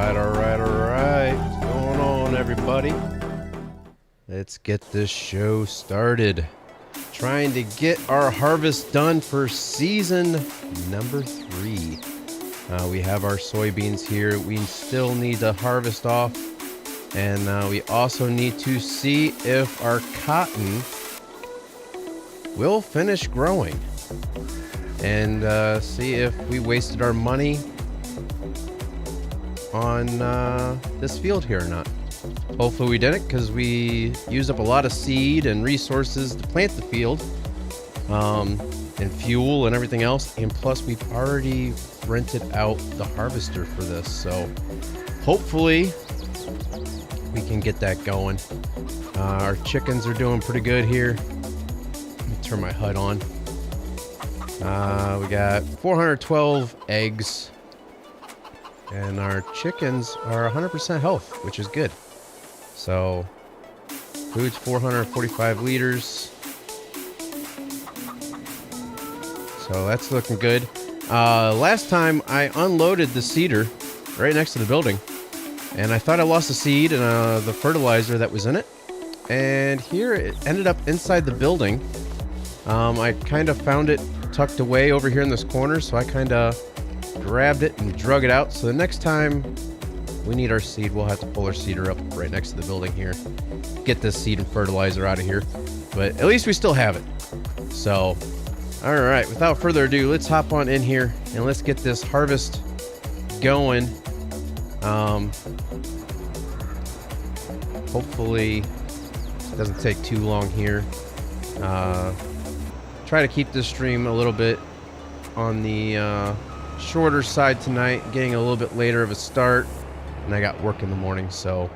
All right. What's going on, everybody? Let's get this show started. Trying to get our harvest done for season number 3. We have our soybeans here. We still need to harvest off. And we also need to see if our cotton will finish growing. And see if we wasted our money on this field here or not. Hopefully we didn't, because we used up a lot of seed and resources to plant the field, and fuel and everything else, and plus we've already rented out the harvester for this, so hopefully we can get that going. Our chickens are doing pretty good here. Let me turn my HUD on. We got 412 eggs. And our chickens are 100% health, which is good. So, food's 445 liters. So that's looking good. Last time I unloaded the seeder right next to the building. And I thought I lost the seed and the fertilizer that was in it. And here it ended up inside the building. I kind of found it tucked away over here in this corner. So I kind of grabbed it and drug it out. So the next time we need our seed, we'll have to pull our seeder up right next to the building here, get this seed and fertilizer out of here. But at least we still have it. So, all right, without further ado, let's hop on in here and let's get this harvest going. Hopefully it doesn't take too long here. Try to keep this stream a little bit on the shorter side tonight, getting a little bit later of a start, and I got work in the morning, so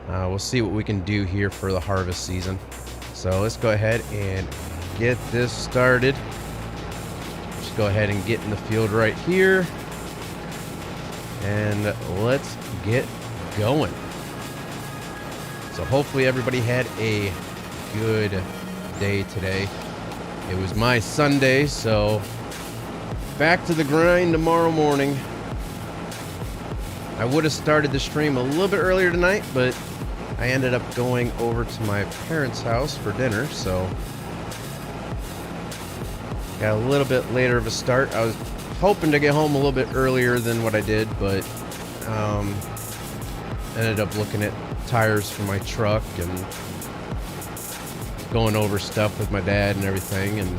we'll see what we can do here for the harvest season. So let's go ahead and get this started. Just go ahead and get in the field right here, and let's get going. So hopefully everybody had a good day today. It was my Sunday, so back to the grind tomorrow morning. I would have started the stream a little bit earlier tonight, but I ended up going over to my parents' house for dinner, so got a little bit later of a start. I was hoping to get home a little bit earlier than what I did, but ended up looking at tires for my truck and going over stuff with my dad and everything, and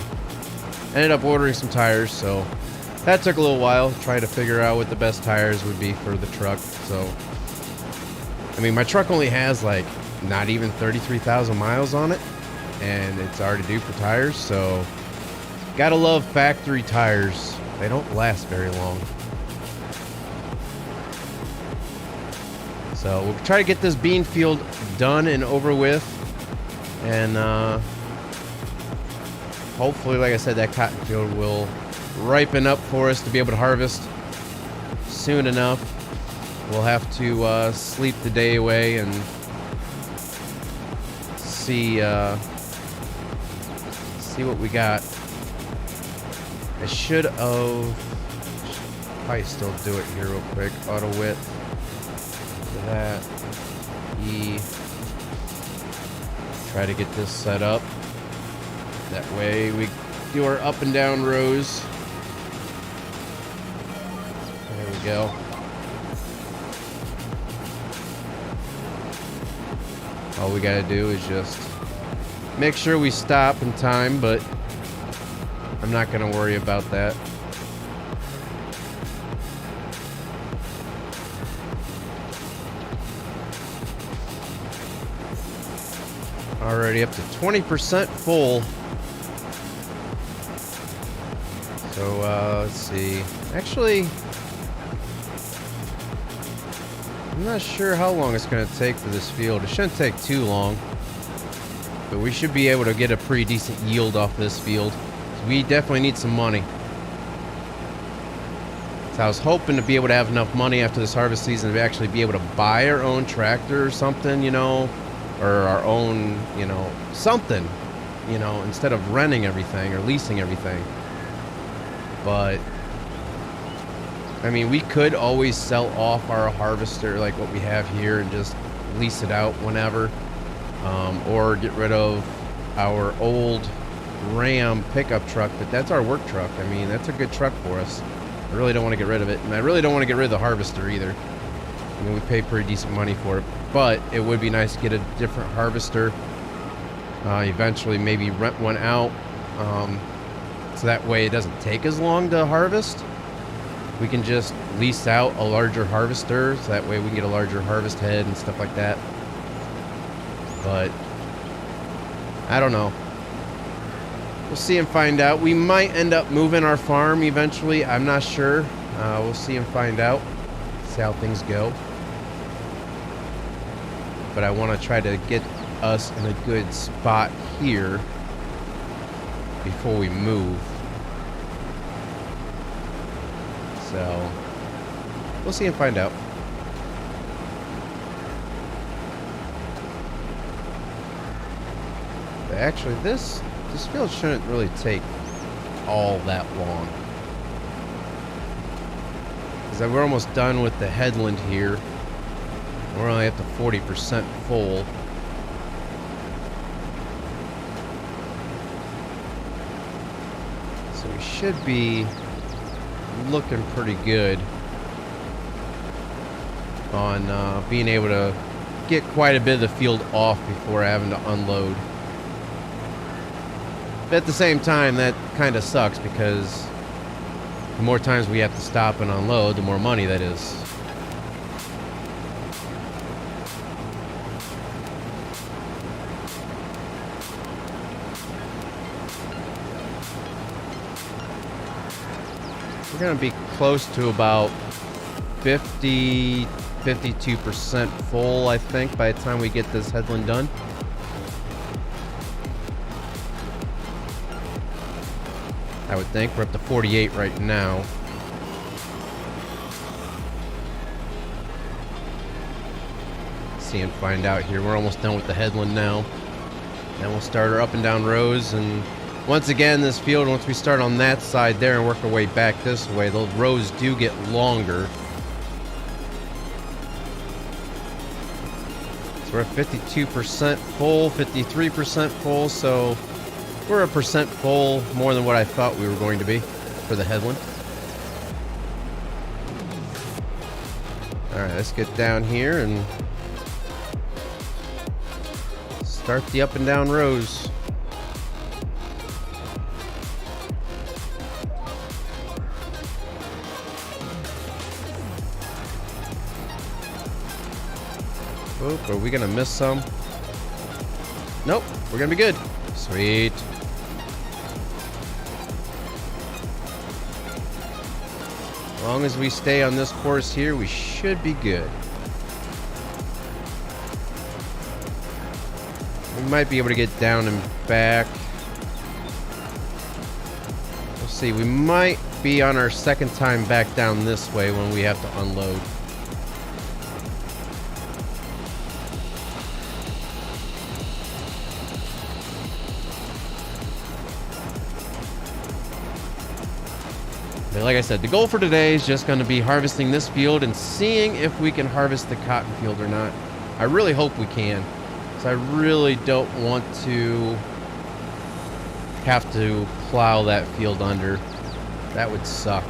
ended up ordering some tires, so that took a little while, trying to figure out what the best tires would be for the truck. So, I mean, my truck only has like not even 33,000 miles on it, and it's already due for tires, so gotta love factory tires. They don't last very long. So we'll try to get this bean field done and over with, and hopefully, like I said, that cotton field will ripen up for us to be able to harvest soon enough. We'll have to sleep the day away and see what we got. I should have... Probably still do it here real quick. Auto width. That. E. Try to get this set up. That way we do our up and down rows. There we go. All we gotta do is just make sure we stop in time, but I'm not gonna worry about that. Already up to 20% full. So, let's see. Actually, I'm not sure how long it's going to take for this field. It shouldn't take too long. But we should be able to get a pretty decent yield off this field. We definitely need some money. So I was hoping to be able to have enough money after this harvest season to actually be able to buy our own tractor or something, you know, or our own, you know, something, you know, instead of renting everything or leasing everything. But I mean, we could always sell off our harvester like what we have here and just lease it out whenever, or get rid of our old Ram pickup truck, but that's our work truck. I mean, that's a good truck for us. I really don't want to get rid of it, and I really don't want to get rid of the harvester either. I mean, we pay pretty decent money for it, but it would be nice to get a different harvester. Eventually maybe rent one out, so that way it doesn't take as long to harvest. We can just lease out a larger harvester, so that way we can get a larger harvest head and stuff like that. But I don't know. We'll see and find out. We might end up moving our farm eventually. I'm not sure. We'll see and find out. See how things go. But I want to try to get us in a good spot here before we move. So we'll see and find out. But actually, this field shouldn't really take all that long, because we're almost done with the headland here. We're only at the 40% full. So we should be looking pretty good on being able to get quite a bit of the field off before having to unload. But at the same time, that kind of sucks, because the more times we have to stop and unload, the more money that is. We're going to be close to about 52% full, I think, by the time we get this headland done. I would think. We're up to 48 right now. See and find out here. We're almost done with the headland now. Then we'll start our up and down rows, and once again, this field, once we start on that side there and work our way back this way, those rows do get longer. So we're at 52% full, 53% full, so we're 1% full more than what I thought we were going to be for the headland. Alright, let's get down here and start the up and down rows. Oop, are we gonna miss some? Nope, we're gonna be good. Sweet. As long as we stay on this course here, we should be good. We might be able to get down and back. We'll see. We might be on our second time back down this way when we have to unload. But like I said, the goal for today is just going to be harvesting this field and seeing if we can harvest the cotton field or not. I really hope we can, because I really don't want to have to plow that field under. That would suck.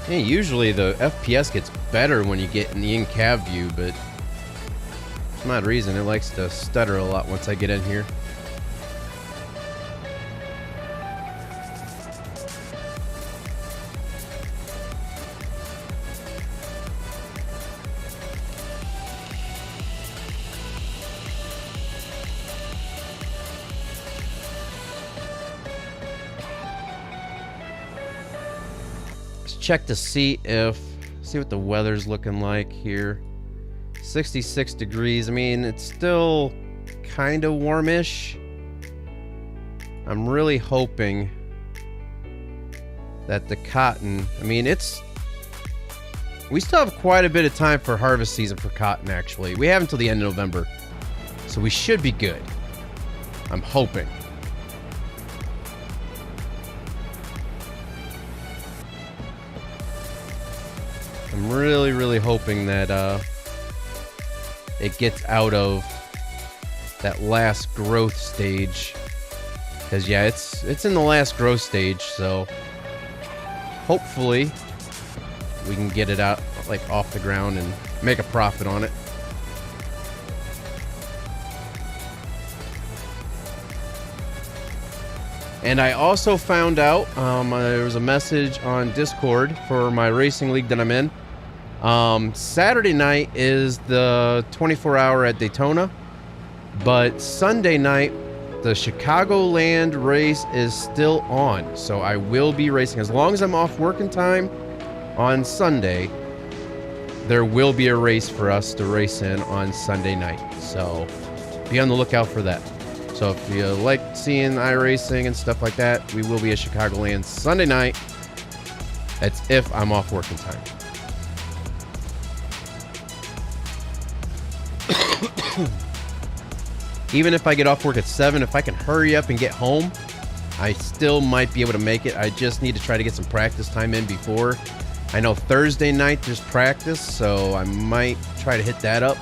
Yeah, usually the FPS gets better when you get in the in-cab view, but for some odd reason it likes to stutter a lot once I get in here. Check to see what the weather's looking like here. 66 degrees. I mean, it's still kind of warmish. I'm really hoping that the cotton, I mean, we still have quite a bit of time for harvest season for cotton, actually. We have until the end of November, so we should be good. I'm hoping. I'm really, really hoping that it gets out of that last growth stage. Because, yeah, it's in the last growth stage, so hopefully we can get it out, like, off the ground and make a profit on it. And I also found out, there was a message on Discord for my racing league that I'm in. Saturday night is the 24-hour at Daytona, but Sunday night, the Chicagoland race is still on. So I will be racing. As long as I'm off working time on Sunday, there will be a race for us to race in on Sunday night. So be on the lookout for that. So if you like seeing iRacing and stuff like that, we will be at Chicagoland Sunday night. That's if I'm off working time. Even if I get off work at 7, if I can hurry up and get home, I still might be able to make it. I just need to try to get some practice time in before. I know Thursday night there's practice, so I might try to hit that up.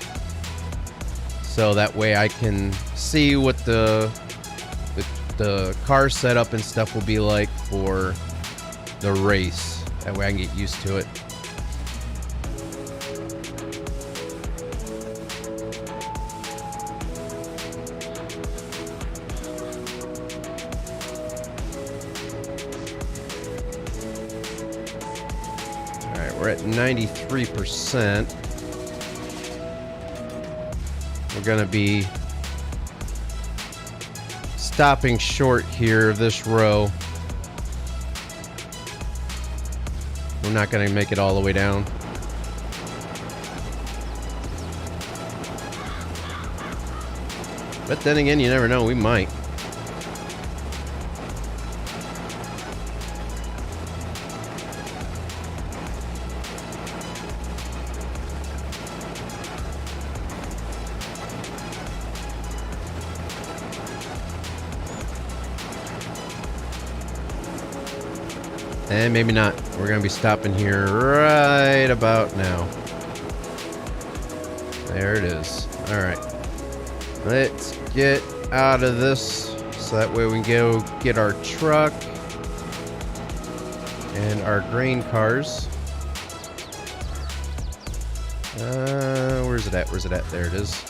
So that way I can see what the car setup and stuff will be like for the race. That way I can get used to it. We're at 93%. We're going to be stopping short here of this row. We're not going to make it all the way down. But then again, you never know, we might. And maybe not. We're going to be stopping here right about now. There it is. All right. Let's get out of this so that way we can go get our truck and our grain cars. Where's it at? Where's it at? There it is.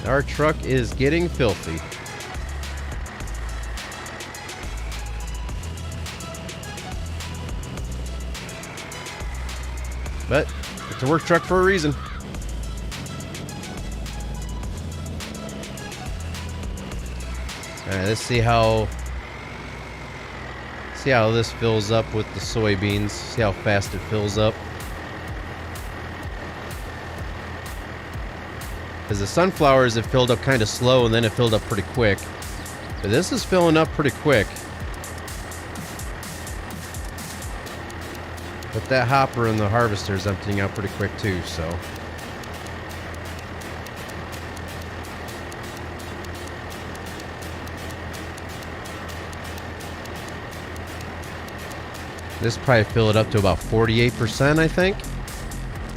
Our truck is getting filthy. But it's a work truck for a reason. right, let's see how this fills up with the soybeans. See how fast it fills up. Because the sunflowers, it filled up kind of slow and then it filled up pretty quick. But this is filling up pretty quick. But that hopper and the harvester is emptying out pretty quick too, so. This probably fill it up to about 48%, I think.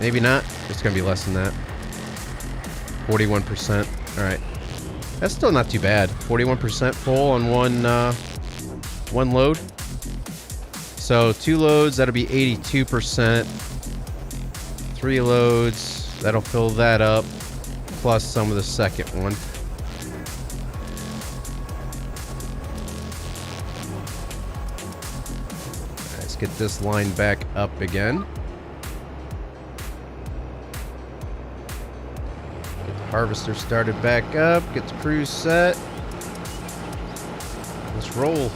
Maybe not. It's going to be less than that. 41%. All right. That's still not too bad. 41% full on one load. So 2 loads, that'll be 82%. 3 loads, that'll fill that up. Plus some of the second one. Let's get this line back up again. Get the harvester started back up. Get the crew set. Let's roll.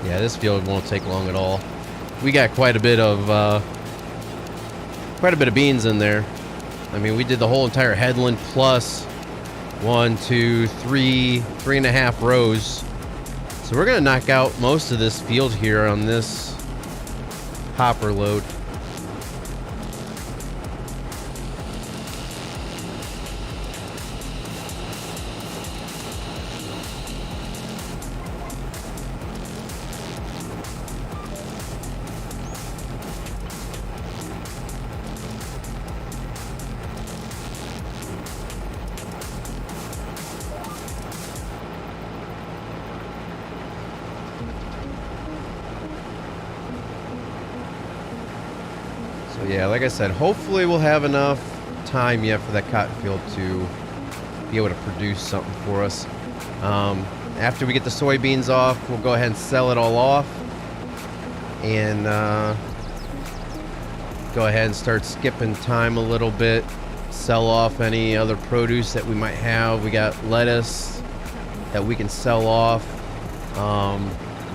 Yeah, this field won't take long at all. We got quite a bit of beans in there. I mean, we did the whole entire headland plus 1, 2, 3, 3.5 rows. So we're gonna knock out most of this field here on this hopper load. So yeah, like I said, hopefully we'll have enough time yet for that cotton field to be able to produce something for us. After we get the soybeans off, we'll go ahead and sell it all off and go ahead and start skipping time a little bit, sell off any other produce that we might have. We got lettuce that we can sell off. I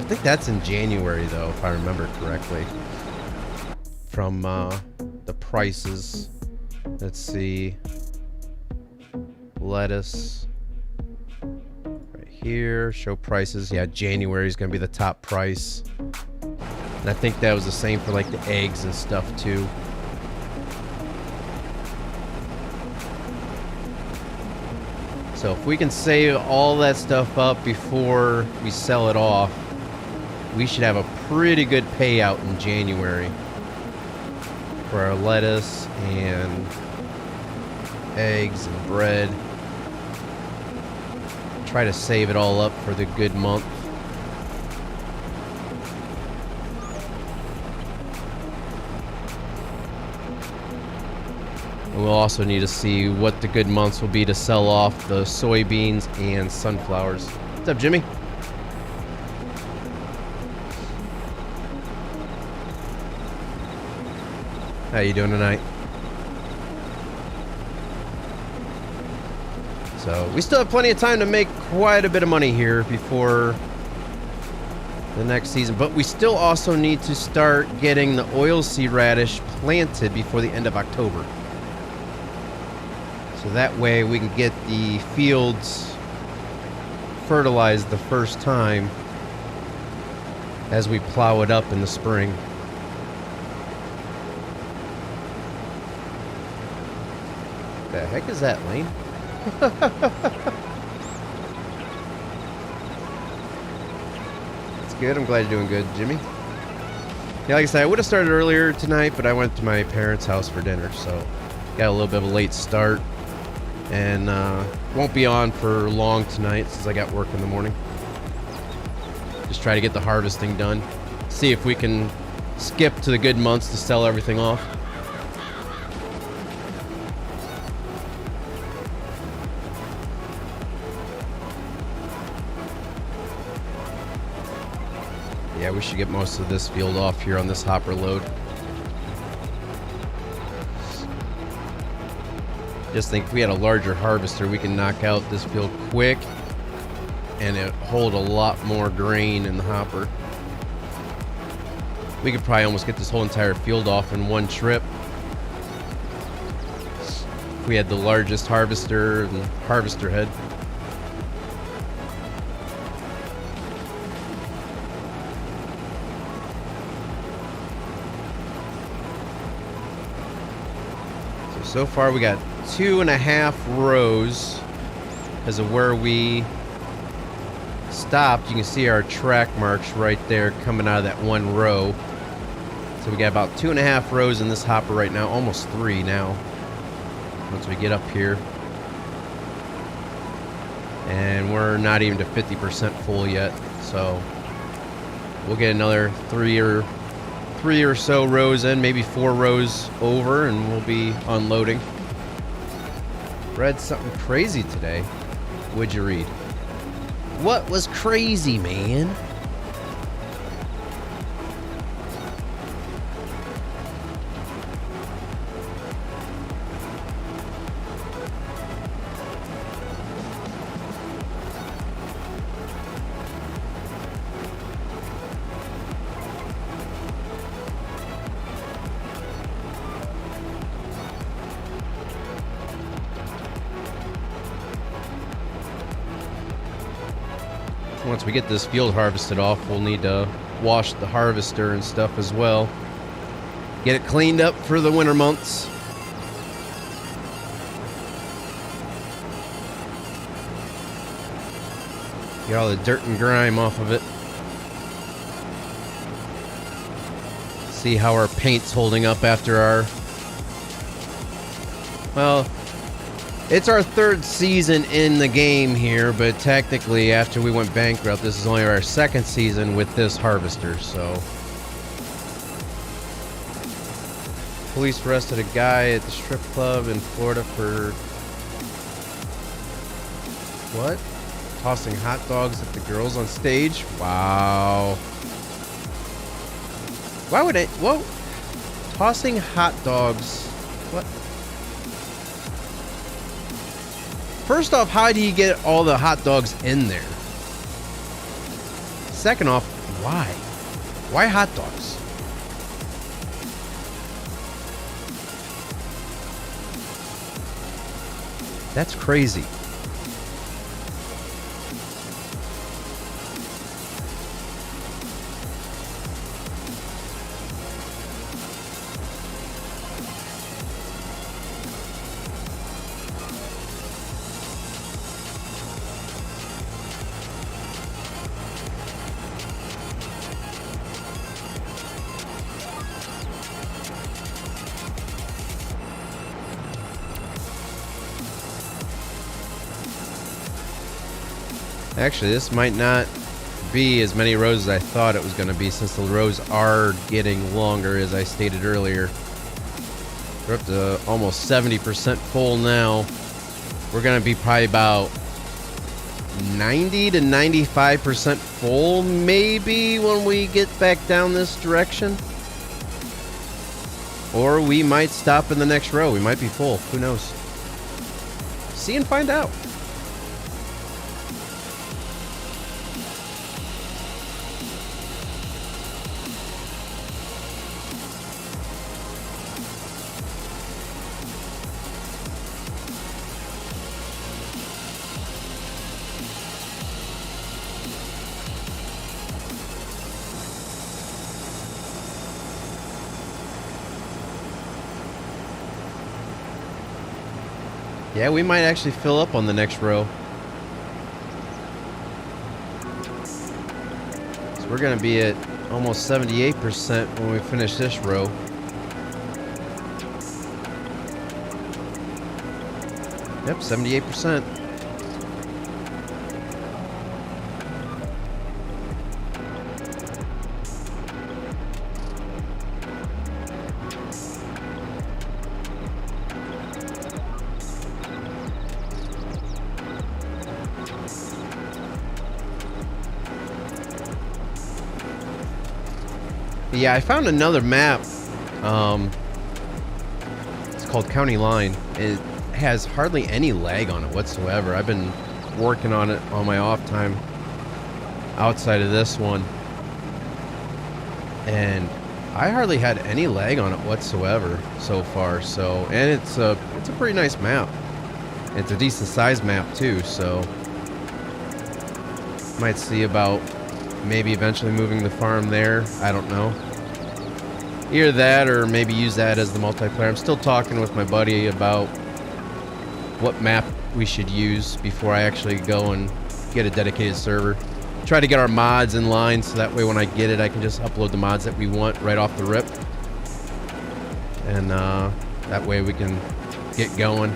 think that's in January though, if I remember correctly, from the prices. Let's see, lettuce right here, show prices. Yeah, January is gonna be the top price, and I think that was the same for like the eggs and stuff too. So if we can save all that stuff up before we sell it off, we should have a pretty good payout in January for our lettuce and eggs and bread. Try to save it all up for the good month. And we'll also need to see what the good months will be to sell off the soybeans and sunflowers. What's up, Jimmy? How you doing tonight? So we still have plenty of time to make quite a bit of money here before the next season, but we still also need to start getting the oilseed radish planted before the end of October. So that way we can get the fields fertilized the first time as we plow it up in the spring. The heck is that, Lane? It's good. I'm glad you're doing good, Jimmy. Yeah, like I said, I would have started earlier tonight, but I went to my parents' house for dinner, so got a little bit of a late start, and won't be on for long tonight since I got work in the morning. Just try to get the harvesting done. See if we can skip to the good months to sell everything off. Yeah, we should get most of this field off here on this hopper load. Just think if we had a larger harvester, we can knock out this field quick and it hold a lot more grain in the hopper. We could probably almost get this whole entire field off in one trip. If we had the largest harvester and harvester head. So far we got 2.5 rows because of where we stopped. You can see our track marks right there coming out of that one row. So we got about 2.5 rows in this hopper right now, almost 3 now. Once we get up here. And we're not even to 50% full yet. So we'll get another 3 or so rows in, maybe 4 rows over, and we'll be unloading. Read something crazy today. What'd you read? What was crazy, man? Once we get this field harvested off, we'll need to wash the harvester and stuff as well. Get it cleaned up for the winter months. Get all the dirt and grime off of it. See how our paint's holding up after our... Well, it's our 3rd season in the game here, but technically after we went bankrupt, this is only our 2nd season with this harvester, so. Police arrested a guy at the strip club in Florida for... What? Tossing hot dogs at the girls on stage? Wow. Why would it... Whoa. Tossing hot dogs... What? First off, how do you get all the hot dogs in there? Second off, why? Why hot dogs? That's crazy. Actually, this might not be as many rows as I thought it was going to be, since the rows are getting longer, as I stated earlier. We're up to almost 70% full now. We're going to be probably about 90 to 95% full, maybe, when we get back down this direction. Or we might stop in the next row. We might be full. Who knows? See and find out. Yeah, we might actually fill up on the next row. So we're going to be at almost 78% when we finish this row. Yep, 78%. Yeah, I found another map. It's called County Line. has hardly any lag on it whatsoever. I've been working on it on my off time outside of this one, and I hardly had any lag on it whatsoever so far. So, and it's a pretty nice map. It's a decent sized map too, so might see about maybe eventually moving the farm there. I don't know. Either that or maybe use that as the multiplayer. I'm still talking with my buddy about what map we should use before I actually go and get a dedicated server. Try to get our mods in line so that way when I get it, I can just upload the mods that we want right off the rip. And that way we can get going.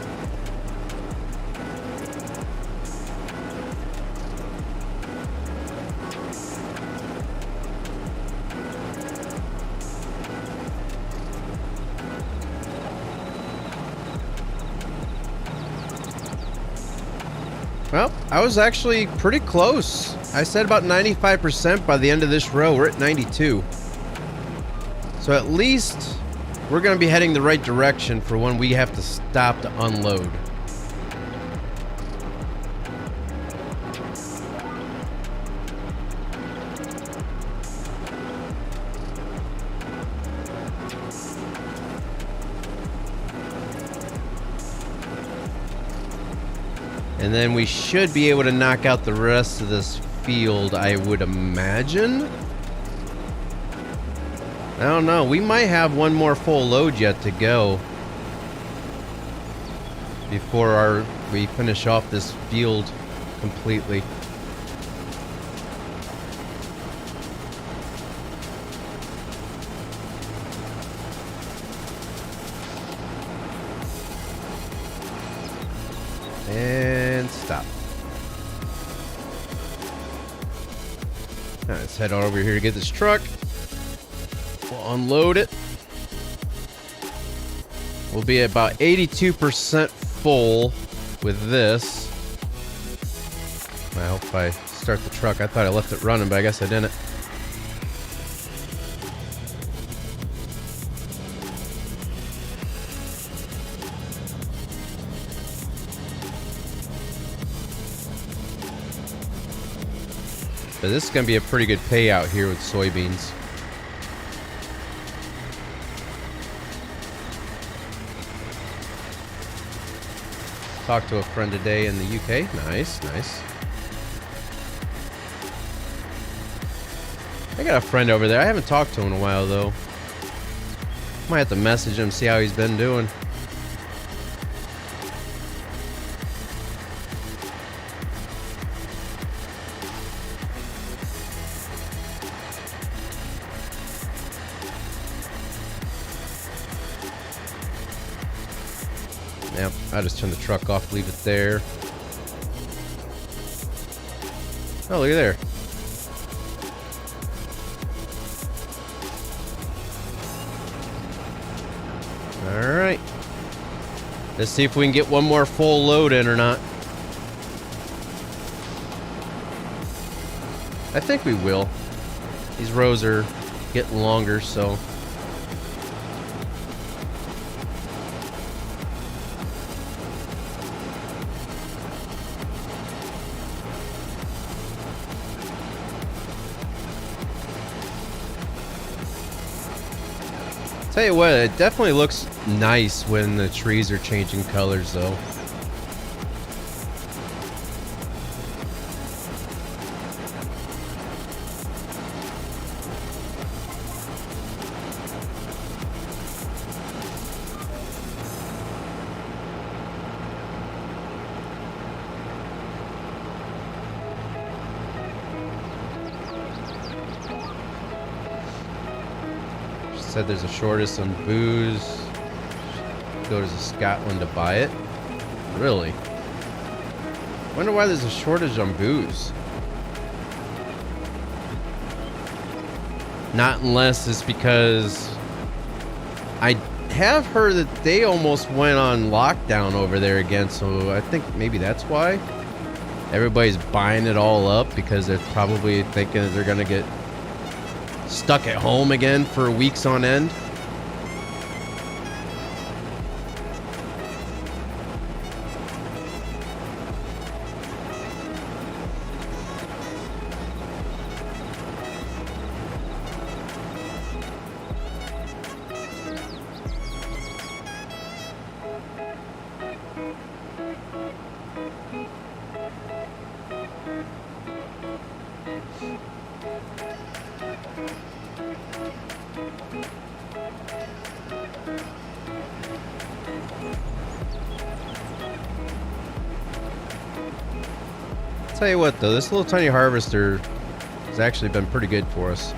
Well, I was actually pretty close. I said about 95% by the end of this row. We're at 92. So at least we're going to be heading the right direction for when we have to stop to unload. And then we should be able to knock out the rest of this field, I would imagine. I don't know. We might have one more full load yet to go before we finish off this field completely. And stop. All right, let's head on over here to get this truck. We'll unload it. We'll be at about 82% full with this. I hope I start the truck. I thought I left it running, but I guess I didn't. But this is going to be a pretty good payout here with soybeans. Talked to a friend today in the UK. Nice, nice. I got a friend over there. I haven't talked to him in a while, though. Might have to message him, see how he's been doing. Yep, I'll just turn the truck off, leave it there. Oh, look at there. Alright. Let's see if we can get one more full load in or not. I think we will. These rows are getting longer, so... Tell you what, it definitely looks nice when the trees are changing colors, though. Said there's a shortage on booze. Go to Scotland to buy it. Really? Wonder why there's a shortage on booze. Not unless it's because I have heard that they almost went on lockdown over there again, so I think maybe that's why everybody's buying it all up, because they're probably thinking that they're gonna get stuck at home again for weeks on end. Tell you what though, this little tiny harvester has actually been pretty good for us.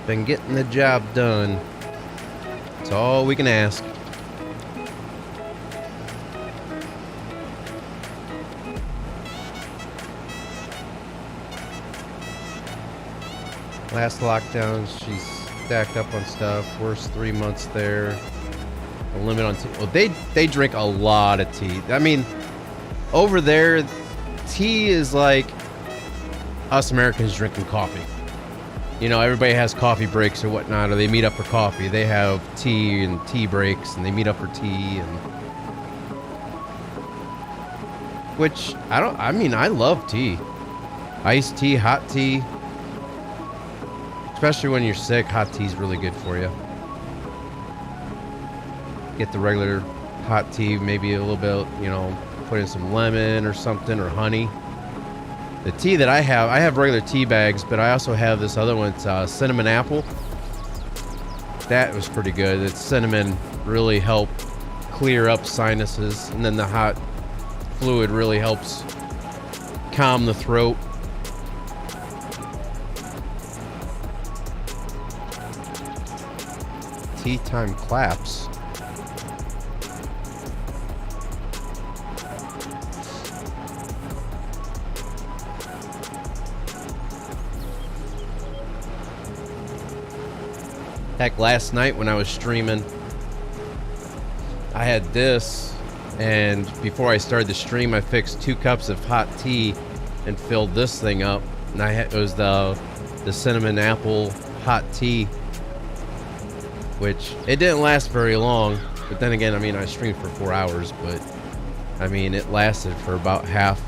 Been getting the job done. That's all we can ask. Last lockdown, she's stacked up on stuff. Worst 3 months there. The limit on tea. Well, they drink a lot of tea. I mean, over there, tea is like us Americans drinking coffee. You know, everybody has coffee breaks or whatnot, or they meet up for coffee. They have tea and tea breaks, and they meet up for tea, and which I love tea. Iced tea, hot tea. Especially when you're sick, hot tea is really good for you. Get the regular hot tea, maybe a little bit, you know, put in some lemon or something, or honey. The tea that I have regular tea bags, but I also have this other one. It's cinnamon apple. That was pretty good. It's cinnamon really helped clear up sinuses, and then the hot fluid really helps calm the throat. Tea time claps. Heck, last night when I was streaming, I had this, and before I started the stream, I fixed 2 cups of hot tea and filled this thing up. And it was the cinnamon apple hot tea, which it didn't last very long. But then again, I mean, I streamed for 4 hours, but I mean, it lasted for about half,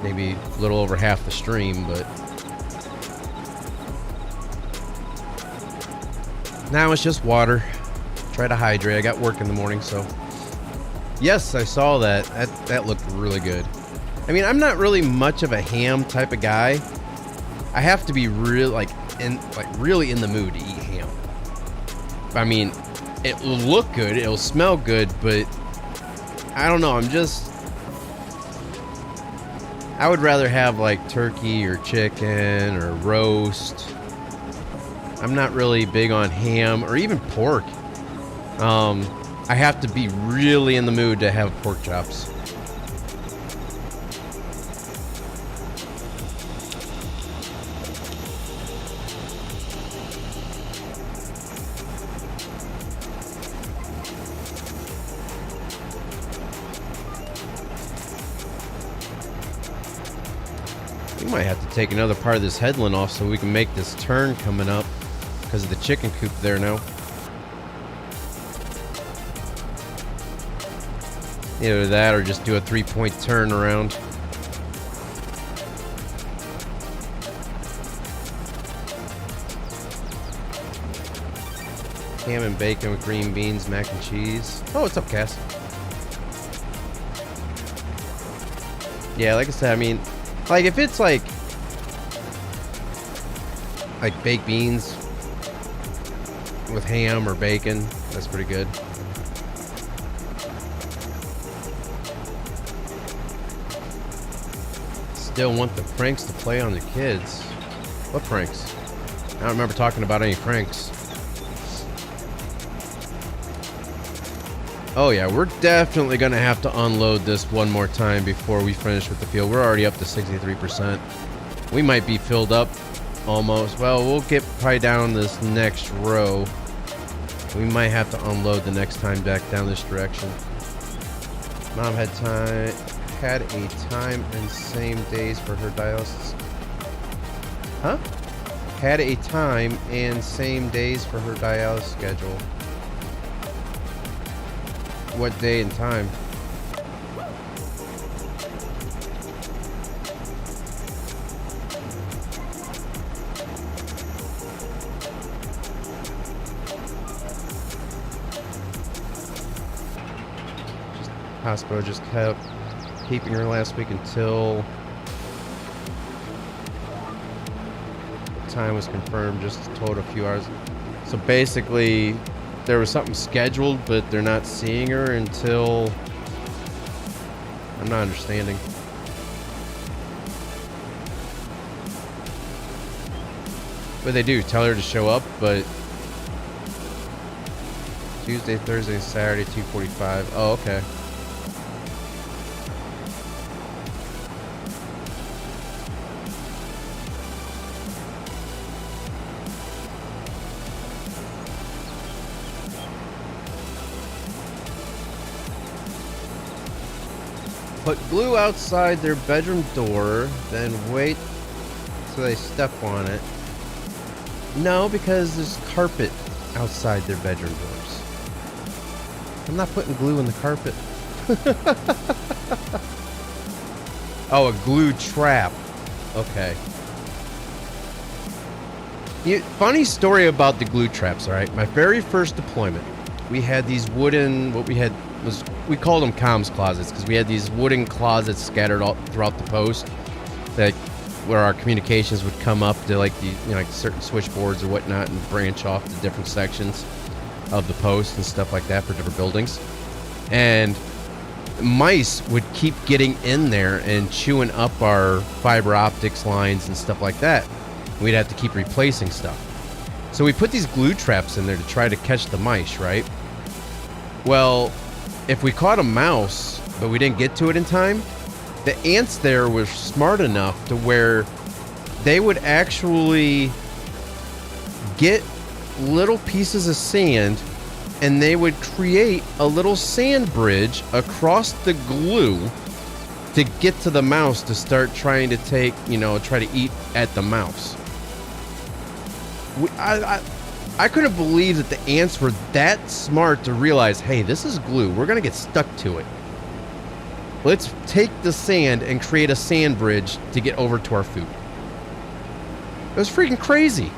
maybe a little over half the stream, but now it's just water. Try to hydrate. I got work in the morning, so yes, I saw that. That looked really good. I mean, I'm not really much of a ham type of guy. I have to be really really in the mood to eat ham. I mean, it will look good, it'll smell good, but I don't know. I would rather have like turkey or chicken or roast. I'm not really big on ham or even pork. I have to be really in the mood to have pork chops. We might have to take another part of this headland off so we can make this turn coming up because of the chicken coop there now. Either that or just do a 3-point turn around. Ham and bacon with green beans, mac and cheese. Oh, what's up, Cass? Yeah, like I said, I mean, like if it's like baked beans with ham or bacon, that's pretty good. Still want the pranks to play on the kids. What pranks? I don't remember talking about any pranks. Oh yeah, we're definitely gonna have to unload this one more time before we finish with the field. We're already up to 63%. We might be filled up almost. Well, we'll get probably down this next row. We might have to unload the next time back down this direction. Mom had a time and same days for her dialysis. Huh? Had a time and same days for her dialysis schedule. What day and time? Hospital just kept keeping her last week until the time was confirmed, just told a few hours. So basically there was something scheduled, but they're not seeing her until... I'm not understanding. But they do tell her to show up, but Tuesday, Thursday, Saturday, 2:45. Oh, okay. Put glue outside their bedroom door, then wait till they step on it. No, because there's carpet outside their bedroom doors. I'm not putting glue in the carpet. Oh, a glue trap. Okay. Funny story about the glue traps, alright? My very first deployment, we had these wooden, we called them comms closets, because we had these wooden closets scattered all throughout the post, that where our communications would come up to like the like certain switchboards or whatnot, and branch off to different sections of the post and stuff like that for different buildings. And mice would keep getting in there and chewing up our fiber optics lines and stuff like that. We'd have to keep replacing stuff. So we put these glue traps in there to try to catch the mice, right? Well, if we caught a mouse, but we didn't get to it in time, the ants there were smart enough to where they would actually get little pieces of sand and they would create a little sand bridge across the glue to get to the mouse to start trying to try to eat at the mouse. I couldn't believe that the ants were that smart to realize, hey, this is glue. We're going to get stuck to it. Let's take the sand and create a sand bridge to get over to our food. It was freaking crazy.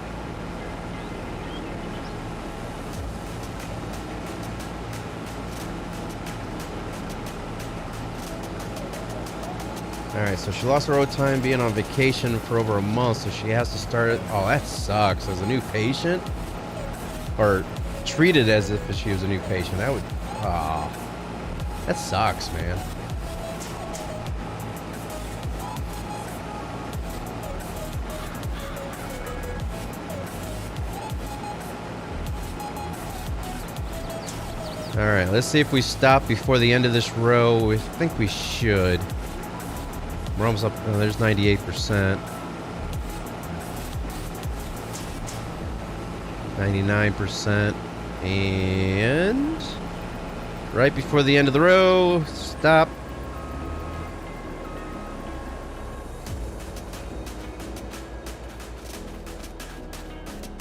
Alright, so she lost her road time being on vacation for over a month, so she has to start it. Oh, that sucks. As a new patient? Or treated as if she was a new patient. That would... Ah. That sucks, man. Alright, let's see if we stop before the end of this row. I think we should. We're almost up. Oh, there's 98%. 99%. And right before the end of the row, stop.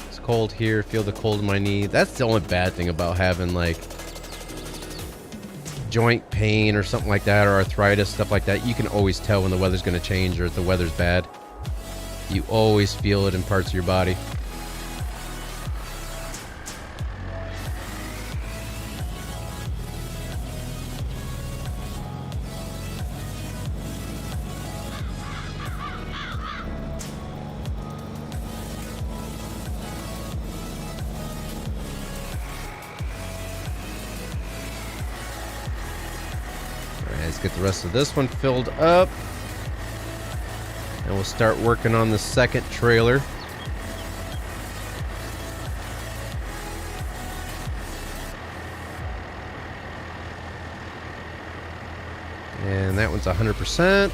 It's cold here. Feel the cold in my knee. That's the only bad thing about having like joint pain or something like that, or arthritis, stuff like that. You can always tell when the weather's going to change or if the weather's bad. You always feel it in parts of your body. Let's get the rest of this one filled up. And we'll start working on the second trailer. And that one's 100%.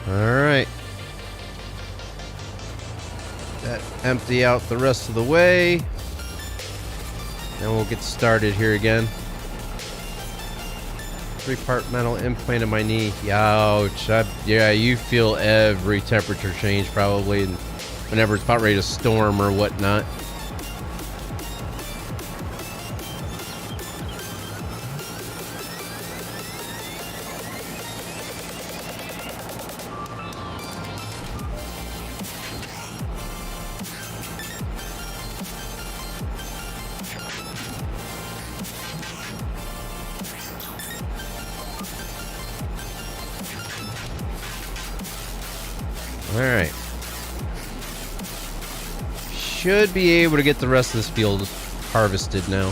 All right. empty out the rest of the way. And we'll get started here again. 3-part metal implant in my knee. Ouch. Yeah, you feel every temperature change probably whenever it's about ready to storm or whatnot. Alright. Should be able to get the rest of this field harvested now.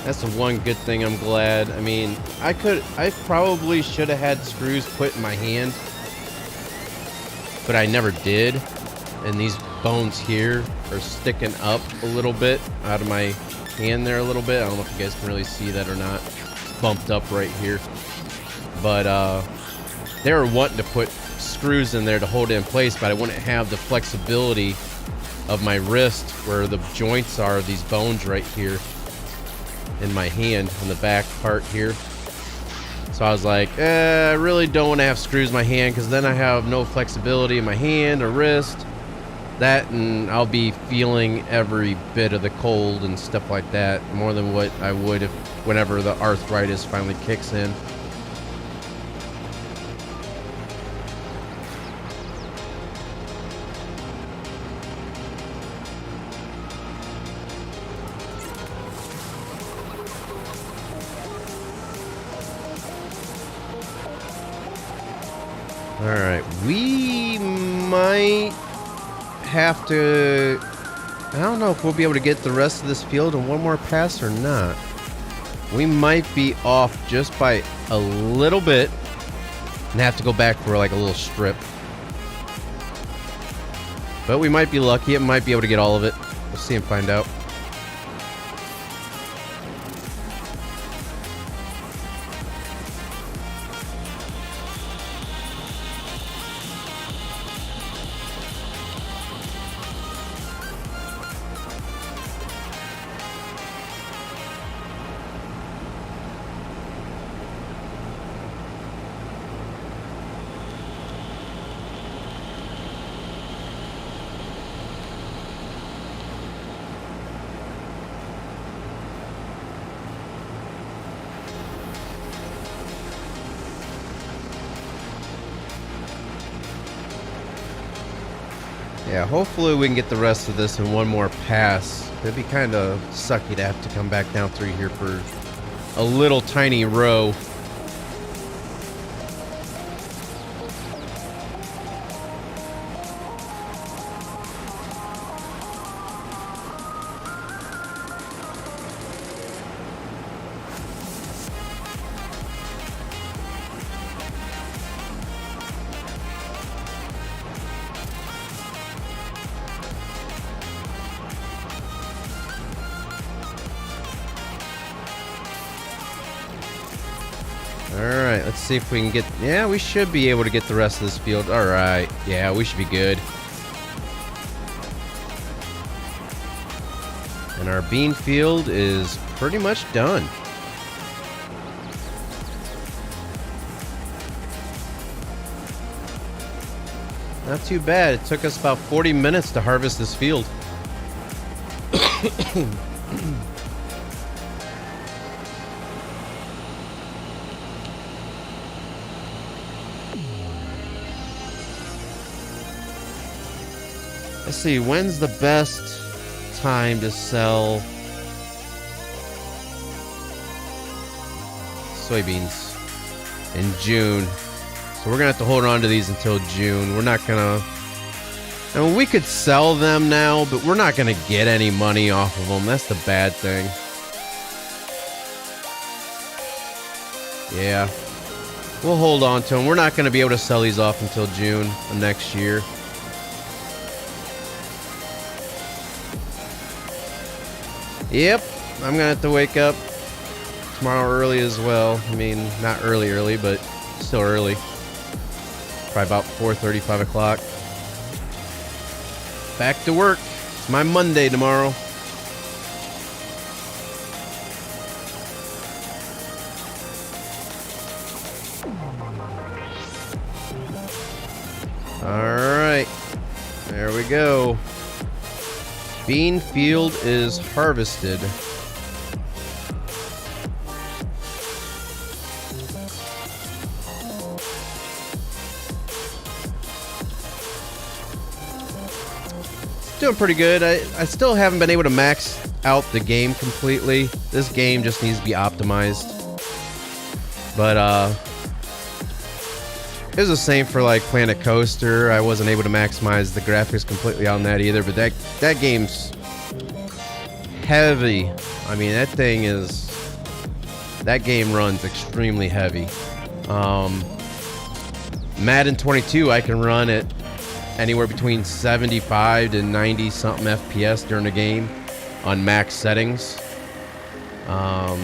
That's the one good thing. I'm glad. I mean, I probably should have had screws put in my hand, but I never did. And these bones here are sticking up a little bit out of my hand there a little bit. I don't know if you guys can really see that or not. It's bumped up right here. But they were wanting to put screws in there to hold it in place, but I wouldn't have the flexibility of my wrist where the joints are, these bones right here in my hand on the back part here. So I was like, I really don't want to have screws in my hand because then I have no flexibility in my hand or wrist. That, and I'll be feeling every bit of the cold and stuff like that more than what I would if whenever the arthritis finally kicks in. Alright, we might have to... I don't know if we'll be able to get the rest of this field in one more pass or not. We might be off just by a little bit and have to go back for like a little strip. But we might be lucky. It might be able to get all of it. We'll see and find out. Yeah, hopefully we can get the rest of this in one more pass. It'd be kind of sucky to have to come back down through here for a little tiny row. Alright, let's see if we can get... Yeah, we should be able to get the rest of this field. Alright, yeah, we should be good. And our bean field is pretty much done. Not too bad. It took us about 40 minutes to harvest this field. Let's see, when's the best time to sell soybeans? In June. So we're gonna have to hold on to these until June. We're not gonna I mean, we could sell them now, but we're not going to get any money off of them. That's the bad thing. Yeah. We'll hold on to them. We're not going to be able to sell these off until June of next year. Yep. I'm going to have to wake up tomorrow early as well. I mean, not early, but still early. Probably about 4:30, 5 o'clock. Back to work. It's my Monday tomorrow. Alright. There we go. Bean field is harvested. Doing pretty good. I still haven't been able to max out the game completely. This game just needs to be optimized. But it was the same for like Planet Coaster. I wasn't able to maximize the graphics completely on that either, but that game's heavy. I mean, that game runs extremely heavy. Madden 22 I can run at anywhere between 75 to 90 something FPS during the game on max settings. I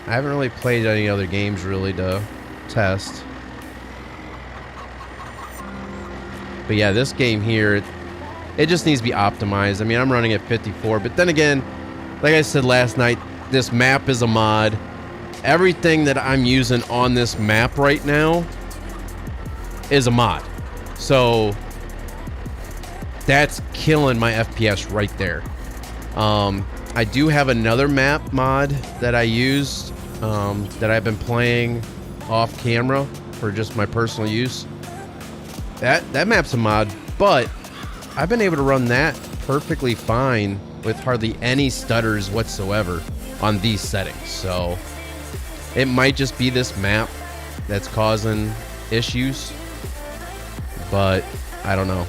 haven't really played any other games really to test. But yeah, this game here, it just needs to be optimized. I mean, I'm running at 54, but then again, like I said last night, this map is a mod. Everything that I'm using on this map right now is a mod. So that's killing my FPS right there. I do have another map mod that I used that I've been playing off camera for just my personal use. That map's a mod, but I've been able to run that perfectly fine with hardly any stutters whatsoever on these settings. So it might just be this map that's causing issues, but I don't know.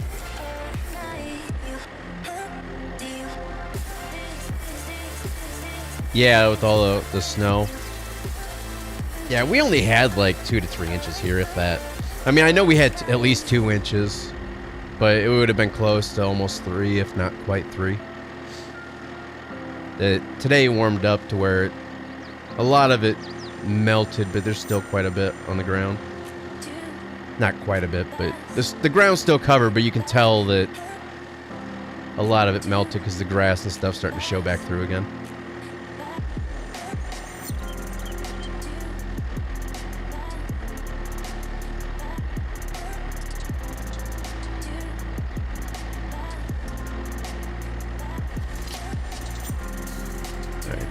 Yeah, with all the snow. Yeah, we only had like 2 to 3 inches here, if that. I mean, I know we had at least 2 inches, but it would have been close to almost 3, if not quite 3. Today warmed up to where a lot of it melted, but there's still quite a bit on the ground. Not quite a bit, but the ground's still covered, but you can tell that a lot of it melted because the grass and stuff's starting to show back through again.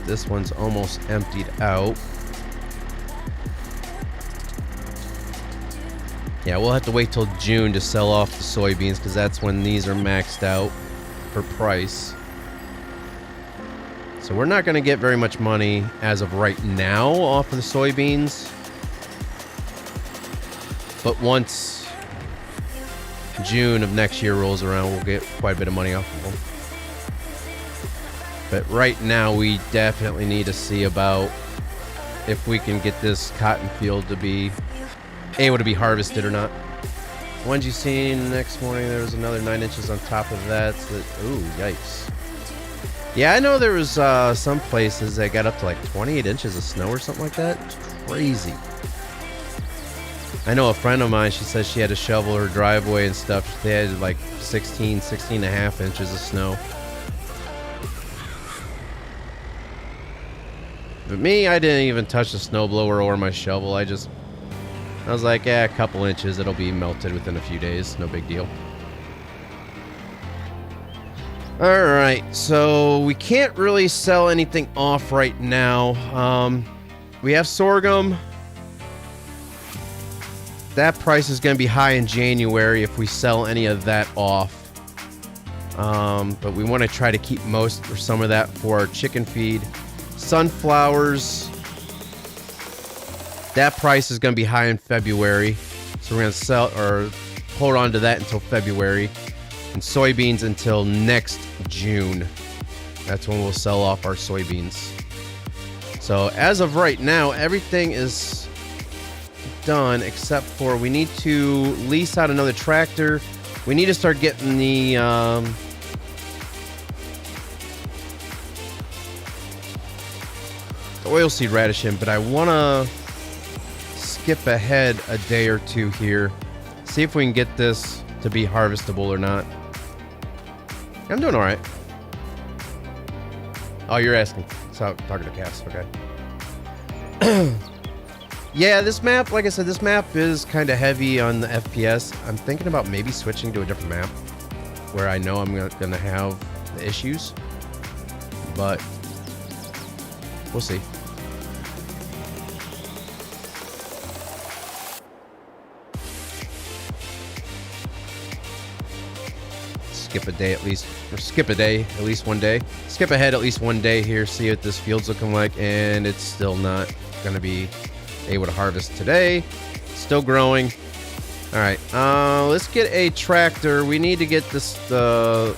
This one's almost emptied out. Yeah, we'll have to wait till June to sell off the soybeans because that's when these are maxed out for price. So we're not going to get very much money as of right now off of the soybeans. But once June of next year rolls around, we'll get quite a bit of money off of them. But right now, we definitely need to see about if we can get this cotton field to be able to be harvested or not. Ones you seen next morning, there was another 9 inches on top of that. So ooh, yikes. Yeah, I know there was some places that got up to like 28 inches of snow or something like that. It's crazy. I know a friend of mine, she says she had to shovel her driveway and stuff. They had like 16 and a half inches of snow. But me, I didn't even touch the snowblower or my shovel. I was like, yeah, a couple inches, it'll be melted within a few days. No big deal. Alright, so we can't really sell anything off right now. We have sorghum. That price is going to be high in January if we sell any of that off. But we want to try to keep most or some of that for our chicken feed. Sunflowers, that price is going to be high in February, so we're going to sell or hold on to that until February. and soybeans until next June. That's when we'll sell off our soybeans. So as of right now, everything is done except for we need to lease out another tractor. We need to start getting the oilseed radish in, but I want to skip ahead a day or two here. See if we can get this to be harvestable or not. I'm doing all right. Oh, you're asking. So talking to Cass. Okay. Yeah, this map, like I said, this map is kind of heavy on the FPS. I'm thinking about maybe switching to a different map where I know I'm going to have the issues, but we'll see. Skip a day at least, or skip a day, at least one day. Skip ahead at least one day here, see what this field's looking like, and it's still not going to be able to harvest today. Still growing. All right, let's get a tractor. We need to get this the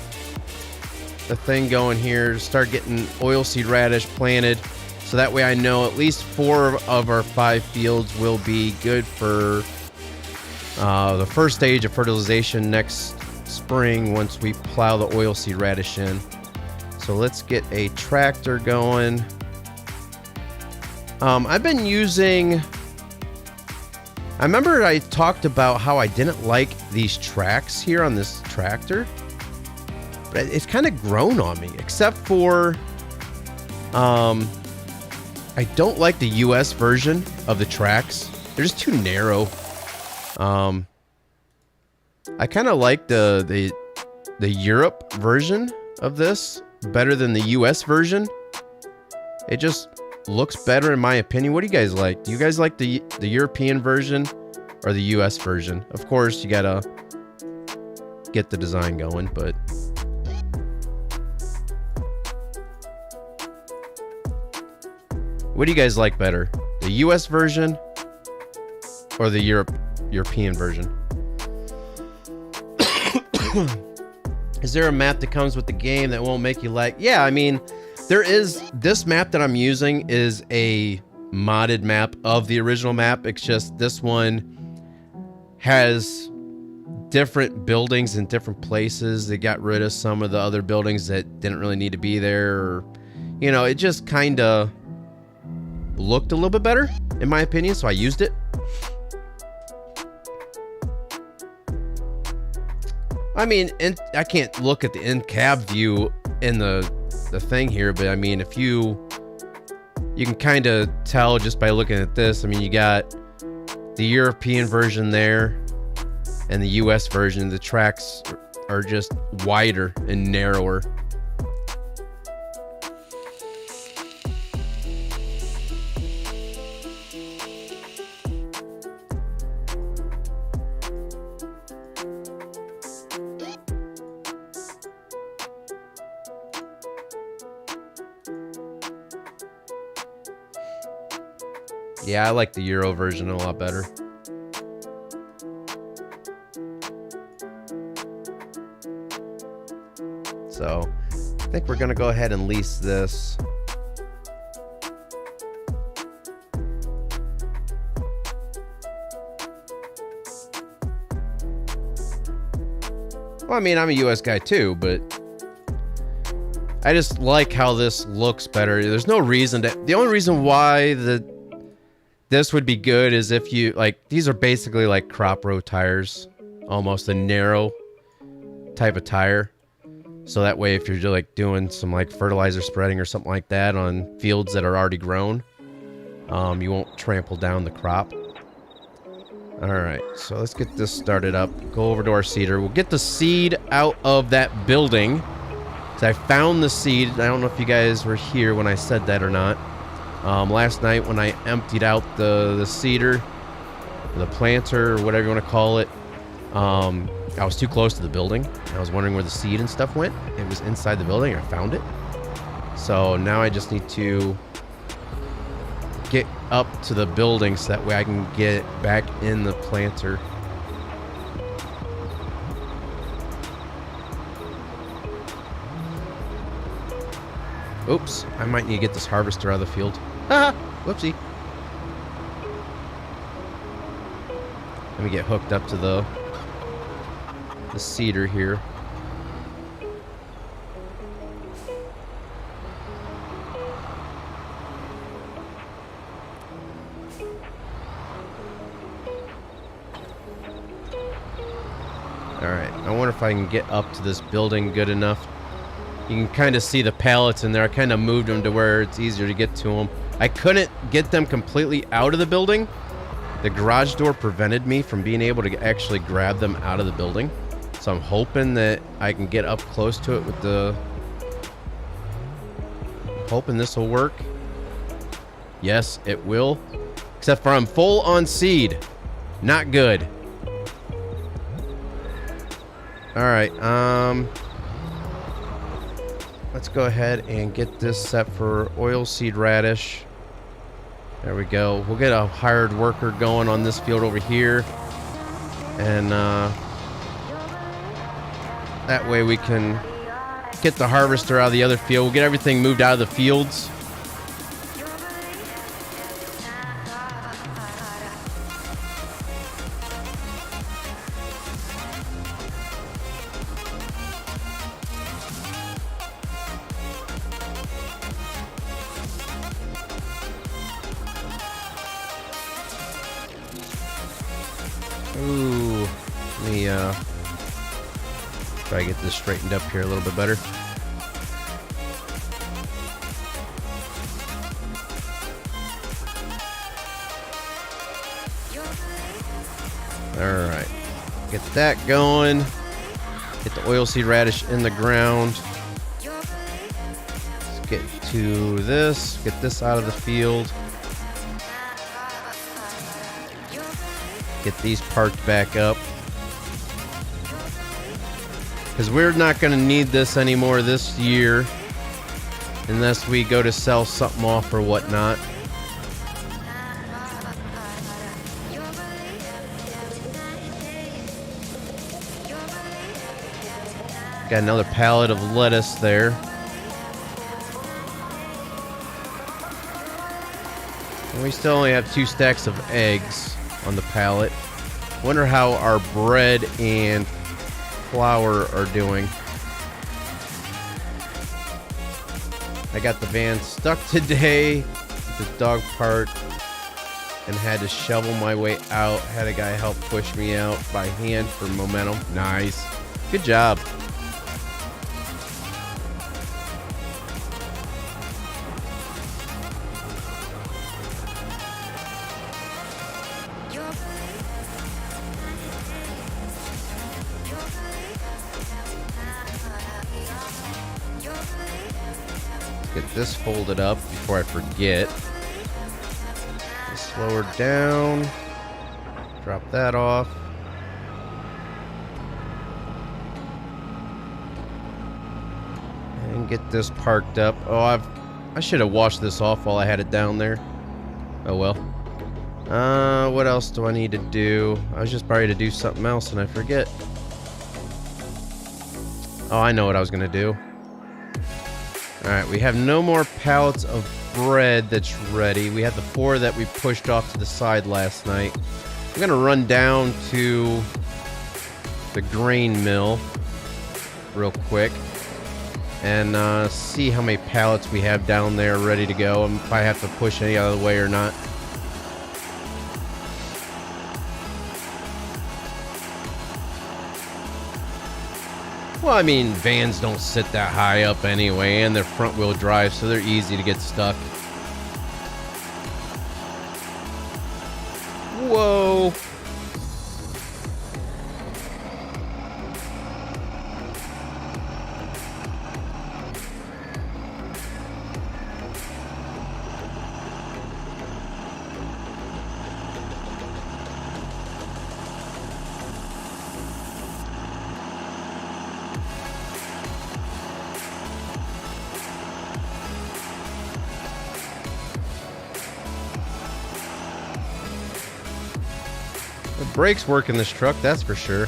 thing going here. Start getting oilseed radish planted, so that way I know at least 4 of our 5 fields will be good for the first stage of fertilization next spring once we plow the oilseed radish in. So let's get a tractor going. I've been using... I remember I talked about how I didn't like these tracks here on this tractor, but it's kind of grown on me, except for I don't like the US version of the tracks. They're just too narrow. I kind of like the Europe version of this better than the US version. It just looks better in my opinion. What do you guys like? Do you guys like the European version or the US version? Of course, you gotta get the design going, but what do you guys like better? The US version or the European version? Is there a map that comes with the game that won't make you like? Yeah, I mean, there is. This map that I'm using is a modded map of the original map. It's just this one has different buildings in different places. They got rid of some of the other buildings that didn't really need to be there, or, you know, it just kind of looked a little bit better in my opinion, so I used it. I mean, I can't look at the in-cab view in the thing here, but I mean, if you can kind of tell just by looking at this. I mean, you got the European version there and the US version. The tracks are just wider and narrower. Yeah, I like the Euro version a lot better. So, I think we're gonna go ahead and lease this. Well, I mean, I'm a US guy too, but I just like how this looks better. There's no reason to... The only reason why this would be good is if you... Like, these are basically like crop row tires. Almost a narrow type of tire. So that way if you're just like doing some like fertilizer spreading or something like that on fields that are already grown, you won't trample down the crop. Alright, so let's get this started up. Go over to our seeder. We'll get the seed out of that building. So I found the seed. I don't know if you guys were here when I said that or not. Last night when I emptied out the seeder, the planter, or whatever you want to call it, I was too close to the building. I was wondering where the seed and stuff went. It was inside the building. I found it. So now I just need to get up to the building so that way I can get it back in the planter. Oops, I might need to get this harvester out of the field. Haha, whoopsie. Let me get hooked up to the cedar here. Alright, I wonder if I can get up to this building good enough. You can kind of see the pallets in there. I kind of moved them to where it's easier to get to them. I couldn't get them completely out of the building. The garage door prevented me from being able to actually grab them out of the building. So I'm hoping that I can get up close to it with the... Hoping this will work. Yes, it will. Except for I'm full on seed. Not good. Alright, let's go ahead and get this set for oilseed radish. There we go. We'll get a hired worker going on this field over here. And that way we can get the harvester out of the other field. We'll get everything moved out of the fields. Ooh, let me try to get this straightened up here a little bit better. Alright, get that going. Get the oilseed radish in the ground. Let's get to this, get this out of the field. Get these parked back up. Because we're not going to need this anymore this year. Unless we go to sell something off or whatnot. Got another pallet of lettuce there. And we still only have 2 stacks of eggs on the pallet. Wonder how our bread and flour are doing. I got the van stuck today with the dog part and had to shovel my way out. Had a guy help push me out by hand for momentum. Nice. Good job. Get this folded up before I forget. Slow her down. Drop that off. And get this parked up. Oh, I should have washed this off while I had it down there. Oh well. What else do I need to do? I was just ready to do something else and I forget. Oh, I know what I was gonna do. Alright, we have no more pallets of bread that's ready. We had the 4 that we pushed off to the side last night. I'm gonna run down to the grain mill real quick and see how many pallets we have down there ready to go and if I have to push any out of the way or not. Well, I mean, vans don't sit that high up anyway, and they're front-wheel drive, so they're easy to get stuck. Whoa! The brakes work in this truck, that's for sure.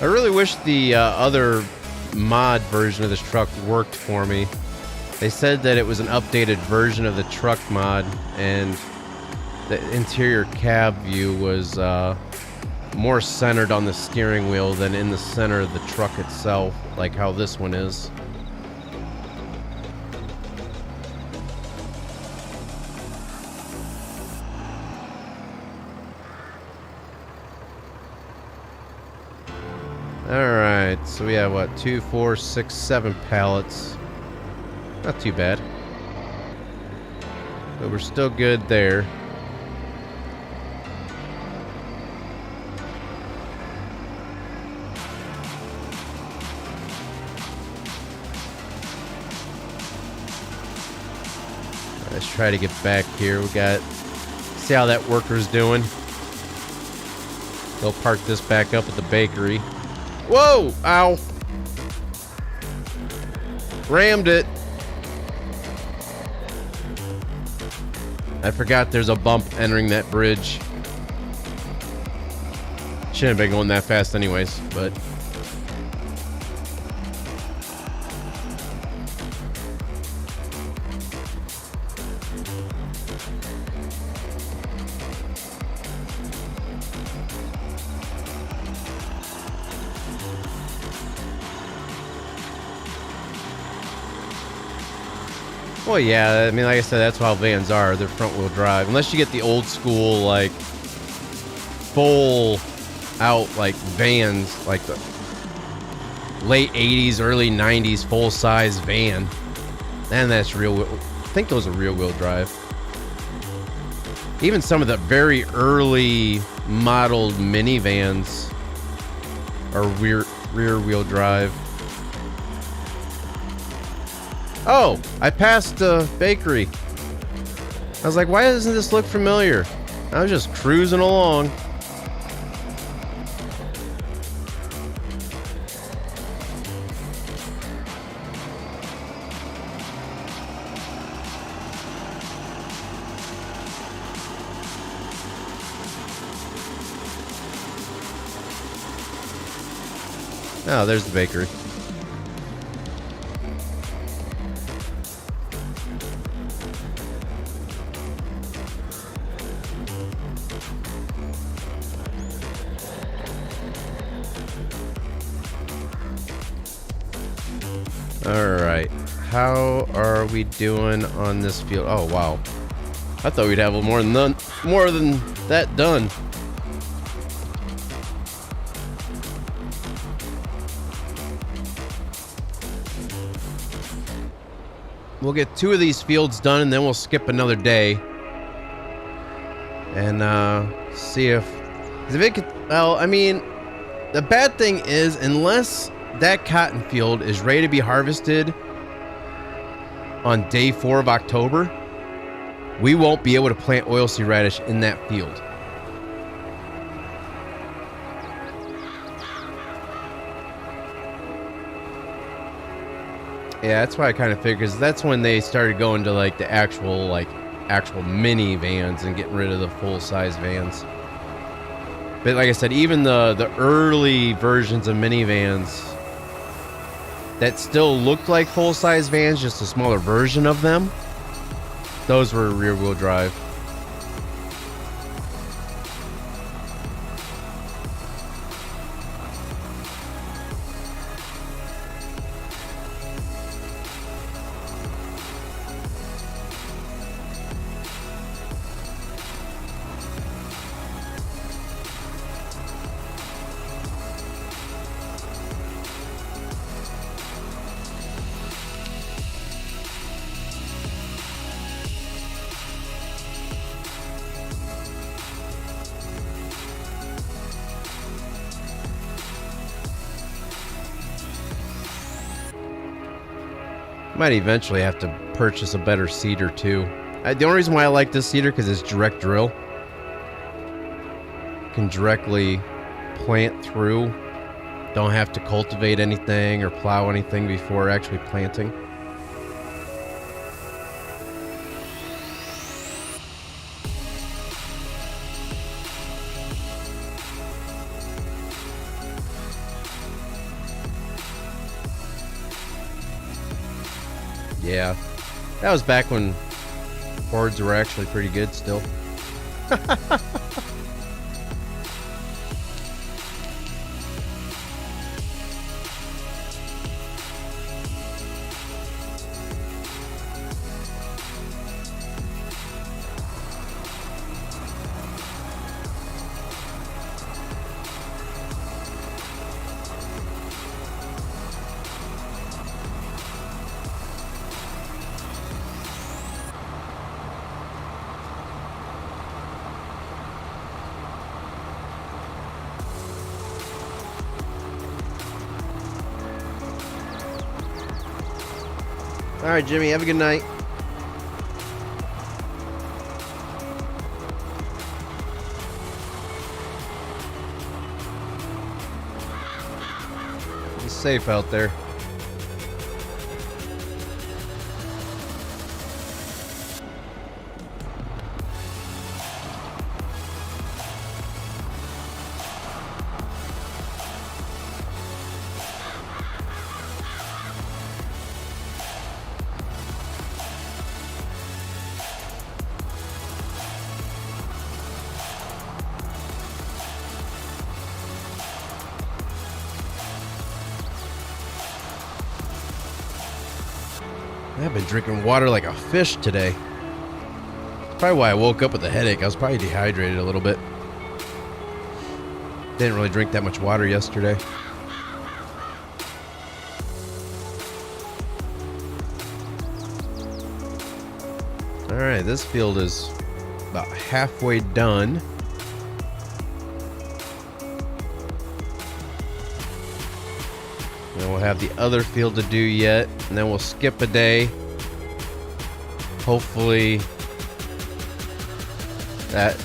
really wish the other mod version of this truck worked for me. They said that it was an updated version of the truck mod, and the interior cab view was more centered on the steering wheel than in the center of the truck itself, like how this one is. Alright, so we have what, 2, 4, 6, 7 pallets. Not too bad. But we're still good there. Let's try to get back here. We got, see how that worker's doing. They'll park this back up at the bakery. Whoa! Ow! Rammed it. I forgot there's a bump entering that bridge. Shouldn't have been going that fast anyways, but... Well, yeah, I mean, like I said, that's how vans are. They're front-wheel drive. Unless you get the old school, like, full out, like, vans, like the late 80s, early 90s full-size van. Then that's real. I think those are rear-wheel drive. Even some of the very early modeled minivans are rear-wheel drive. Oh, I passed the bakery. I was like, why doesn't this look familiar? I was just cruising along. Oh, there's the bakery. Alright, how are we doing on this field? Oh, wow. I thought we'd have a little more than that done. We'll get 2 of these fields done, and then we'll skip another day. And see if it could... Well, I mean, the bad thing is, unless that cotton field is ready to be harvested on day 4 of October, we won't be able to plant oilseed radish in that field. Yeah, that's why I kind of figured, because that's when they started going to like the actual mini vans and getting rid of the full-size vans. But like I said, even the early versions of minivans that still looked like full-size vans, just a smaller version of them, those were rear-wheel drive. Might eventually have to purchase a better seeder too. The only reason why I like this seeder because it's direct drill. Can directly plant through. Don't have to cultivate anything or plow anything before actually planting. Yeah, that was back when Fords were actually pretty good still. All right, Jimmy, have a good night. Be safe out there. I've been drinking water like a fish today. That's probably why I woke up with a headache. I was probably dehydrated a little bit. Didn't really drink that much water yesterday. Alright, this field is about halfway done. Then we'll have the other field to do yet, and then we'll skip a day. Hopefully that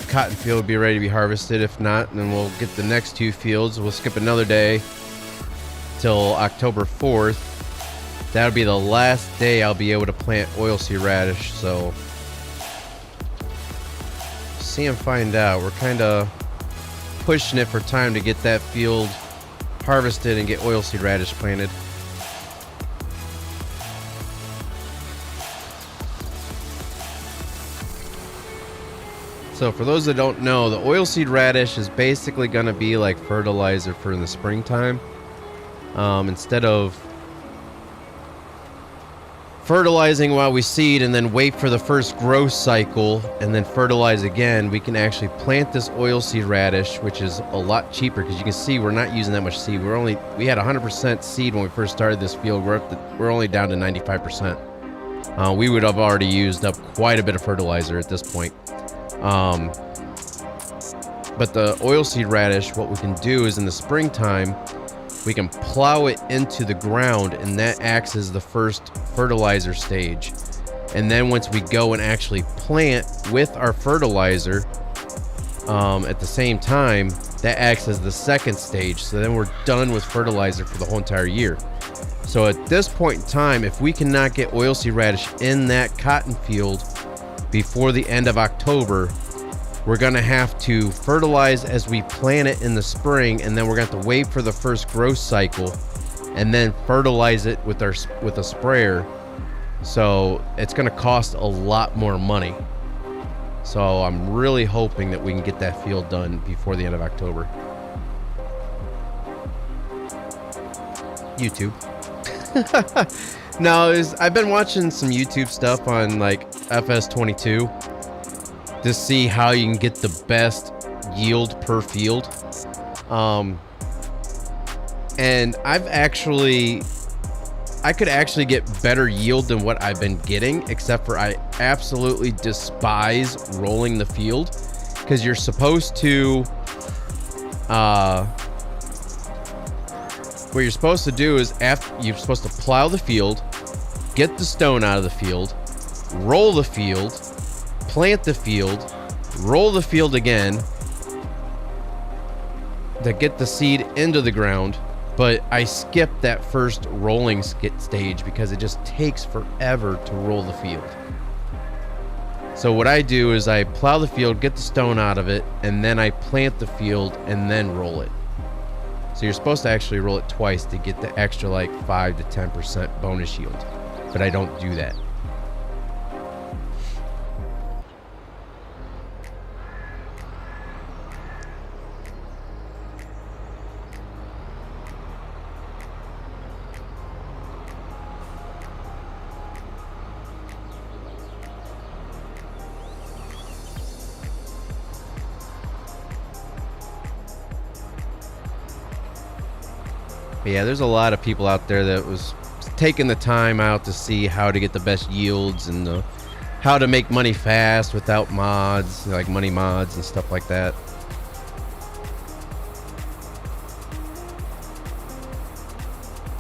cotton field will be ready to be harvested. If not, then we'll get the next two fields. We'll skip another day till October 4th. That'll be the last day I'll be able to plant oilseed radish, so see and find out. We're kind of pushing it for time to get that field harvested and get oilseed radish planted. So for those that don't know, the oilseed radish is basically going to be like fertilizer for in the springtime. Instead of fertilizing while we seed and then wait for the first growth cycle and then fertilize again, we can actually plant this oilseed radish, which is a lot cheaper because you can see we're not using that much seed. We had 100% seed when we first started this field. We're only down to 95%. We would have already used up quite a bit of fertilizer at this point. But the oilseed radish, what we can do is in the springtime, we can plow it into the ground, and that acts as the first fertilizer stage. And then once we go and actually plant with our fertilizer at the same time, that acts as the second stage. So then we're done with fertilizer for the whole entire year. So at this point in time, if we cannot get oilseed radish in that cotton field before the end of October, we're going to have to fertilize as we plant it in the spring, and then we're going to have to wait for the first growth cycle and then fertilize it with a sprayer. So it's going to cost a lot more money. So I'm really hoping that we can get that field done before the end of October. YouTube. No, I've been watching some YouTube stuff on like FS22 to see how you can get the best yield per field. And I could actually get better yield than what I've been getting, except for I absolutely despise rolling the field, because you're supposed to what you're supposed to do is you're supposed to plow the field, get the stone out of the field, roll the field, plant the field, roll the field again to get the seed into the ground. But I skipped that first rolling stage because it just takes forever to roll the field. So what I do is I plow the field, get the stone out of it, and then I plant the field and then roll it. So you're supposed to actually roll it twice to get the extra like 5 to 10% bonus yield. but I don't do that. But yeah, there's a lot of people out there that was taking the time out to see how to get the best yields and how to make money fast without mods, like money mods and stuff like that.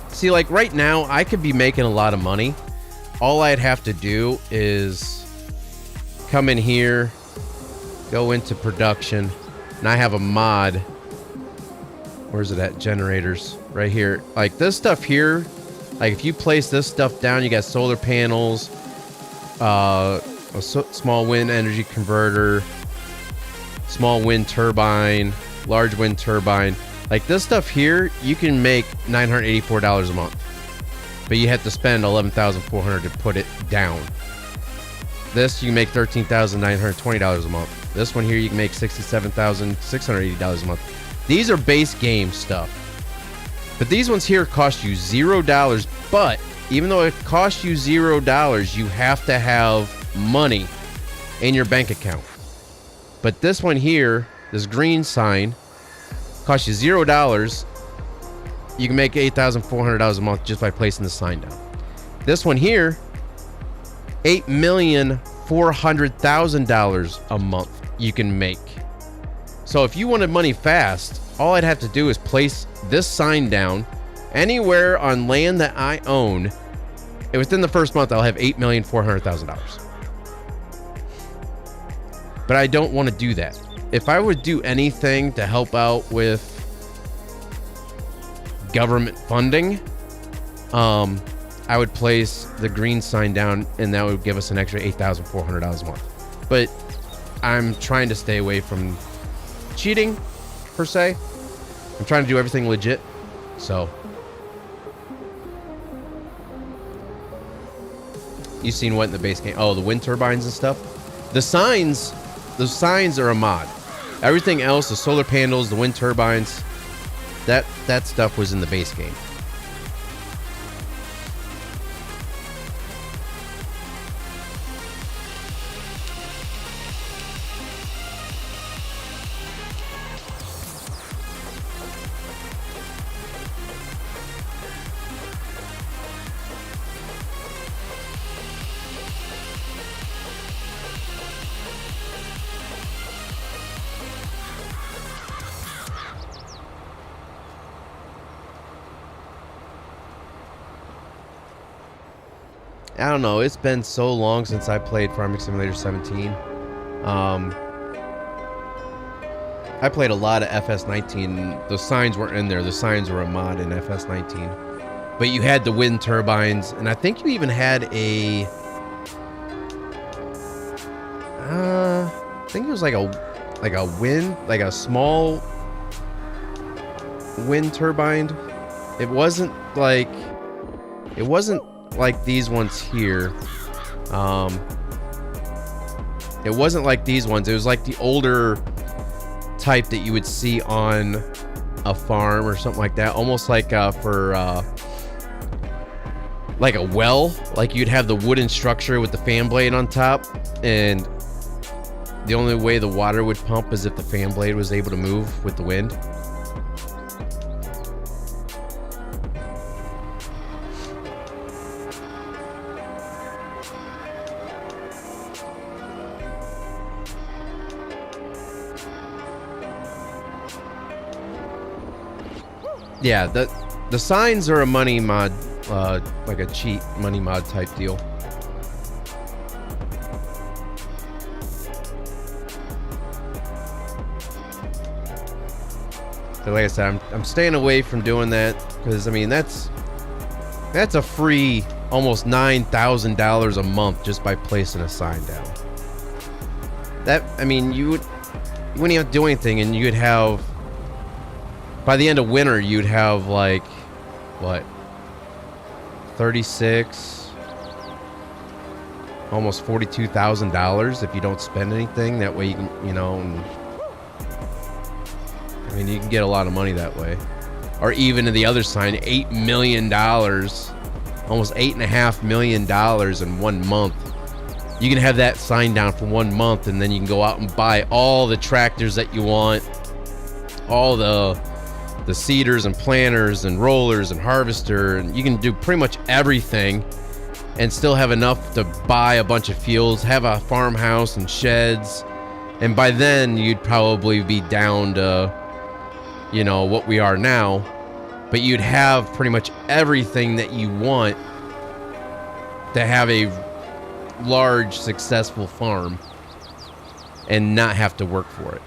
See, like right now, I could be making a lot of money. All I'd have to do is come in here, go into production, and I have a mod. Where's it at? Generators. Right here. Like this stuff here, like if you place this stuff down, you got solar panels, a small wind energy converter, small wind turbine, large wind turbine. Like this stuff here, you can make $984 a month, but you have to spend $11,400 to put it down. This you can make $13,920 a month. This one here you can make $67,680 a month. These are base game stuff. But these ones here cost you $0. But even though it costs you $0, you have to have money in your bank account. But this one here, this green sign, costs you $0. You can make $8,400 a month just by placing the sign down. This one here, $8,400,000 a month you can make. So if you wanted money fast, all I'd have to do is place this sign down anywhere on land that I own, and within the first month I'll have $8,400,000. But I don't want to do that. If I would do anything to help out with government funding, I would place the green sign down, and that would give us an extra $8,400 a month. But I'm trying to stay away from cheating, per se. I'm trying to do everything legit, so. You've seen what in the base game? Oh, the wind turbines and stuff. The signs are a mod. Everything else, the solar panels, the wind turbines, that stuff was in the base game. I don't know. It's been so long since I played Farming Simulator 17. I played a lot of FS19. The signs weren't in there. The signs were a mod in FS19. But you had the wind turbines, and I think you even had a... I think it was like a small wind turbine. It wasn't like these ones here. It wasn't like these ones. It was like the older type that you would see on a farm or something like that. Almost like for like a well. Like you'd have the wooden structure with the fan blade on top, and the only way the water would pump is if the fan blade was able to move with the wind. Yeah, the signs are a money mod, like a cheat money mod type deal. So like I said, I'm staying away from doing that because I mean that's a free almost $9,000 a month just by placing a sign down. That, I mean, you wouldn't have to do anything, and you'd have, by the end of winter, you'd have like, what, 36, almost $42,000 if you don't spend anything. That way you can, you know, I mean, you can get a lot of money that way. Or even to the other sign, $8 million, almost $8.5 million in 1 month. You can have that sign down for 1 month, and then you can go out and buy all the tractors that you want, all the seeders and planters and rollers and harvester, and you can do pretty much everything and still have enough to buy a bunch of fields, have a farmhouse and sheds. And by then you'd probably be down to, you know, what we are now, but you'd have pretty much everything that you want to have a large successful farm and not have to work for it.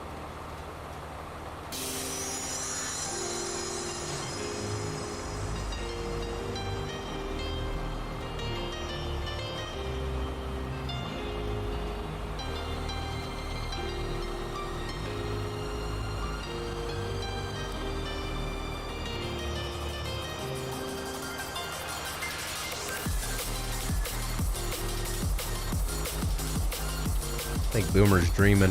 I think Boomer's dreaming.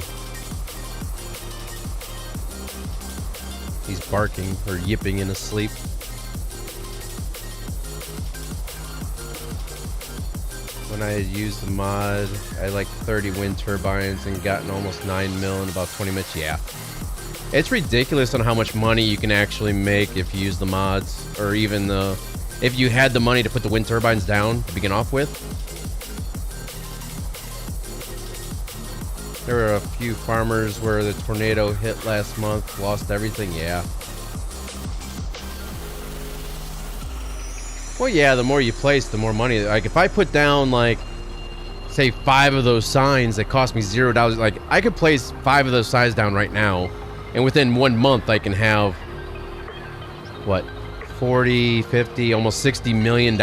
He's barking or yipping in his sleep. When I had used the mod, I had like 30 wind turbines and gotten almost 9 mil in about 20 minutes. Yeah. It's ridiculous on how much money you can actually make if you use the mods, or even if you had the money to put the wind turbines down to begin off with. There were a few farmers where the tornado hit last month, lost everything. Yeah. Well, yeah, the more you place, the more money. Like, if I put down, like, say 5 of those signs that cost me $0, like, I could place 5 of those signs down right now, and within 1 month, I can have, what, 40, 50, almost $60 million?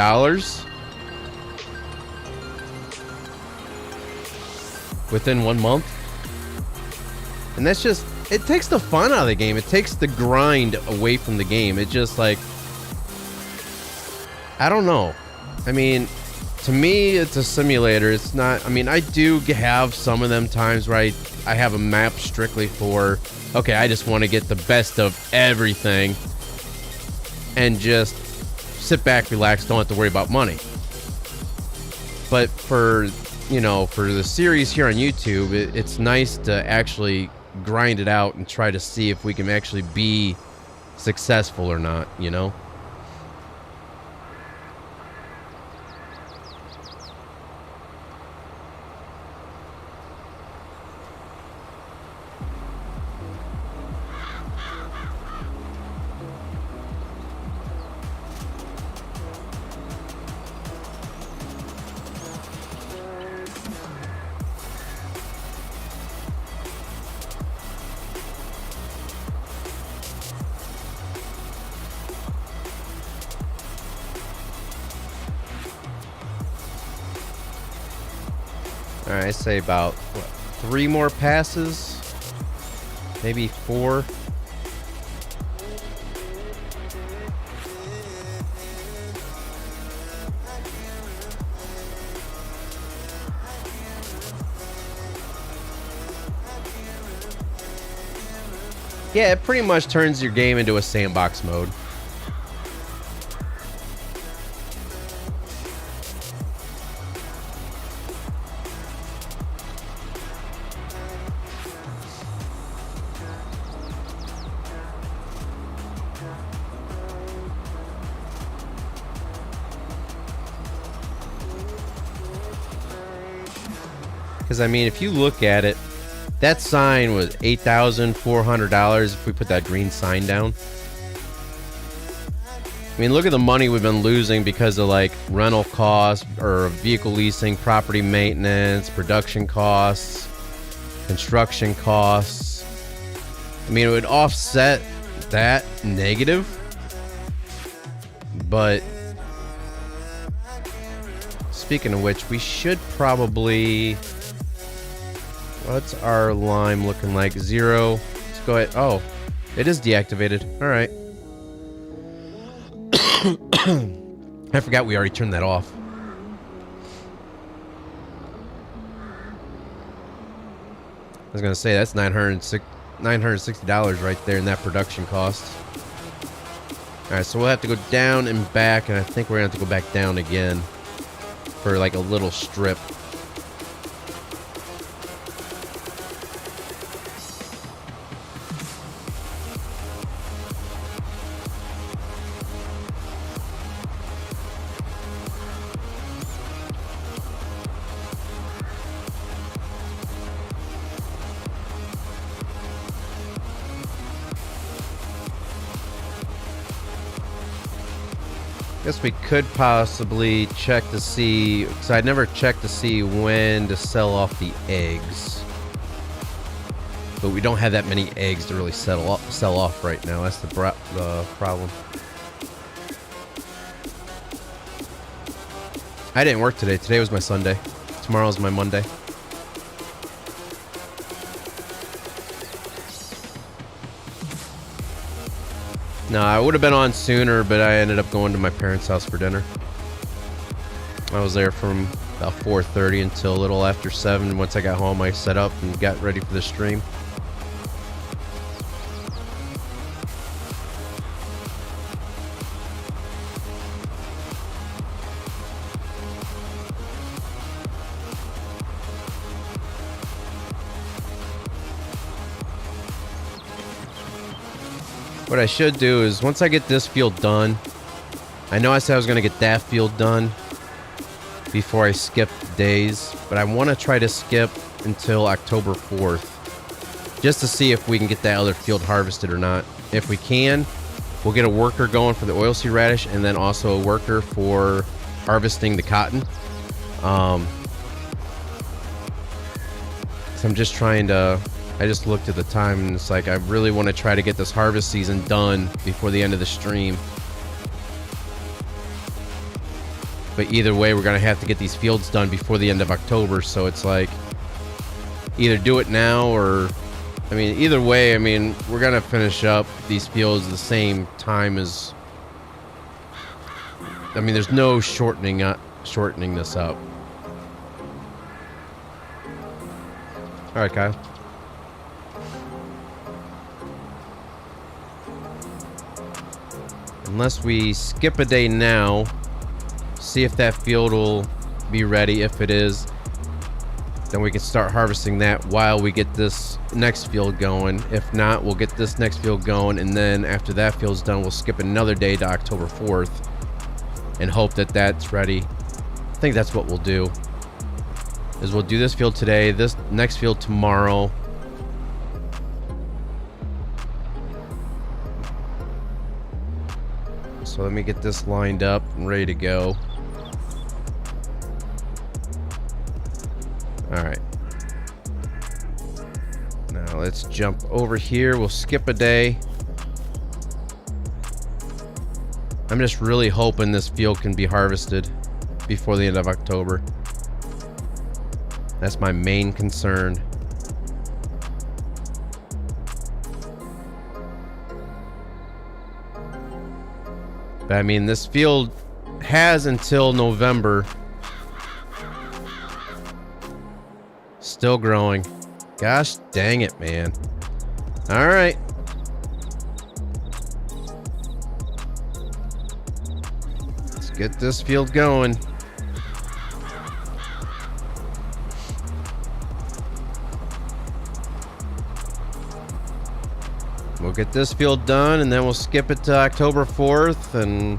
Within 1 month. And that's just, it takes the fun out of the game. It takes the grind away from the game. It just, like, I don't know. I mean, to me, it's a simulator. It's not, I mean, I do have some of them times where I have a map strictly for, okay, I just want to get the best of everything and just sit back, relax, don't have to worry about money. But for, you know, for the series here on YouTube, it's nice to actually grind it out and try to see if we can actually be successful or not, you know? Alright, I say about, what, 3 more passes? Maybe 4? Yeah, it pretty much turns your game into a sandbox mode. Because, I mean, if you look at it, that sign was $8,400 if we put that green sign down. I mean, look at the money we've been losing because of, like, rental costs or vehicle leasing, property maintenance, production costs, construction costs. I mean, it would offset that negative, but speaking of which, we should probably... What's our lime looking like? 0. Let's go ahead. Oh, it is deactivated. All right. I forgot we already turned that off. was gonna say that's $960 right there in that production cost. All right, so we'll have to go down and back, and I think we're gonna have to go back down again for like a little strip. Guess we could possibly check to see, because I never checked to see when to sell off the eggs. But we don't have that many eggs to really sell off right now. That's the problem. I didn't work today. Today was my Sunday. Tomorrow's my Monday. No, I would have been on sooner, but I ended up going to my parents' house for dinner. I was there from about 4:30 until a little after 7. Once I got home, I set up and got ready for the stream. What I should do is, once I get this field done, I know I said I was going to get that field done before I skip days, but I want to try to skip until October 4th, just to see if we can get that other field harvested or not. If we can, we'll get a worker going for the oilseed radish, and then also a worker for harvesting the cotton. So I'm just trying to... I just looked at the time, and it's like I really want to try to get this harvest season done before the end of the stream. But either way, we're going to have to get these fields done before the end of October, so it's like either do it now or... I mean, either way, I mean, we're going to finish up these fields the same time as... I mean, there's no shortening this up. All right, Kyle. Unless we skip a day now, see if that field will be ready. If it is, then we can start harvesting that while we get this next field going. If not, we'll get this next field going, and then after that field's done, we'll skip another day to October 4th and hope that that's ready. I think that's what we'll do, is we'll do this field today, this next field tomorrow. So let me get this lined up and ready to go. All right. Now let's jump over here. We'll skip a day. I'm just really hoping this field can be harvested before the end of October. That's my main concern. But I mean, this field has until November. Still growing. Gosh dang it, man. All right. Let's get this field going. We'll get this field done, and then we'll skip it to October 4th and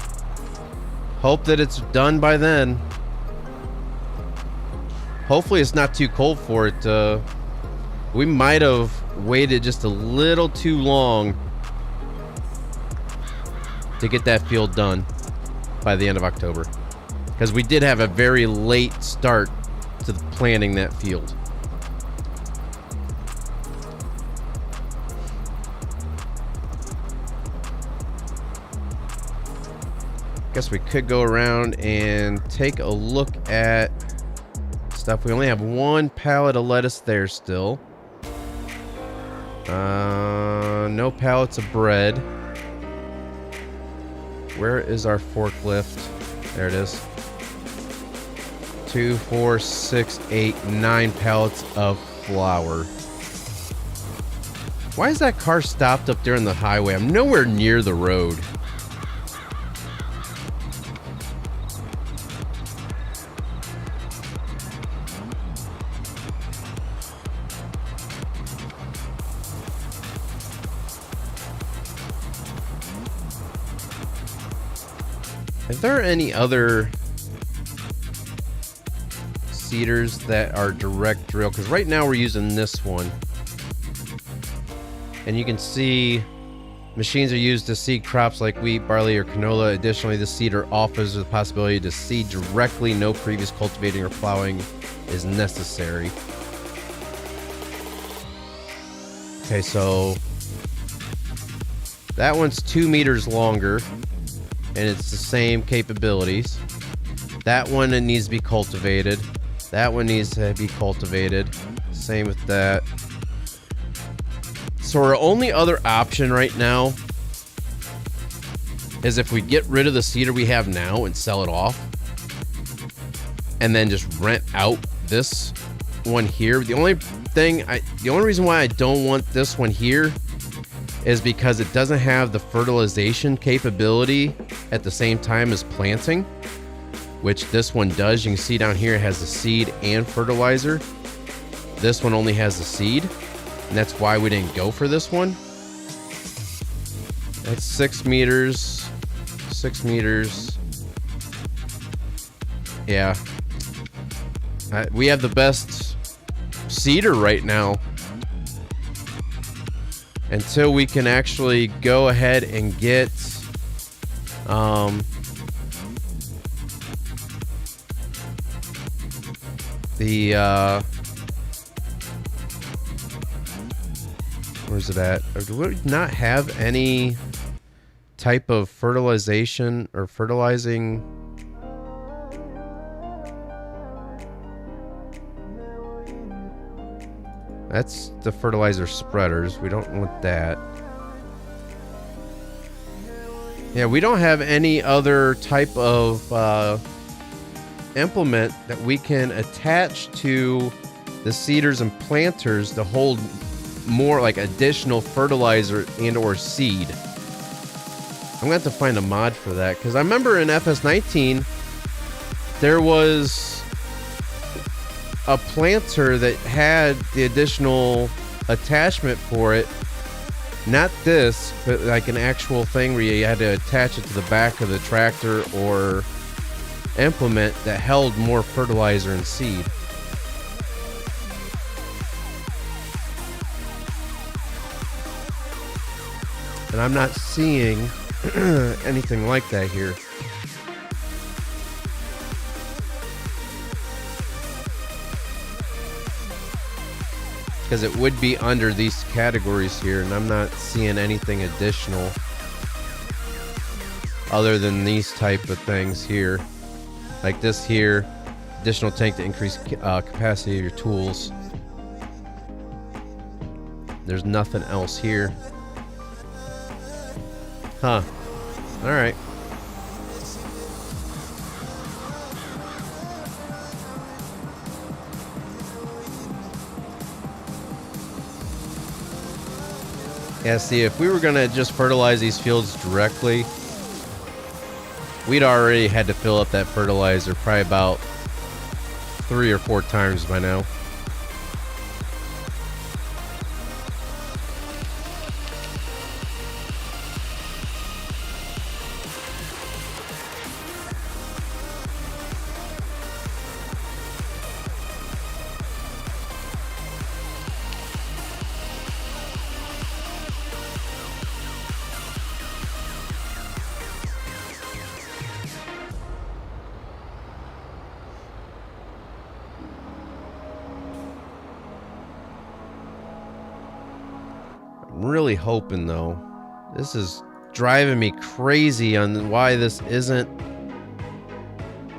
hope that it's done by then. Hopefully it's not too cold for it. We might have waited just a little too long to get that field done by the end of October, because we did have a very late start to planting that field. Guess we could go around and take a look at stuff. We only have one pallet of lettuce there still. No pallets of bread. Where is our forklift? There it is. 2, 4, 6, 8, 9 pallets of flour. Why is that car stopped up there on the highway? I'm nowhere near the road. Are there any other seeders that are direct drill? Because right now we're using this one. And you can see machines are used to seed crops like wheat, barley, or canola. Additionally, the seeder offers the possibility to seed directly. No previous cultivating or plowing is necessary. Okay, so that one's 2 meters longer, and it's the same capabilities. That one, it needs to be cultivated. That one needs to be cultivated. Same with that. So our only other option right now is if we get rid of the seeder we have now and sell it off, and then just rent out this one here. The only reason why I don't want this one here is because it doesn't have the fertilization capability at the same time as planting, which this one does. You can see down here it has the seed and fertilizer. This one only has the seed, and that's why we didn't go for this one. That's 6 meters. 6 meters. Yeah. We have the best seeder right now. Until we can actually go ahead and get where's it at? Do we not have any type of fertilization or fertilizing? That's the fertilizer spreaders. We don't want that. Yeah, we don't have any other type of implement that we can attach to the seeders and planters to hold more like additional fertilizer and or seed. I'm gonna have to find a mod for that, because I remember in FS19 there was a planter that had the additional attachment for it. Not this, but like an actual thing where you had to attach it to the back of the tractor or implement that held more fertilizer and seed. And I'm not seeing anything like that here. Because it would be under these categories here, and I'm not seeing anything additional other than these type of things here. Like this here, additional tank to increase capacity of your tools. There's nothing else here. Huh. Alright. Yeah, see, if we were gonna just fertilize these fields directly, we'd already had to fill up that fertilizer probably about 3 or 4 times by now. I'm really hoping, though. This is driving me crazy on why this isn't.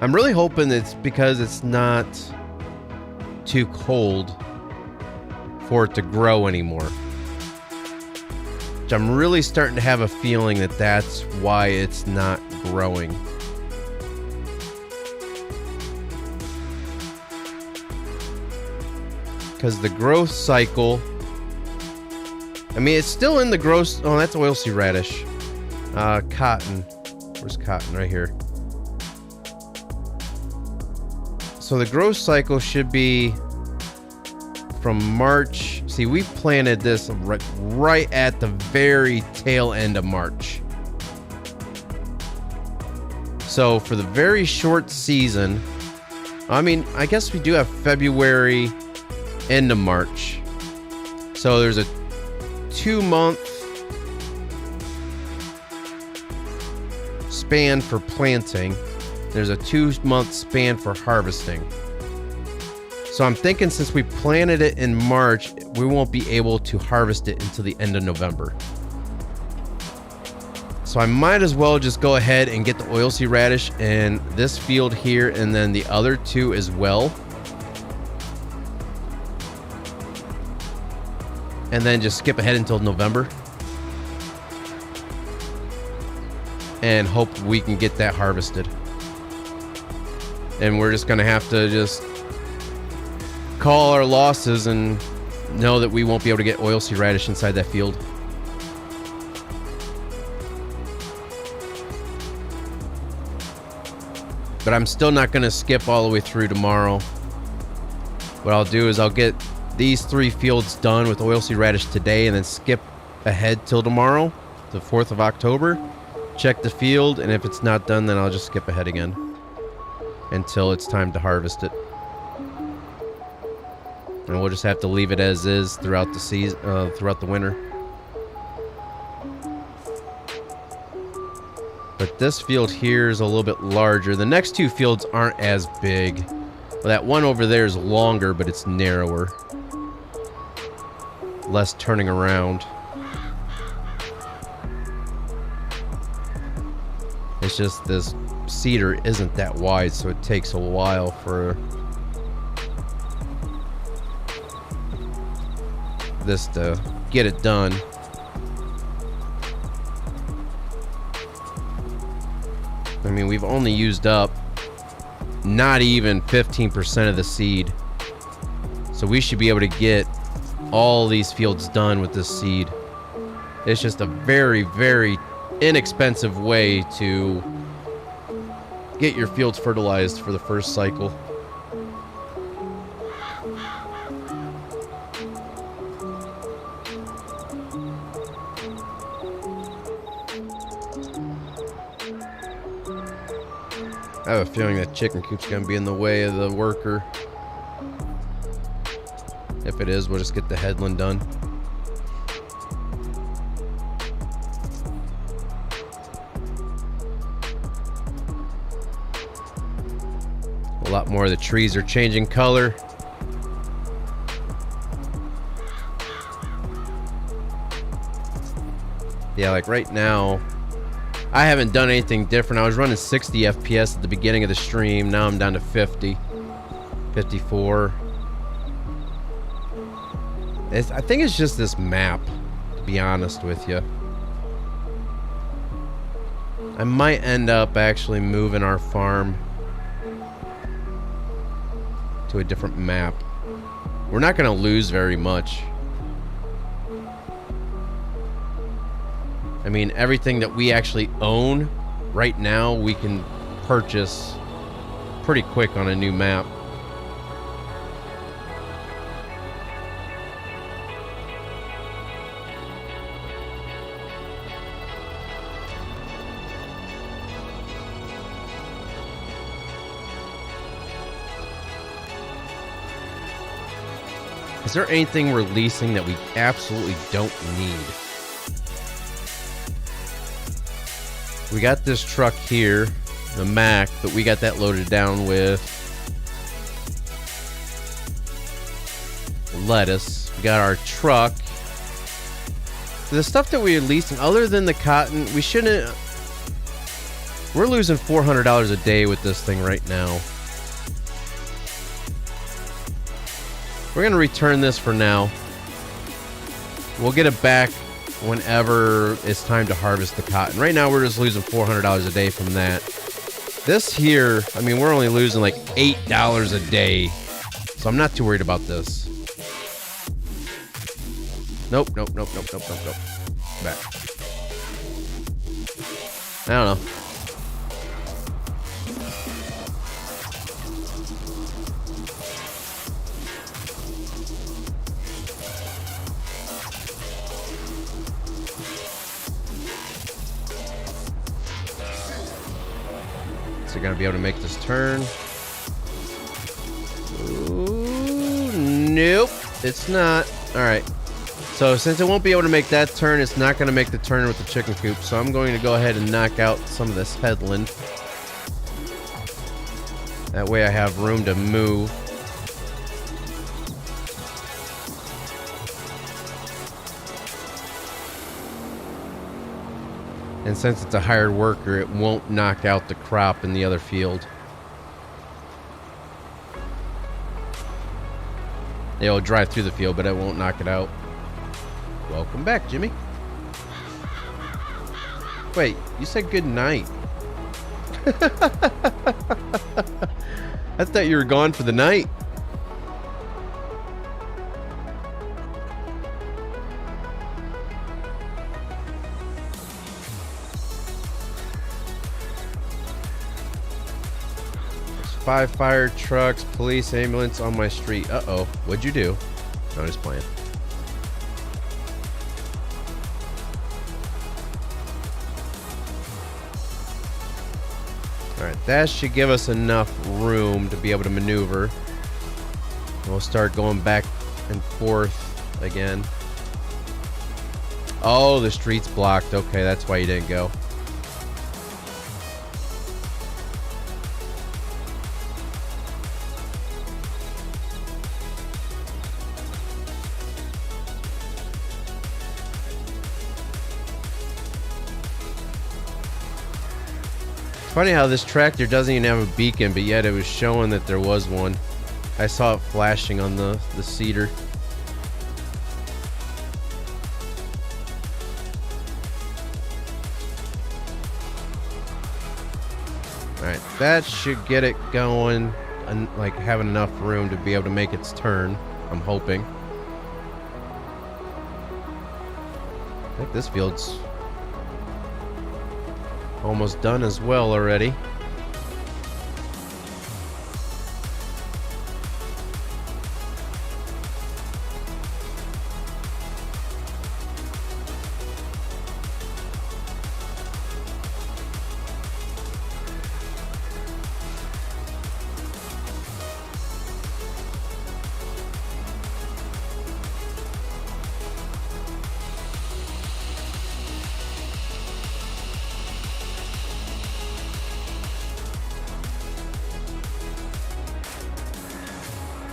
I'm really hoping it's because it's not too cold for it to grow anymore. Which I'm really starting to have a feeling that that's why it's not growing. Because the growth cycle I mean, it's still in the gross. Oh, that's oilseed radish. Cotton. Where's cotton? Right here. So the growth cycle should be from March. See, we planted this right at the very tail end of March. So for the very short season, I mean, I guess we do have February, end of March. So there's a 2-month span for planting. There's a 2-month span for harvesting. So I'm thinking since we planted it in March, we won't be able to harvest it until the end of November. So I might as well just go ahead and get the oilseed radish in this field here and then the other 2 as well. And then just skip ahead until November. And hope we can get that harvested. And we're just going to have to just call our losses and know that we won't be able to get oilseed radish inside that field. But I'm still not going to skip all the way through tomorrow. What I'll do is I'll get these 3 fields done with oilseed radish today and then skip ahead till tomorrow, the 4th of October. Check the field, and if it's not done, then I'll just skip ahead again until it's time to harvest it. And we'll just have to leave it as is throughout the season, throughout the winter. But this field here is a little bit larger. The next 2 fields aren't as big. Well, that one over there is longer, but it's narrower. Less turning around. It's just this cedar isn't that wide, so it takes a while for this to get it done. I mean, we've only used up not even 15% of the seed. So we should be able to get all these fields done with this seed. It's just a very, very inexpensive way to get your fields fertilized for the first cycle. I have a feeling that chicken coop's gonna be in the way of the worker. If it is, we'll just get the headland done. A lot more of the trees are changing color. Yeah, like right now, I haven't done anything different. I was running 60 FPS at the beginning of the stream. Now I'm down to 50, 54. I think it's just this map, to be honest with you. I might end up actually moving our farm to a different map. We're not going to lose very much. I mean, everything that we actually own right now, we can purchase pretty quick on a new map. Is there anything we're leasing that we absolutely don't need? We got this truck here, the Mack, but we got that loaded down with lettuce. We got our truck. The stuff that we're leasing, other than the cotton, we shouldn't... We're losing $400 a day with this thing right now. We're going to return this for now. We'll get it back whenever it's time to harvest the cotton. Right now, we're just losing $400 a day from that. This here, I mean, we're only losing like $8 a day. So I'm not too worried about this. Nope, nope, nope, nope, nope, nope, nope. Back. I don't know. So you're gonna be able to make this turn. Ooh, nope, it's not. All right. So since it won't be able to make that turn, it's not going to make the turn with the chicken coop. So I'm going to go ahead and knock out some of this headland. That way I have room to move. And since it's a hired worker, it won't knock out the crop in the other field. It'll drive through the field, but it won't knock it out. Welcome back, Jimmy. Wait, you said good night. I thought you were gone for the night. There's 5 fire trucks, police, ambulance on my street. Uh-oh, what'd you do? No, I'm just playing. Alright, that should give us enough room to be able to maneuver. We'll start going back and forth again. Oh, the street's blocked. Okay, that's why you didn't go. Funny how this tractor doesn't even have a beacon, but yet it was showing that there was one. I saw it flashing on the cedar. Alright, that should get it going and like having enough room to be able to make its turn. I'm hoping. I think this field's almost done as well already.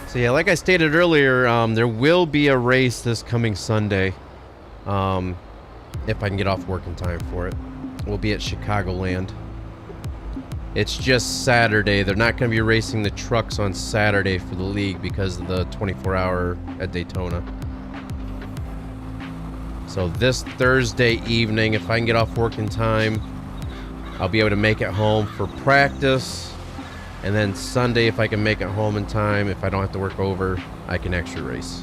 So yeah, like I stated earlier, there will be a race this coming Sunday. If I can get off work in time for it. We'll be at Chicagoland. It's just Saturday. They're not going to be racing the trucks on Saturday for the league because of the 24-hour at Daytona. So this Thursday evening, if I can get off work in time, I'll be able to make it home for practice. And then Sunday, if I can make it home in time, if I don't have to work over, I can extra race.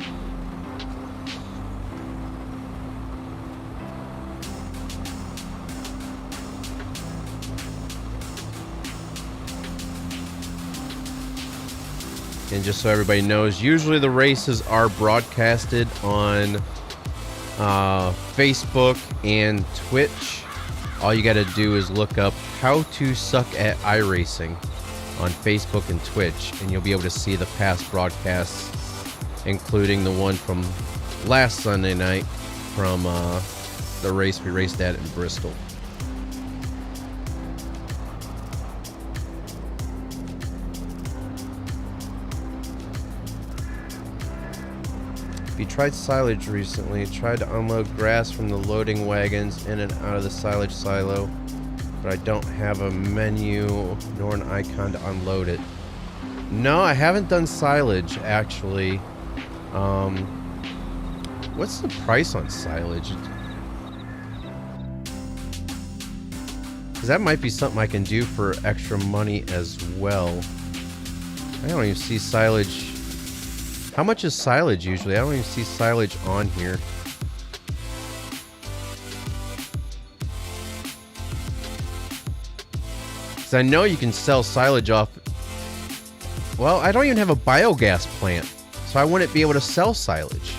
And just so everybody knows, usually the races are broadcasted on Facebook and Twitch. All you got to do is look up How to Suck at iRacing on Facebook and Twitch, and you'll be able to see the past broadcasts, including the one from last Sunday night from the race we raced at in Bristol. If you tried silage recently, tried to unload grass from the loading wagons in and out of the silage silo, but I don't have a menu nor an icon to unload it. No, I haven't done silage, actually. What's the price on silage? Because that might be something I can do for extra money as well. I don't even see silage. How much is silage usually? I don't even see silage on here. I know you can sell silage off. Well, I don't even have a biogas plant, so I wouldn't be able to sell silage.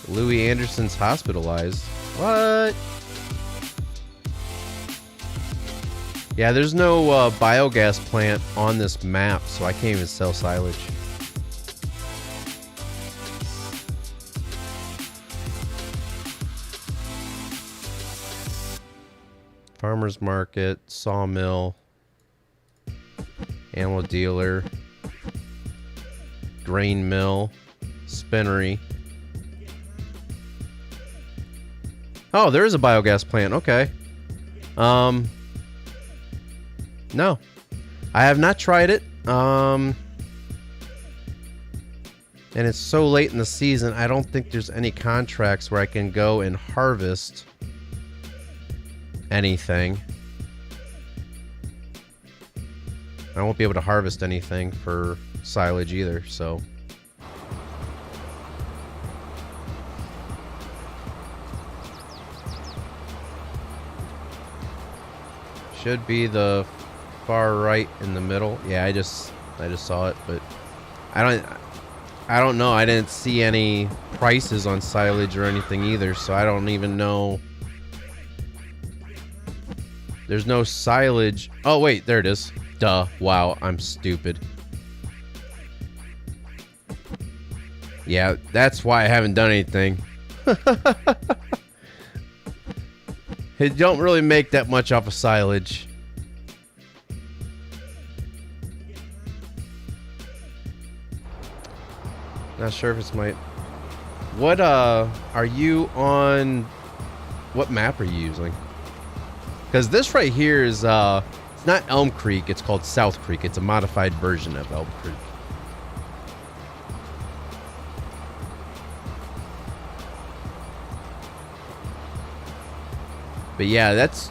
Louis Anderson's hospitalized. What? Yeah, there's no biogas plant on this map, so I can't even sell silage. Farmer's market, sawmill, animal dealer, grain mill, spinnery. Oh, there is a biogas plant. Okay. No. I have not tried it. And it's so late in the season, I don't think there's any contracts where I can go and harvest anything. I won't be able to harvest anything for silage either, so. Should be the far right in the middle. Yeah, I just saw it, but I don't know. I didn't see any prices on silage or anything either, so I don't even know. There's no silage. Oh, wait, there it is. Duh. Wow, I'm stupid. Yeah, that's why I haven't done anything. It don't really make that much off of silage. Not sure if it's my... What, are you on... What map are you using? Because this right here is, it's not Elm Creek, it's called South Creek. It's a modified version of Elm Creek. But yeah, that's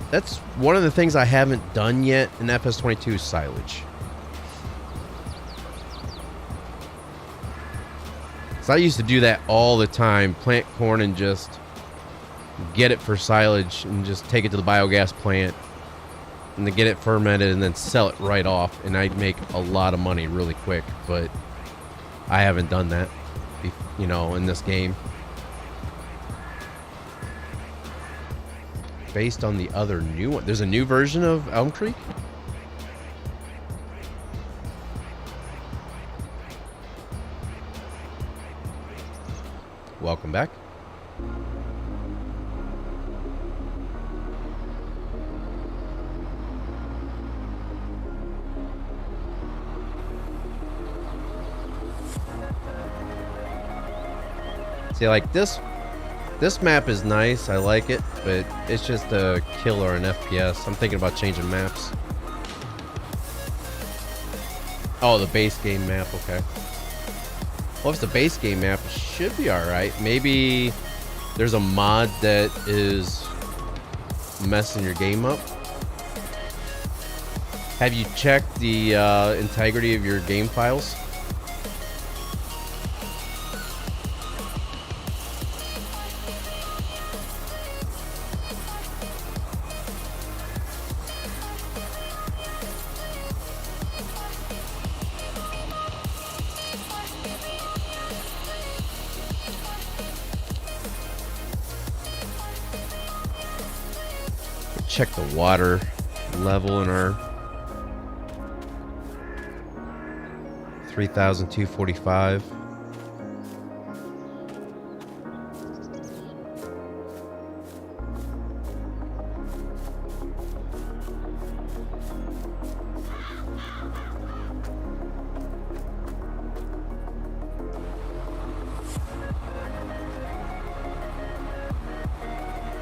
one of the things I haven't done yet in FS22 is silage. So I used to do that all the time, plant corn and just get it for silage and just take it to the biogas plant and then get it fermented and then sell it right off, and I'd make a lot of money really quick. But I haven't done that, you know, in this game. Based on the other new one. There's a new version of Elm Creek? Welcome back. See, like this map is nice, I like it, but it's just a killer in FPS. I'm thinking about changing maps. Oh, the base game map, okay. Well, if it's the base game map, it should be alright. Maybe there's a mod that is messing your game up. Have you checked the integrity of your game files? Check the water level in our 3,245.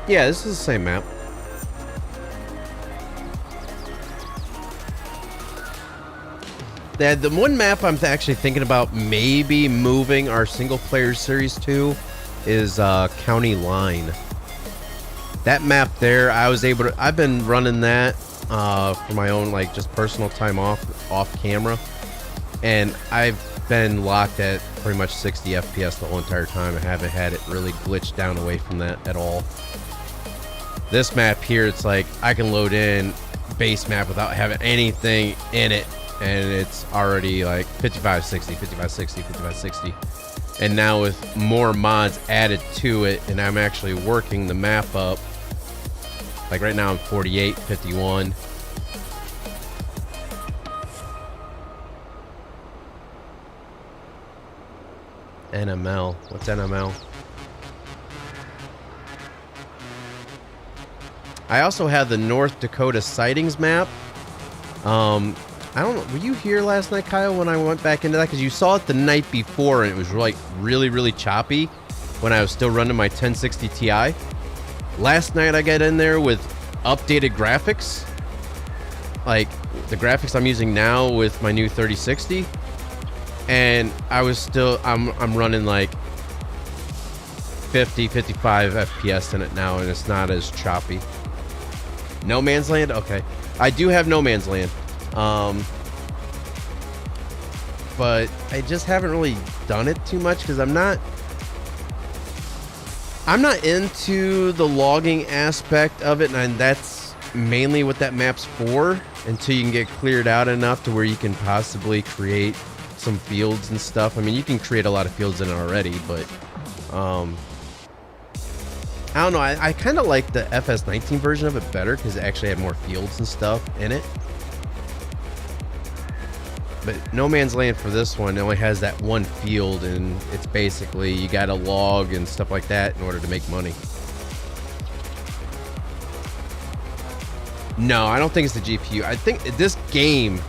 Yeah, this is the same map. The one map I'm actually thinking about maybe moving our single player series to is County Line. That map there, I was able to, I've been running that for my own, like, just personal time off camera, and I've been locked at pretty much 60 FPS the whole entire time. I haven't had it really glitched down away from that at all. This map here, it's like I can load in base map without having anything in it, and it's already like 5560, 5560, 5560. And now with more mods added to it, and I'm actually working the map up. Like right now I'm 48, 51. NML. What's NML? I also have the North Dakota sightings map. I don't know. Were you here last night, Kyle, when I went back into that? Because you saw it the night before, and it was like really, really choppy when I was still running my 1060 Ti. Last night I got in there with updated graphics, like the graphics I'm using now with my new 3060, and I was still I'm running like 50, 55 FPS in it now, and it's not as choppy. No Man's Land? Okay. I do have No Man's Land. But I just haven't really done it too much because I'm not into the logging aspect of it, and that's mainly what that map's for, until you can get cleared out enough to where you can possibly create some fields and stuff. I mean, you can create a lot of fields in it already, but I don't know. I kind of like the FS19 version of it better because it actually had more fields and stuff in it. But No Man's Land for this one only has that one field, and it's basically you got to log and stuff like that in order to make money. No, I don't think it's the GPU. I think this game,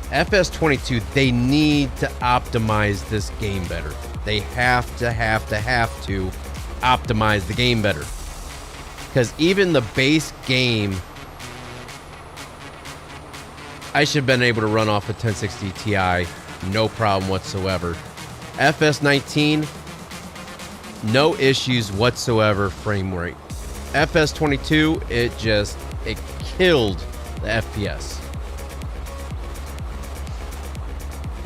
FS22, they need to optimize this game better. They have to optimize the game better. Because even the base game, I should have been able to run off a 1060 Ti, no problem whatsoever. FS19, no issues whatsoever frame rate. FS22, it killed the FPS.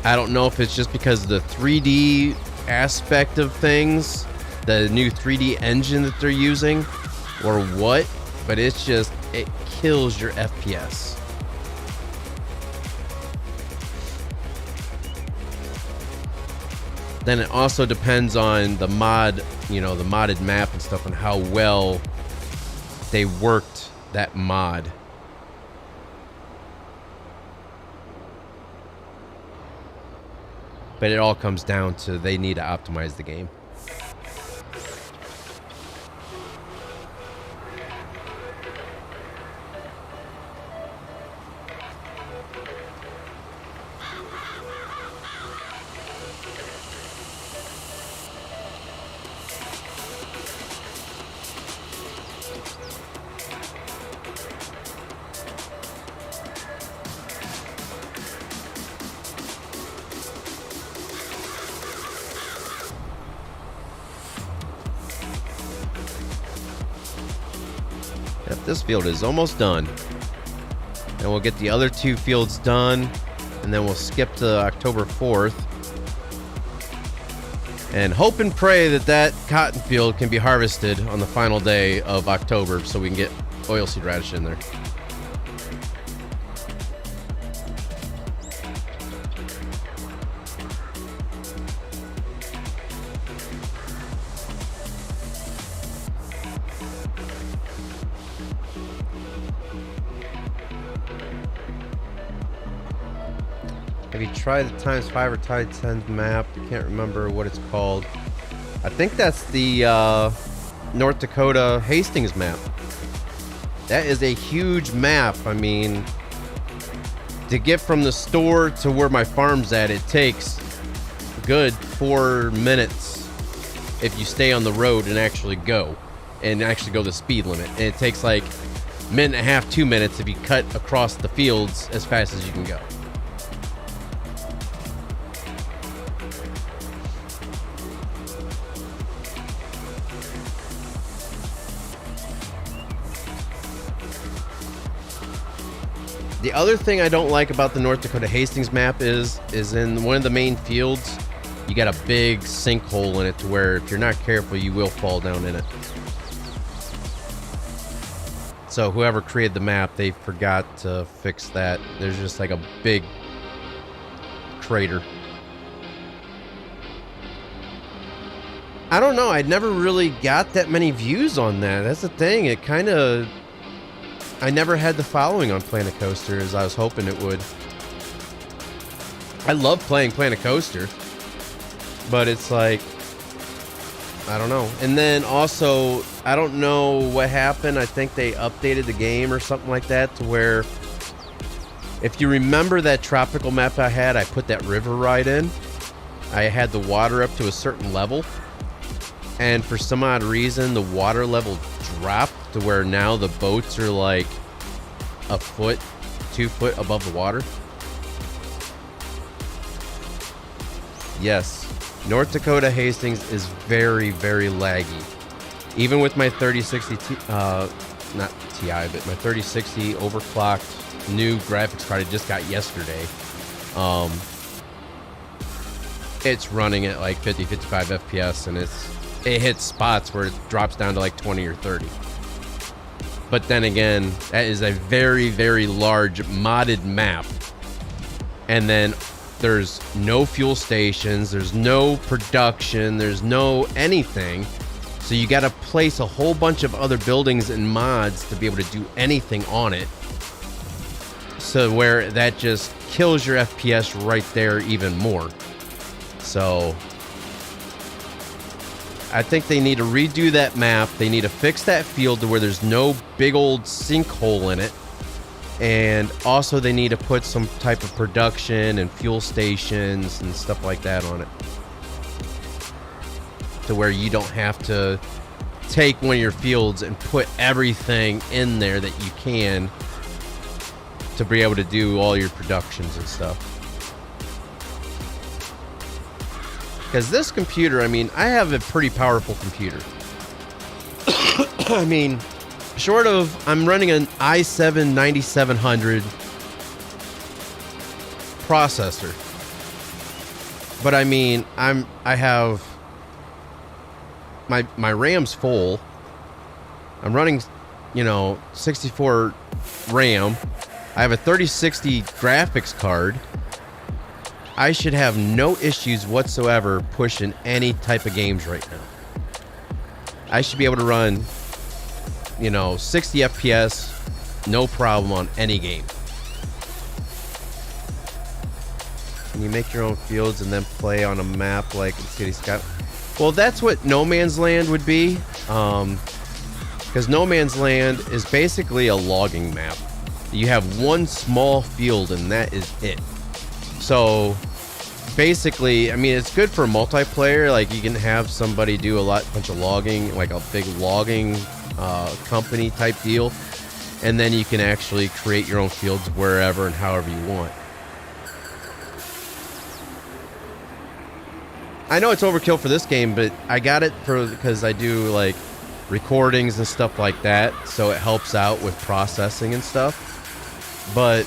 I don't know if it's just because of the 3D aspect of things, the new 3D engine that they're using, or what, but it kills your FPS. Then it also depends on the mod, the modded map and stuff, and how well they worked that mod. But it all comes down to they need to optimize the game. This field is almost done, and we'll get the other two fields done, and then we'll skip to October 4th and hope and pray that cotton field can be harvested on the final day of October so we can get oilseed radish in there. Have you tried the ×5 or ×10 map? I can't remember what it's called. I think that's the North Dakota Hastings map. That is a huge map. I mean, to get from the store to where my farm's at, it takes a good 4 minutes if you stay on the road and actually go the speed limit. And it takes like a minute and a half, 2 minutes if you cut across the fields as fast as you can go. The other thing I don't like about the North Dakota Hastings map is in one of the main fields, you got a big sinkhole in it to where if you're not careful, you will fall down in it. So whoever created the map, they forgot to fix that. There's just like a big crater. I don't know. I never really got that many views on that. That's the thing. It kind of... I never had the following on Planet Coaster as I was hoping it would. I love playing Planet Coaster, but it's like... I don't know. And then also, I don't know what happened. I think they updated the game or something like that to where... If you remember that tropical map I had, I put that river ride in. I had the water up to a certain level. And for some odd reason, the water level dropped to where now the boats are like a foot, 2 foot above the water. Yes, North Dakota Hastings is very, very laggy. Even with my 3060, not TI, but my 3060 overclocked new graphics card I just got yesterday. It's running at like 50, 55 FPS, and it hits spots where it drops down to like 20 or 30. But then again, that is a very, very large modded map. And then there's no fuel stations, there's no production, there's no anything. So you got to place a whole bunch of other buildings and mods to be able to do anything on it. So where that just kills your FPS right there even more. So I think they need to redo that map. They need to fix that field to where there's no big old sinkhole in it. And also they need to put some type of production and fuel stations and stuff like that on it. To where you don't have to take one of your fields and put everything in there that you can to be able to do all your productions and stuff. Because this computer, I mean, I have a pretty powerful computer. I mean, short of, I'm running an i7 9700 processor. But I mean, I have my RAM's full. I'm running, 64 RAM. I have a 3060 graphics card. I should have no issues whatsoever pushing any type of games right now. I should be able to run, 60 FPS, no problem on any game. Can you make your own fields and then play on a map like in City Sky? Well, that's what No Man's Land would be. Because No Man's Land is basically a logging map. You have one small field and that is it. So basically, I mean, it's good for multiplayer. Like you can have somebody do bunch of logging, like a big logging company type deal, and then you can actually create your own fields wherever and however you want. I know it's overkill for this game, but I got it because I do like recordings and stuff like that, so it helps out with processing and stuff. But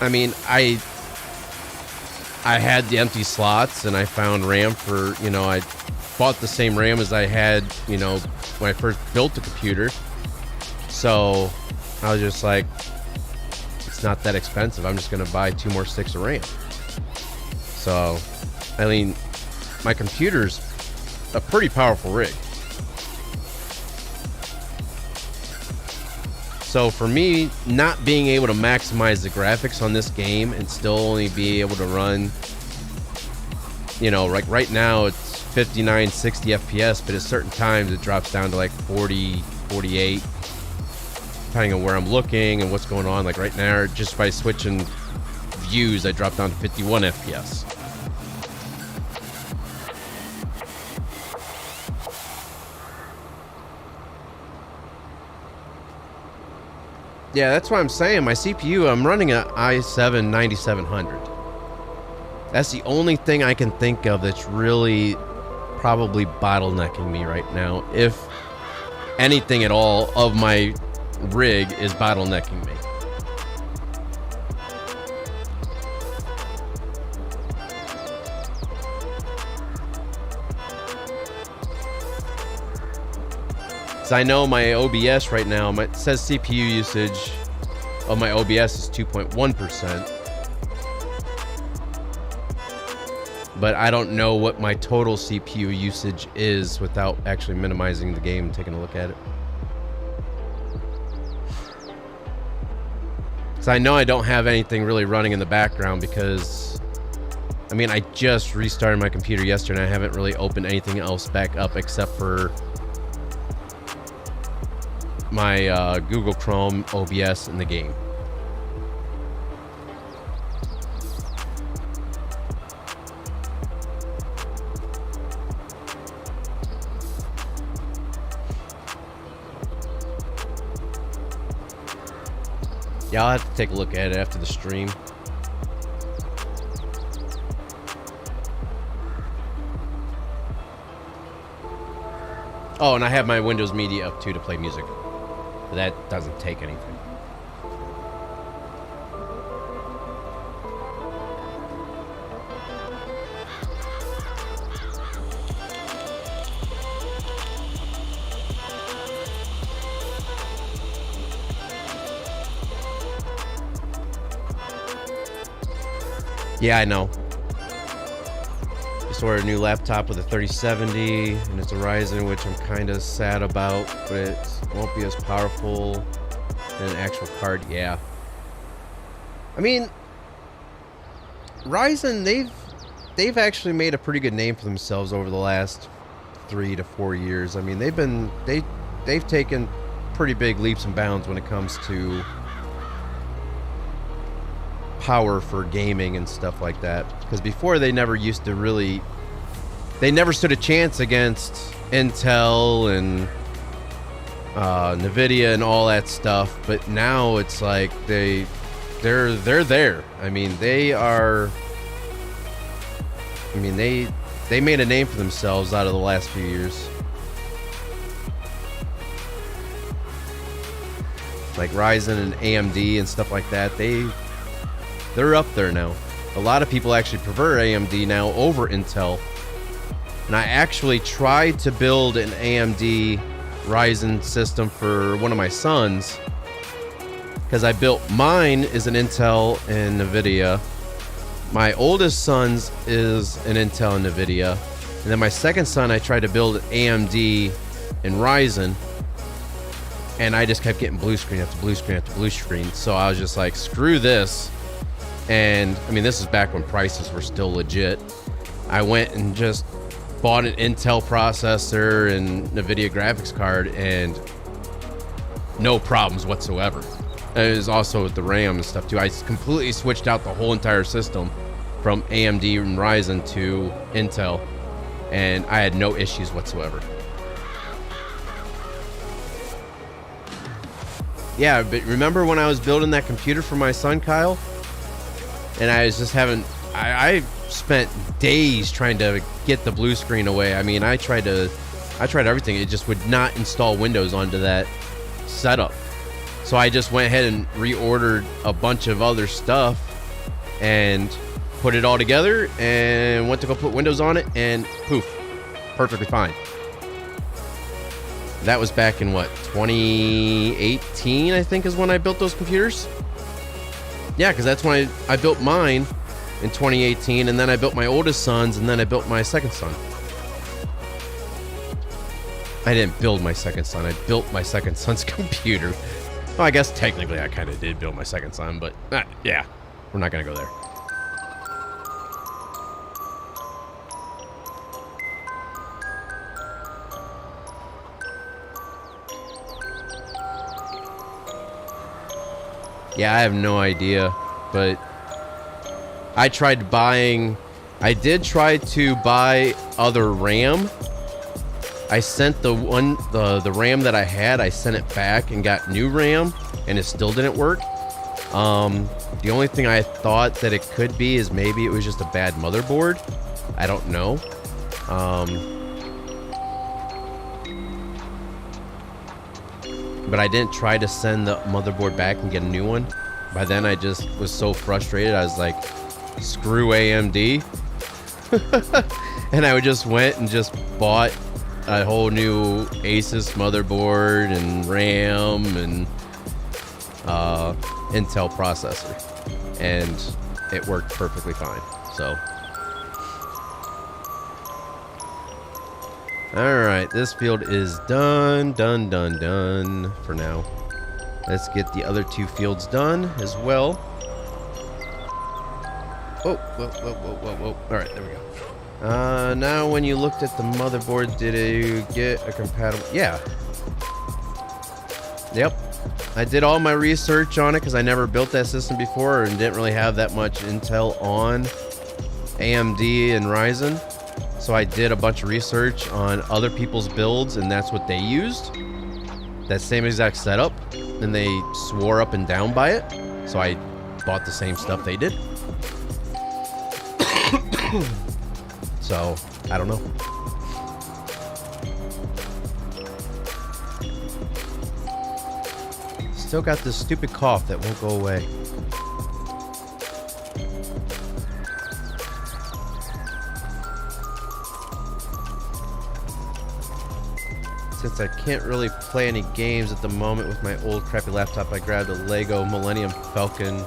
I mean, I had the empty slots and I found RAM for, I bought the same RAM as I had, when I first built the computer. So I was just like, it's not that expensive. I'm just going to buy 2 more sticks of RAM. So, I mean, my computer's a pretty powerful rig. So for me, not being able to maximize the graphics on this game and still only be able to run, like right now it's 59, 60 FPS, but at certain times it drops down to like 40, 48, depending on where I'm looking and what's going on. Like right now, just by switching views, I drop down to 51 FPS. Yeah, that's what I'm saying. My CPU, I'm running an i7 9700. That's the only thing I can think of that's really probably bottlenecking me right now. If anything at all of my rig is bottlenecking me. So I know my OBS right now, it says CPU usage of my OBS is 2.1%. But I don't know what my total CPU usage is without actually minimizing the game and taking a look at it. So I know I don't have anything really running in the background because, I mean, I just restarted my computer yesterday and I haven't really opened anything else back up except for my Google Chrome, OBS, and the game. Yeah, I'll have to take a look at it after the stream. Oh, and I have my Windows Media up too to play music. But that doesn't take anything. Yeah, I know. Just ordered a new laptop with a 3070, and it's a Ryzen, which I'm kind of sad about, but it won't be as powerful than an actual card. Yeah. I mean, Ryzen, they've actually made a pretty good name for themselves over the last 3 to 4 years. I mean, they've taken pretty big leaps and bounds when it comes to power for gaming and stuff like that, because before they never stood a chance against Intel and Nvidia and all that stuff, but now it's like they're there. I mean, they made a name for themselves out of the last few years. Like Ryzen and AMD and stuff like that, they're up there now. A lot of people actually prefer AMD now over Intel. And I actually tried to build an AMD Ryzen system for one of my sons, because I built mine is an Intel and Nvidia. My oldest son's is an Intel and Nvidia. And then my second son, I tried to build AMD and Ryzen. And I just kept getting blue screen after blue screen after blue screen. So I was just like, screw this. And I mean, this is back when prices were still legit. I went and just bought an Intel processor and NVIDIA graphics card, and no problems whatsoever. It was also with the RAM and stuff too. I completely switched out the whole entire system from AMD and Ryzen to Intel, and I had no issues whatsoever. Yeah, but remember when I was building that computer for my son, Kyle? And I was just I spent days trying to get the blue screen away. I mean, I tried everything. It just would not install Windows onto that setup. So I just went ahead and reordered a bunch of other stuff and put it all together and went to go put Windows on it, and poof, perfectly fine. That was back in what, 2018, I think, is when I built those computers. Yeah, because that's when I built mine in 2018, and then I built my oldest son's, and then I built my second son. I didn't build my second son. I built my second son's computer. Well, I guess technically I kind of did build my second son, but yeah, we're not going to go there. Yeah, I have no idea, but I did try to buy other RAM. I sent the RAM that I had, I sent it back and got new RAM, and it still didn't work. The only thing I thought that it could be is maybe it was just a bad motherboard. I don't know. But I didn't try to send the motherboard back and get a new one. By then I just was so frustrated. I was like, screw AMD. And I just went and just bought a whole new Asus motherboard and RAM and Intel processor, and it worked perfectly fine. So, all right, this field is done for now. Let's get the other 2 fields done as well. Whoa. All right, there we go. Now when you looked at the motherboard, did you get a compatible? Yeah. Yep. I did all my research on it because I never built that system before and didn't really have that much intel on AMD and Ryzen. So I did a bunch of research on other people's builds, and that's what they used. That same exact setup, and they swore up and down by it. So I bought the same stuff they did. So, I don't know. Still got this stupid cough that won't go away. Since I can't really play any games at the moment with my old crappy laptop, I grabbed a Lego Millennium Falcon.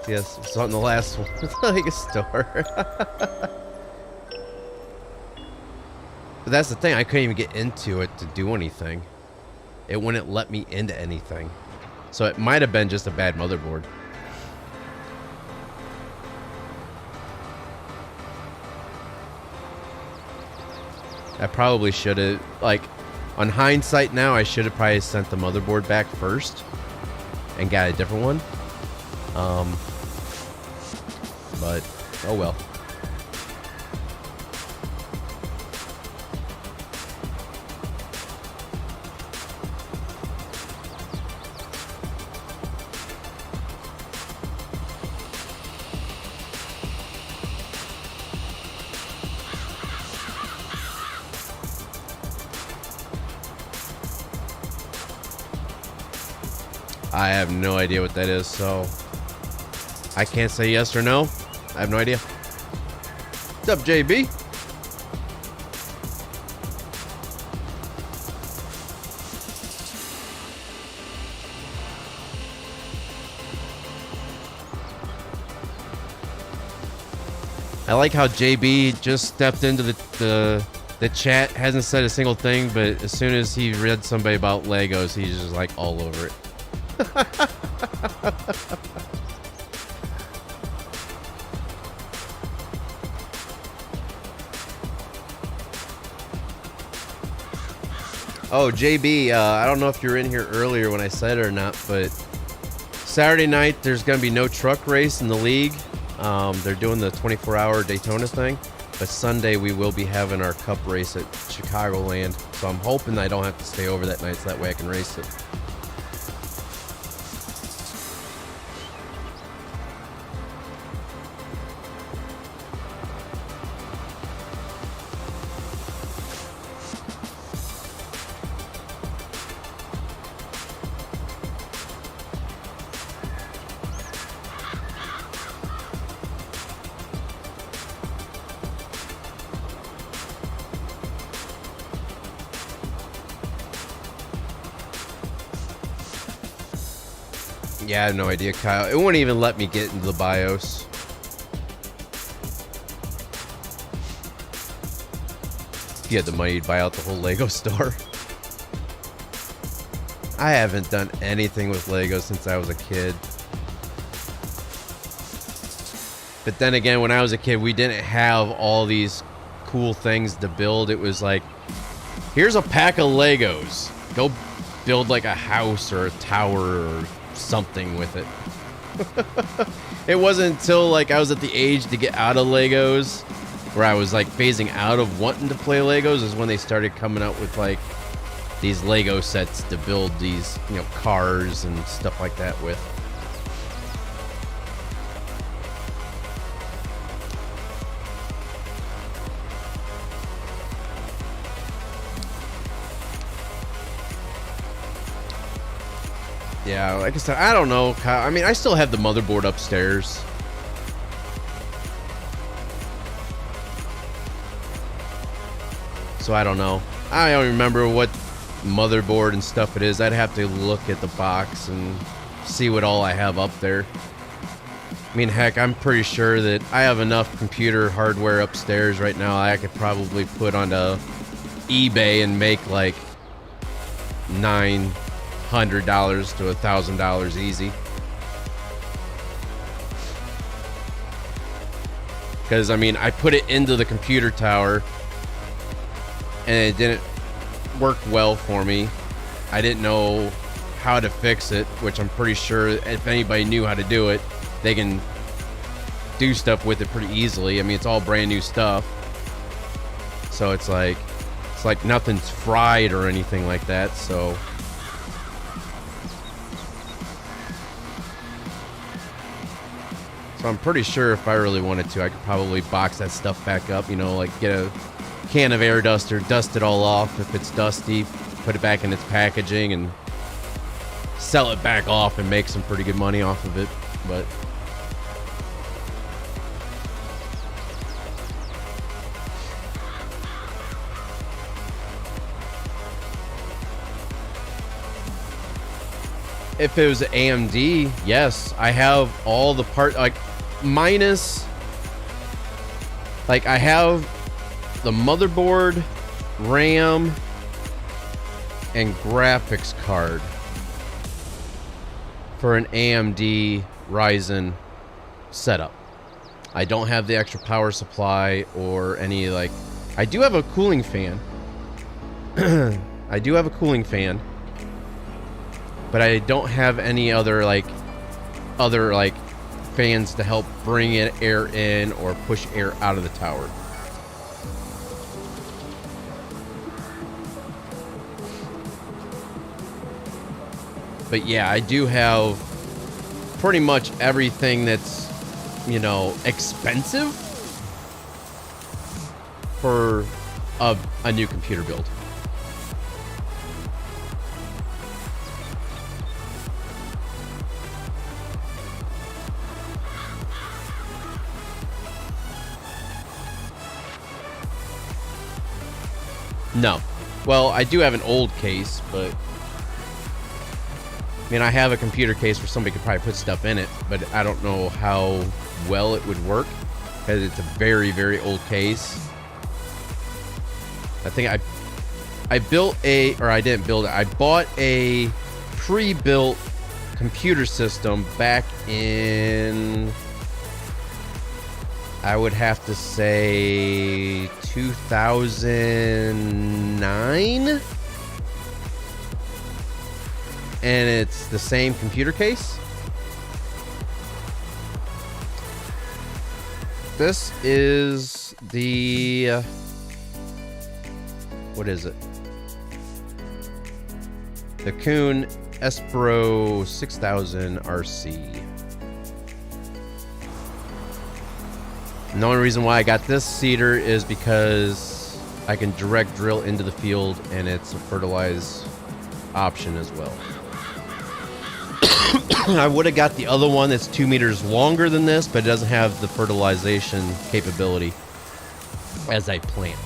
Yes, it's on the last one. The Lego store. But that's the thing, I couldn't even get into it to do anything. It wouldn't let me into anything. So it might have been just a bad motherboard. I probably should have, like, on hindsight now, I should have probably sent the motherboard back first and got a different one. But, oh well. I have no idea what that is, so I can't say yes or no. I have no idea. What's up, JB? I like how JB just stepped into the chat, hasn't said a single thing, but as soon as he read somebody about Legos, he's just like all over it. Oh, JB, I don't know if you were in here earlier when I said it or not, but Saturday night there's going to be no truck race in the league. They're doing the 24-hour Daytona thing, but Sunday we will be having our cup race at Chicagoland, so I'm hoping I don't have to stay over that night so that way I can race it. Yeah, I have no idea, Kyle. It wouldn't even let me get into the BIOS. You had the money to buy out the whole Lego store. I haven't done anything with Legos since I was a kid. But then again, when I was a kid, we didn't have all these cool things to build. It was like, here's a pack of Legos. Go build like a house or a tower or something with it. It wasn't until like I was at the age to get out of Legos, where I was like phasing out of wanting to play Legos, is when they started coming out with like these Lego sets to build these, you know, cars and stuff like that with. Yeah, like I said, I don't know. I mean, I still have the motherboard upstairs. So I don't know. I don't remember what motherboard and stuff it is. I'd have to look at the box and see what all I have up there. I mean, heck, I'm pretty sure that I have enough computer hardware upstairs right now I could probably put onto eBay and make like $900 to $1,000 easy. Because, I mean, I put it into the computer tower and it didn't work well for me. I didn't know how to fix it, which I'm pretty sure if anybody knew how to do it, they can do stuff with it pretty easily. I mean, it's all brand new stuff. So it's like nothing's fried or anything like that, so. So I'm pretty sure if I really wanted to, I could probably box that stuff back up, you know, like get a can of air duster, dust it all off if it's dusty, put it back in its packaging and sell it back off and make some pretty good money off of it. But if it was AMD, yes, I have all the part, like minus, like I have the motherboard, RAM, and graphics card for an AMD Ryzen setup. I don't have the extra power supply or any, like, I do have a cooling fan. I do have a cooling fan, but I don't have any other fans to help bring air in or push air out of the tower. But yeah, I do have pretty much everything that's, you know, expensive for a new computer build. No. Well, I do have an old case, but I mean, I have a computer case where somebody could probably put stuff in it, but I don't know how well it would work because it's a very, very old case. I think I built I didn't build it. I bought a pre-built computer system back in, I would have to say 2009. And it's the same computer case. This is the what is it? The Kuhn Espero 6000 RC. And the only reason why I got this seeder is because I can direct drill into the field and it's a fertilize option as well. I would have got the other one that's 2 meters longer than this, but it doesn't have the fertilization capability as I plant.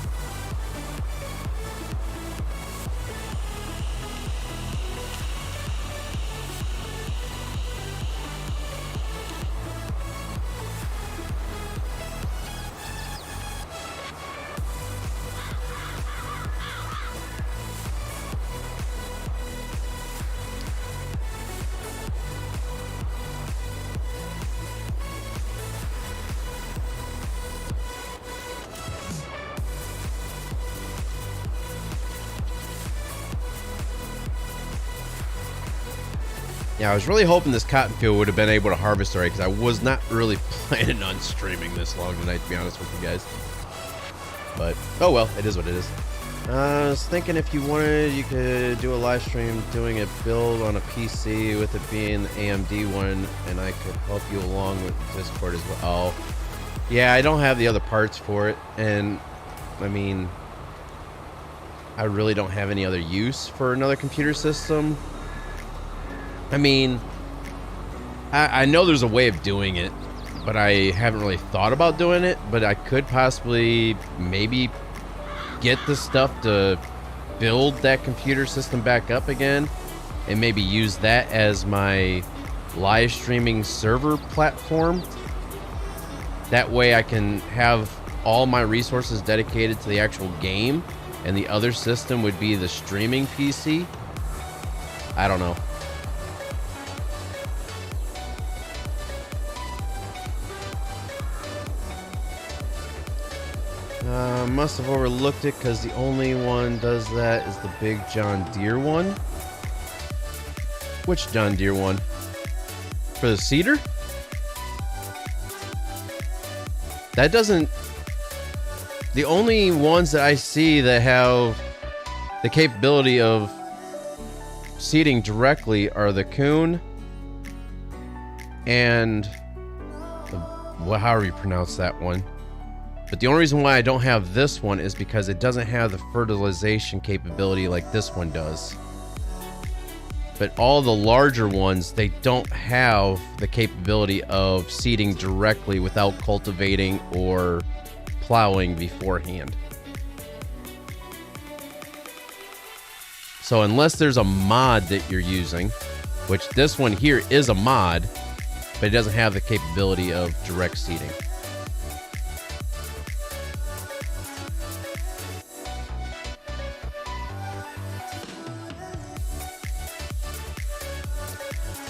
Yeah, I was really hoping this cotton field would have been able to harvest already, because I was not really planning on streaming this long tonight, to be honest with you guys. But, oh well, it is what it is. I was thinking if you wanted, you could do a live stream doing a build on a PC with it being the AMD one, and I could help you along with Discord as well. Oh, yeah, I don't have the other parts for it, and, I mean, I really don't have any other use for another computer system. I mean, I know there's a way of doing it, but I haven't really thought about doing it. But I could possibly maybe get the stuff to build that computer system back up again and maybe use that as my live streaming server platform. That way I can have all my resources dedicated to the actual game, and the other system would be the streaming PC. I don't know. Must have overlooked it because the only one does that is the big John Deere one. Which John Deere one? For the Cedar? That doesn't... The only ones that I see that have the capability of seeding directly are the Kuhn and the, however you pronounce that one. But the only reason why I don't have this one is because it doesn't have the fertilization capability like this one does. But all the larger ones, they don't have the capability of seeding directly without cultivating or plowing beforehand. So unless there's a mod that you're using, which this one here is a mod, but it doesn't have the capability of direct seeding.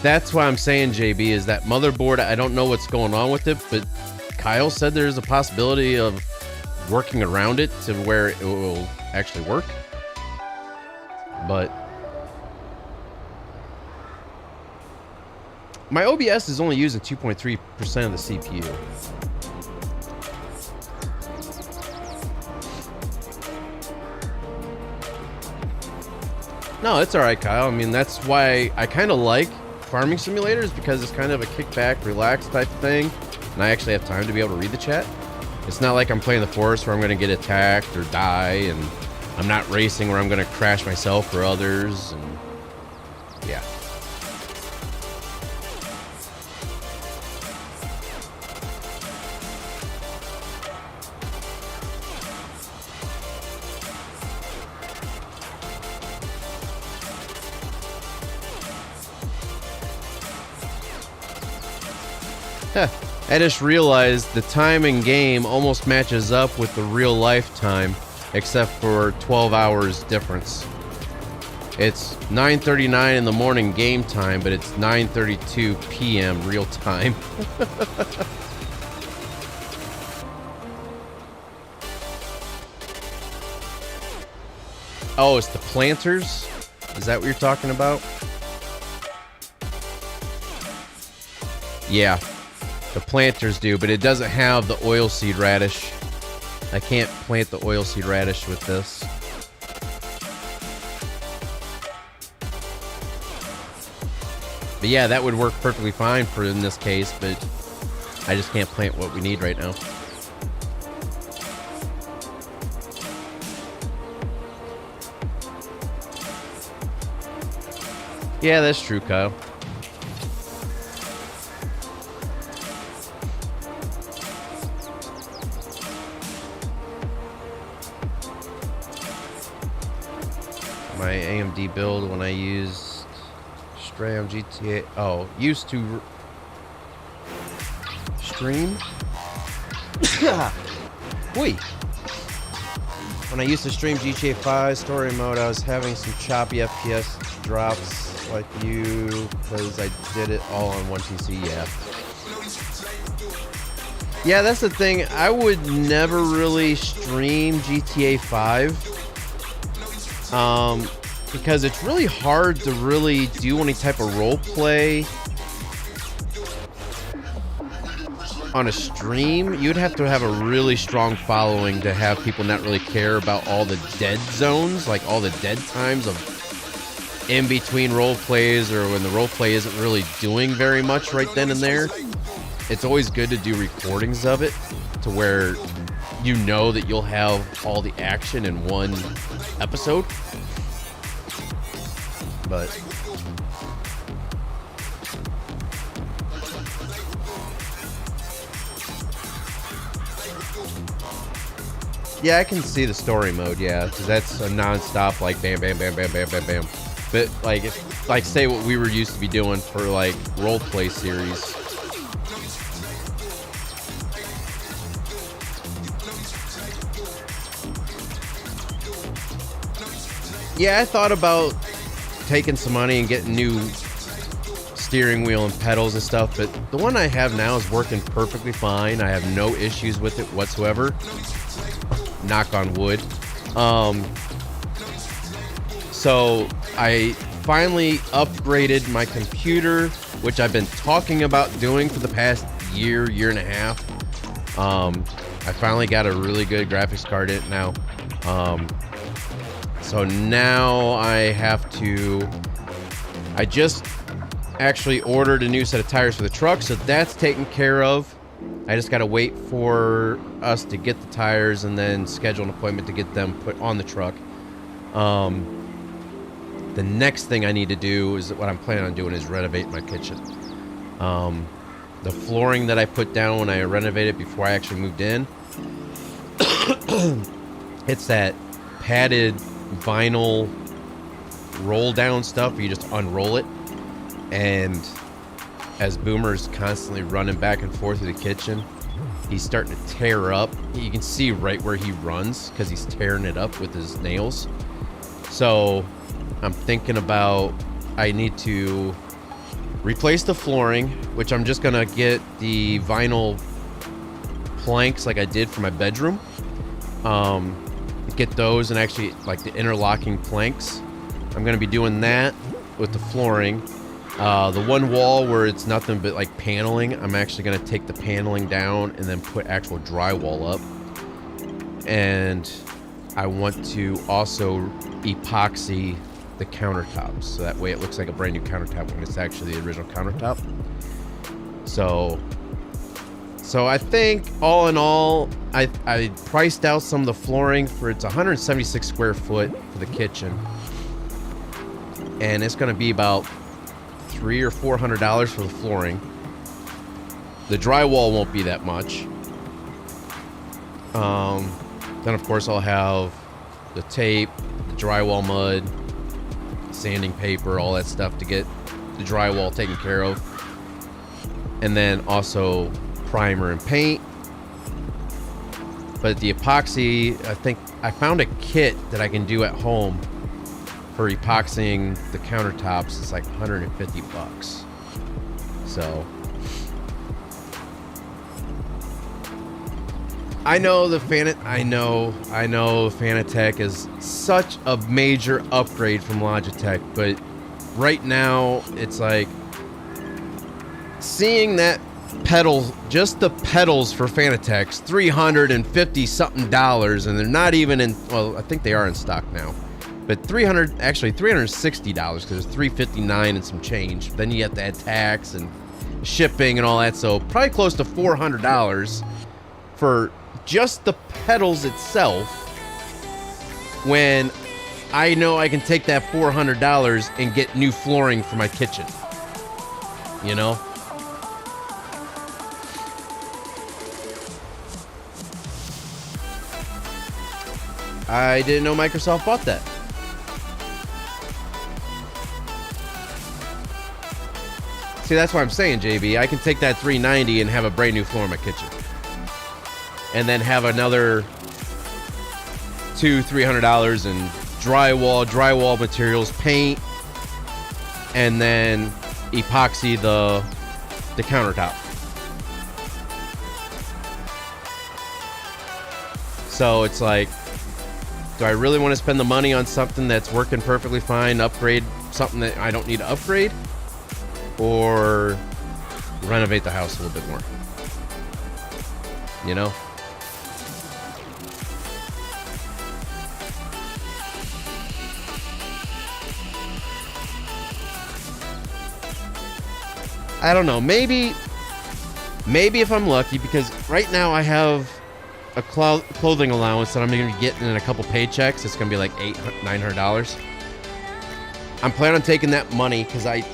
That's why I'm saying, JB, is that motherboard, I don't know what's going on with it, but Kyle said there's a possibility of working around it to where it will actually work. But my OBS is only using 2.3% of the CPU. No, it's all right, Kyle. I mean, that's why I kind of like farming simulators, because it's kind of a kickback, relaxed type of thing, and I actually have time to be able to read the chat. It's not like I'm playing the Forest where I'm going to get attacked or die, and I'm not racing where I'm going to crash myself or others, and yeah. I just realized the time in game almost matches up with the real life time, except for 12 hours difference. It's 9:39 in the morning game time, but it's 9:32 p.m. real time. Oh, it's the planters? Is that what you're talking about? Yeah. The planters do, but it doesn't have the oilseed radish. I can't plant the oilseed radish with this. But yeah, that would work perfectly fine for in this case, but I just can't plant what we need right now. Yeah, that's true, Kyle. My AMD build when I used Stram GTA. Oh, used to stream. Wait. When I used to stream GTA 5 story mode, I was having some choppy FPS drops like you because I did it all on one PC. Yeah. Yeah, that's the thing. I would never really stream GTA 5. Because it's really hard to really do any type of role play on a stream. You'd have to have a really strong following to have people not really care about all the dead zones, like all the dead times of in between role plays or when the role play isn't really doing very much right then and there. It's always good to do recordings of it to where you know that you'll have all the action in one episode. But Yeah, I can see the story mode, yeah, because that's a non-stop, like, bam, bam, bam, bam, bam, bam, bam. But, like, like, say what we were used to be doing for, like, role-play series. Yeah, I thought about taking some money and getting new steering wheel and pedals and stuff, but the one I have now is working perfectly fine. I have no issues with it whatsoever. Knock on wood. So I finally upgraded my computer, which I've been talking about doing for the past year and a half. I finally got a really good graphics card in it now. So now I just actually ordered a new set of tires for the truck, so that's taken care of. I just got to wait for us to get the tires and then schedule an appointment to get them put on the truck. The next thing I need to do is what I'm planning on doing is renovate my kitchen. The flooring that I put down when I renovated before I actually moved in, it's that padded vinyl roll down stuff where you just unroll it, and as Boomer's constantly running back and forth through the kitchen, he's starting to tear up. You can see right where he runs because he's tearing it up with his nails. So I'm thinking about, I need to replace the flooring, which I'm just gonna get the vinyl planks like I did for my bedroom. Get those, and actually like the interlocking planks. I'm gonna be doing that with the flooring. The one wall where it's nothing but like paneling, I'm actually gonna take the paneling down and then put actual drywall up. And I want to also epoxy the countertops, so that way it looks like a brand new countertop when it's actually the original countertop. So I think all in all, I priced out some of the flooring for, it's 176 square foot for the kitchen, and it's going to be about $300 or $400 for the flooring. The drywall won't be that much. Then of course I'll have the tape, the drywall mud, sanding paper, all that stuff to get the drywall taken care of, and then also primer and paint. But the epoxy, I think I found a kit that I can do at home for epoxying the countertops. It's like 150 bucks. So I know Fanatec is such a major upgrade from Logitech, but right now it's like seeing that pedal, just the pedals for Fanatec's $350 something, and they're not even in, well, I think they are in stock now, but $360 because it's $359 and some change. Then you have to add tax and shipping and all that, so probably close to $400 for just the pedals itself, when I know I can take that $400 and get new flooring for my kitchen, you know? I didn't know Microsoft bought that. See, that's what I'm saying, JB. I can take that $390 and have a brand new floor in my kitchen, and then have another $200-300 in drywall materials, paint, and then epoxy the countertop. So it's like, do I really want to spend the money on something that's working perfectly fine, upgrade something that I don't need to upgrade, or renovate the house a little bit more? You know? I don't know. Maybe if I'm lucky, because right now I have a clothing allowance that I'm going to be getting in a couple paychecks. It's going to be like $800-900. I'm planning on taking that money because I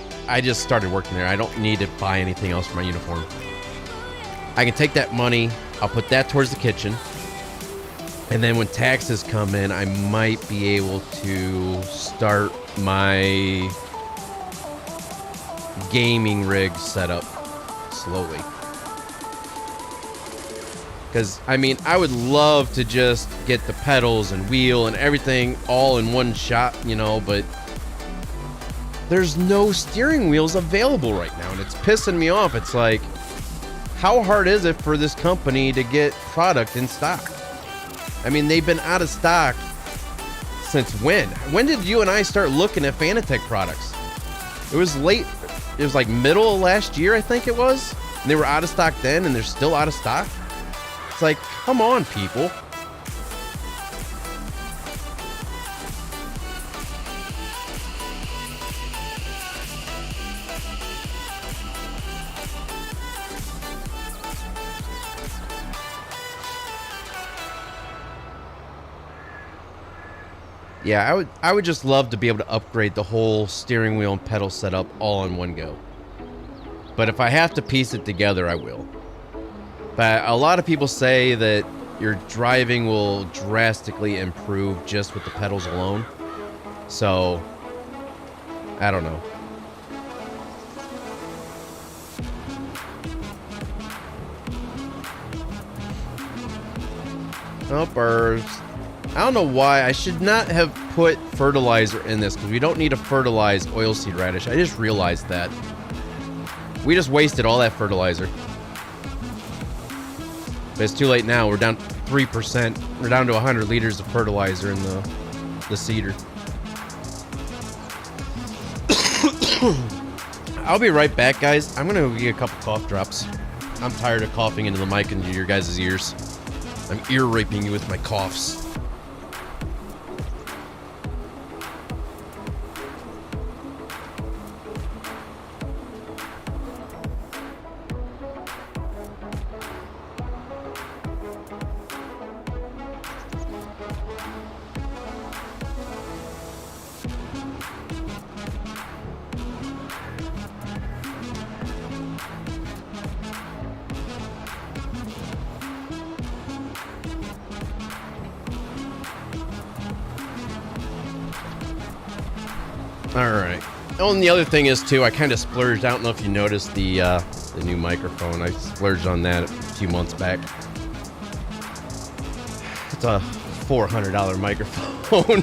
just started working there. I don't need to buy anything else for my uniform. I can take that money. I'll put that towards the kitchen. And then when taxes come in, I might be able to start my gaming rig setup slowly. Because, I mean, I would love to just get the pedals and wheel and everything all in one shot, you know, but there's no steering wheels available right now, and it's pissing me off. It's like, how hard is it for this company to get product in stock? I mean, they've been out of stock since when? When did you and I start looking at Fanatec products? It was late. It was like middle of last year, I think it was. And they were out of stock then, and they're still out of stock. It's like, come on, people. Yeah, I would just love to be able to upgrade the whole steering wheel and pedal setup all in one go. But if I have to piece it together, I will. But a lot of people say that your driving will drastically improve just with the pedals alone. So, I don't know. Oh, birds. I don't know why. I should not have put fertilizer in this, because we don't need to fertilize oilseed radish. I just realized that. We just wasted all that fertilizer. But it's too late now. We're down 3%. We're down to 100 liters of fertilizer in the seeder. I'll be right back, guys. I'm going to get a couple cough drops. I'm tired of coughing into the mic into your guys' ears. I'm ear raping you with my coughs. Alright. Oh, and the other thing is, too, I kind of splurged. I don't know if you noticed the new microphone. I splurged on that a few months back. It's a $400 microphone.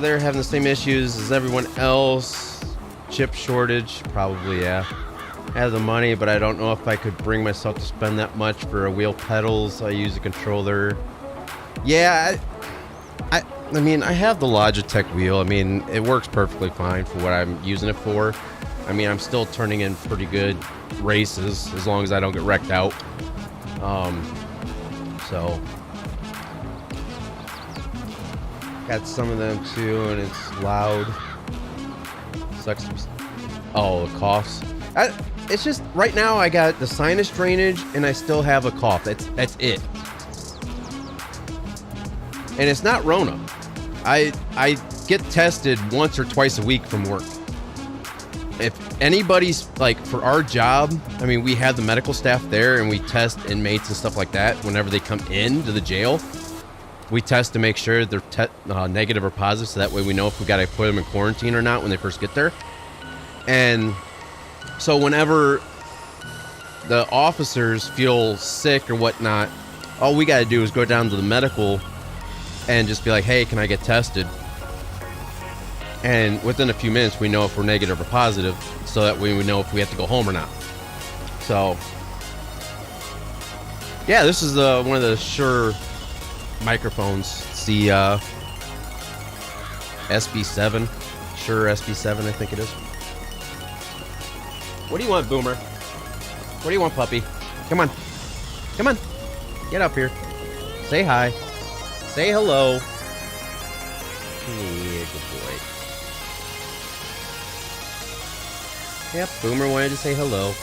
They're having the same issues as everyone else. Chip shortage, probably, yeah. I have the money, but I don't know if I could bring myself to spend that much for a wheel pedals. I use a controller. Yeah, I mean, I have the Logitech wheel. I mean, it works perfectly fine for what I'm using it for. I mean, I'm still turning in pretty good races as long as I don't get wrecked out. So got some of them too, and it's loud. Sucks. Oh, the coughs. It's just right now I got the sinus drainage and I still have a cough. That's it. And it's not Rona. I get tested once or twice a week from work. If anybody's, like, for our job, I mean, we have the medical staff there and we test inmates and stuff like that whenever they come into the jail. We test to make sure they're negative or positive, so that way we know if we got to put them in quarantine or not when they first get there. And so whenever the officers feel sick or whatnot, all we got to do is go down to the medical and just be like, hey, can I get tested? And within a few minutes, we know if we're negative or positive, so that way we know if we have to go home or not. So, yeah, this is one of the Shure microphones. It's the SB7. Shure SB7, I think it is. What do you want, Boomer? What do you want, puppy? Come on. Come on. Get up here. Say hi. Say hello. Yeah, good boy. Yep, Boomer wanted to say hello.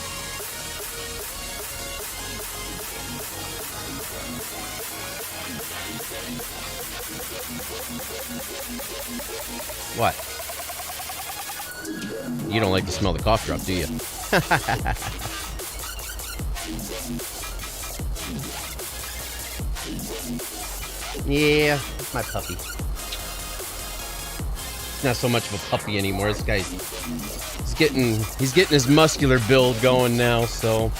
What? You don't like to smell the cough drop, do you? Yeah, that's my puppy. Not so much of a puppy anymore. This guy, he's getting his muscular build going now, so.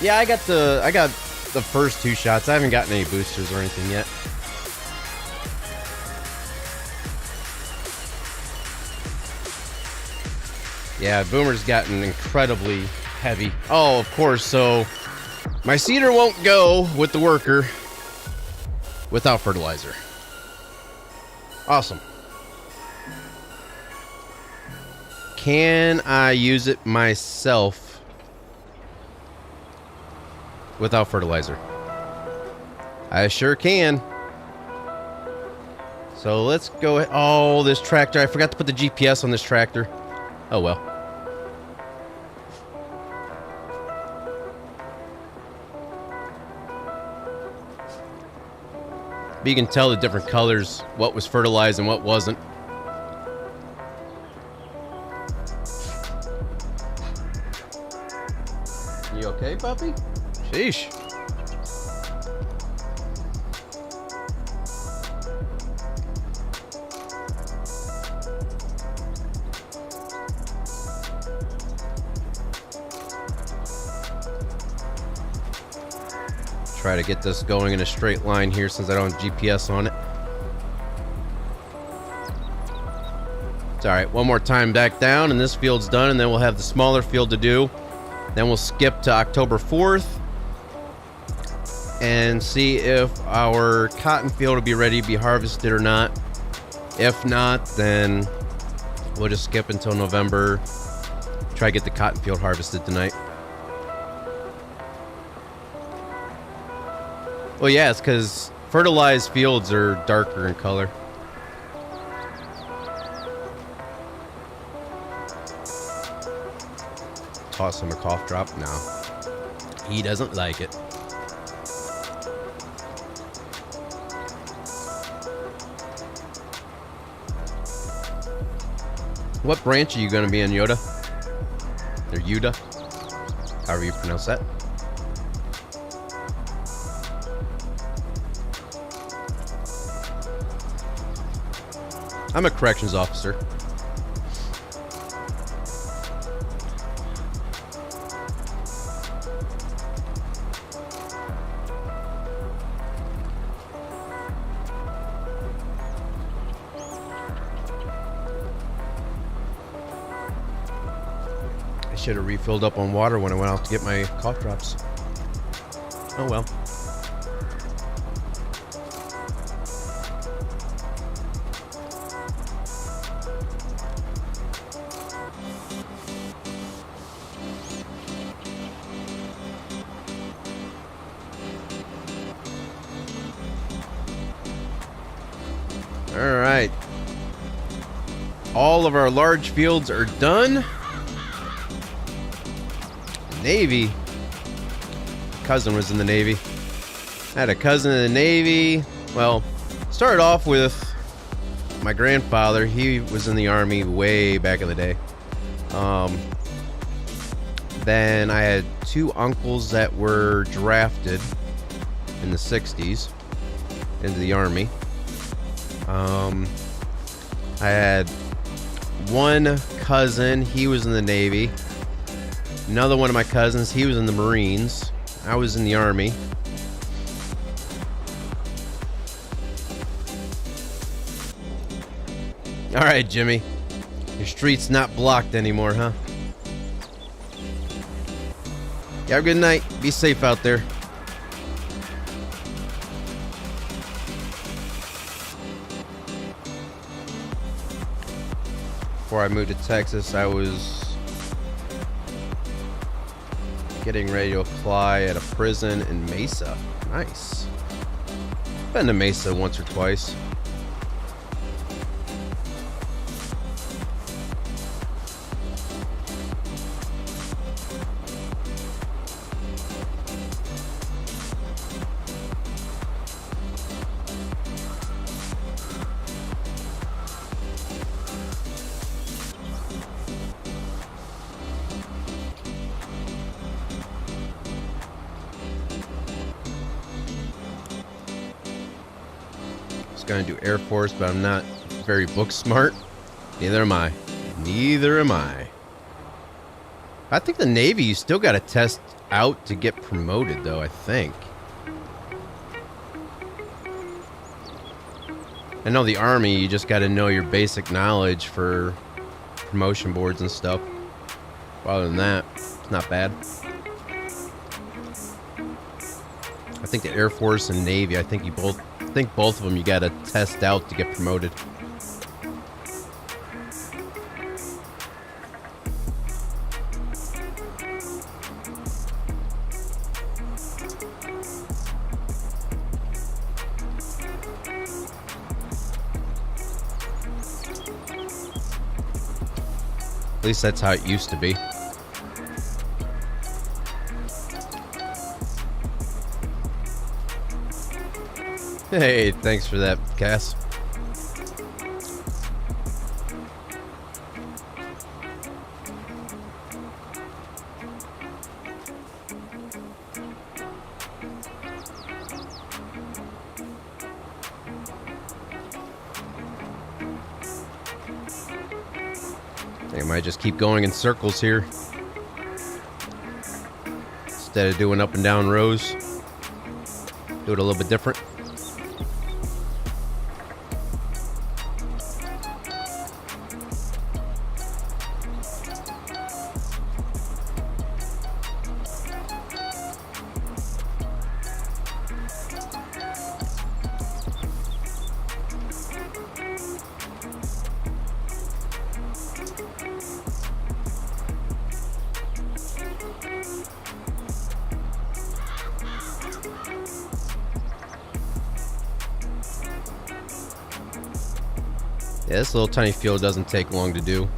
Yeah, I got the first 2 shots. I haven't gotten any boosters or anything yet. Yeah, Boomer's gotten incredibly heavy. Oh, of course, so my seeder won't go with the worker without fertilizer. Awesome. Can I use it myself without fertilizer? I sure can. So let's go ahead. Oh, this tractor. I forgot to put the GPS on this tractor. Oh, well. But you can tell the different colors, what was fertilized and what wasn't. You okay, puppy? Sheesh. Try to get this going in a straight line here since I don't have GPS on it. It's alright, one more time back down and this field's done, and then we'll have the smaller field to do. Then we'll skip to October 4th and see if our cotton field will be ready to be harvested or not. If not, then we'll just skip until November. Try to get the cotton field harvested tonight. Well, yeah, it's because fertilized fields are darker in color. Toss him a cough drop? No. He doesn't like it. What branch are you going to be in, Yoda? Or Yuda? However you pronounce that. I'm a corrections officer. I should have refilled up on water when I went out to get my cough drops. Oh well. Alright. All of our large fields are done. Navy. Cousin was in the Navy. I had a cousin in the Navy. Well, started off with my grandfather. He was in the Army way back in the day. Then I had 2 uncles that were drafted in the 60s into the Army. I had one cousin, he was in the Navy. Another one of my cousins, he was in the Marines. I was in the Army. All right, Jimmy. Your street's not blocked anymore, huh? You have a good night. Be safe out there. Before I moved to Texas, I was getting ready to apply at a prison in Mesa. Nice. Been to Mesa once or twice. gonna do Air Force, but I'm not very book smart. Neither am I. Neither am I. I think the Navy, you still got to test out to get promoted, though, I think. I know the Army, you just got to know your basic knowledge for promotion boards and stuff. Other than that, it's not bad. I think the Air Force and Navy, I think both of them you got to test out to get promoted. At least that's how it used to be. Hey, thanks for that, Cass. I might just keep going in circles here instead of doing up and down rows. Do it a little bit different. Yeah, this little tiny field doesn't take long to do.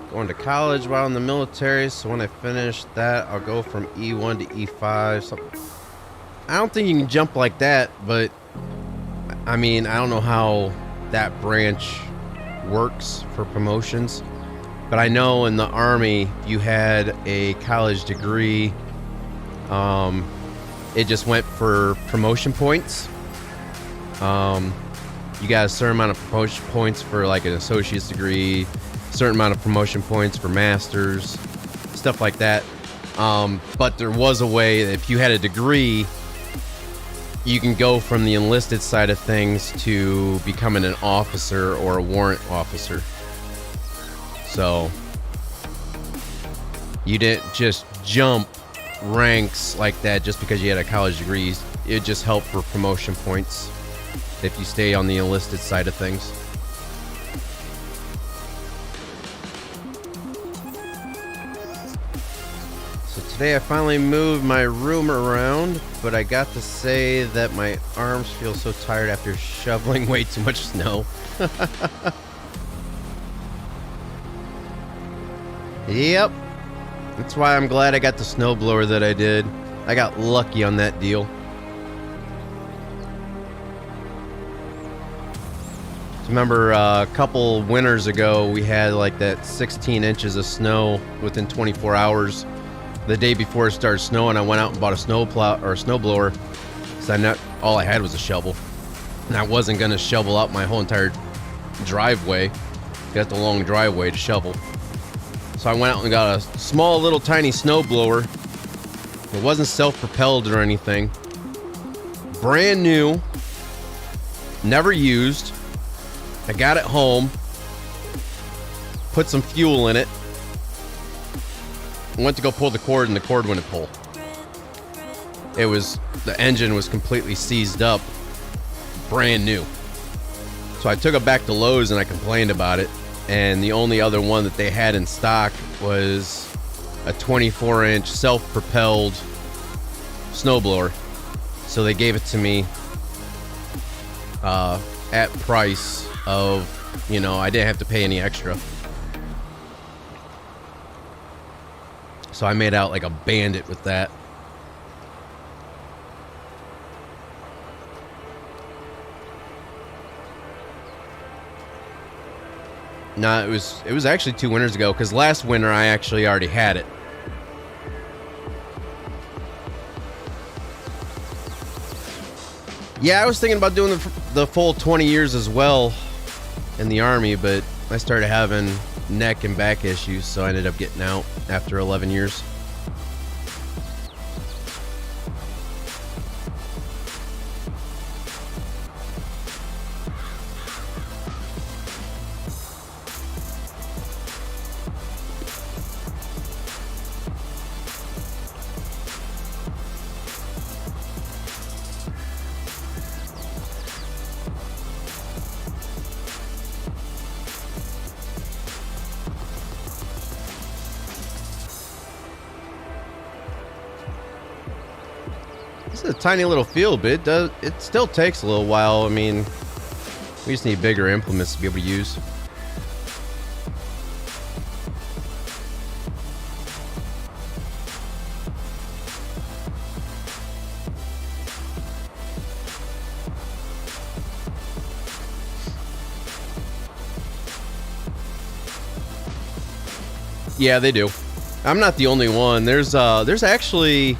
Going to college while in the military, so when I finish that, I'll go from E1 to E5. So I don't think you can jump like that, but I mean, I don't know how that branch works for promotions, but I know in the Army, if you had a college degree, it just went for promotion points. You got a certain amount of promotion points for like an associate's degree, certain amount of promotion points for masters, stuff like that. But there was a way that if you had a degree, you can go from the enlisted side of things to becoming an officer or a warrant officer. So you didn't just jump ranks like that just because you had a college degree. It just helped for promotion points if you stay on the enlisted side of things. Today I finally moved my room around, but I got to say that my arms feel so tired after shoveling way too much snow. Yep. That's why I'm glad I got the snowblower that I did. I got lucky on that deal. Remember a couple winters ago we had like that 16 inches of snow within 24 hours. The day before it started snowing, I went out and bought a snowplow or a snowblower. So all I had was a shovel, and I wasn't gonna shovel out my whole entire driveway. Got the long driveway to shovel. So I went out and got a small little tiny snowblower. It wasn't self-propelled or anything. Brand new, never used. I got it home, put some fuel in it, went to go pull the cord, and the cord wouldn't pull. The engine was completely seized up, brand new. So I took it back to Lowe's and I complained about it, and the only other one that they had in stock was a 24-inch self-propelled snowblower. So they gave it to me at price of, I didn't have to pay any extra. So I made out like a bandit with that. No, it was actually 2 winters ago, because last winter I actually already had it. Yeah, I was thinking about doing the full 20 years as well in the Army, but I started having neck and back issues, so I ended up getting out after 11 years. This is a tiny little field, but it still takes a little while. I mean, we just need bigger implements to be able to use. Yeah, they do. I'm not the only one. There's actually,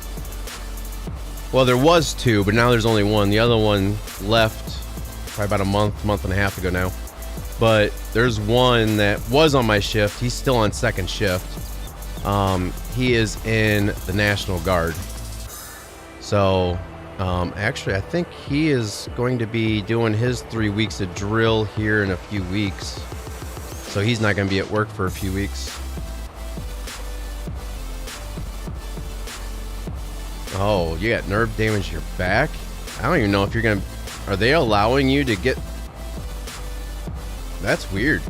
well, there was 2, but now there's only 1. The other one left probably about a month and a half ago now. But there's one that was on my shift. He's still on second shift. He is in the National Guard. So, actually, I think he is going to be doing his 3 weeks of drill here in a few weeks. So he's not going to be at work for a few weeks. Oh, you got nerve damage to your back? I don't even know if you're gonna... Are they allowing you to get... That's weird.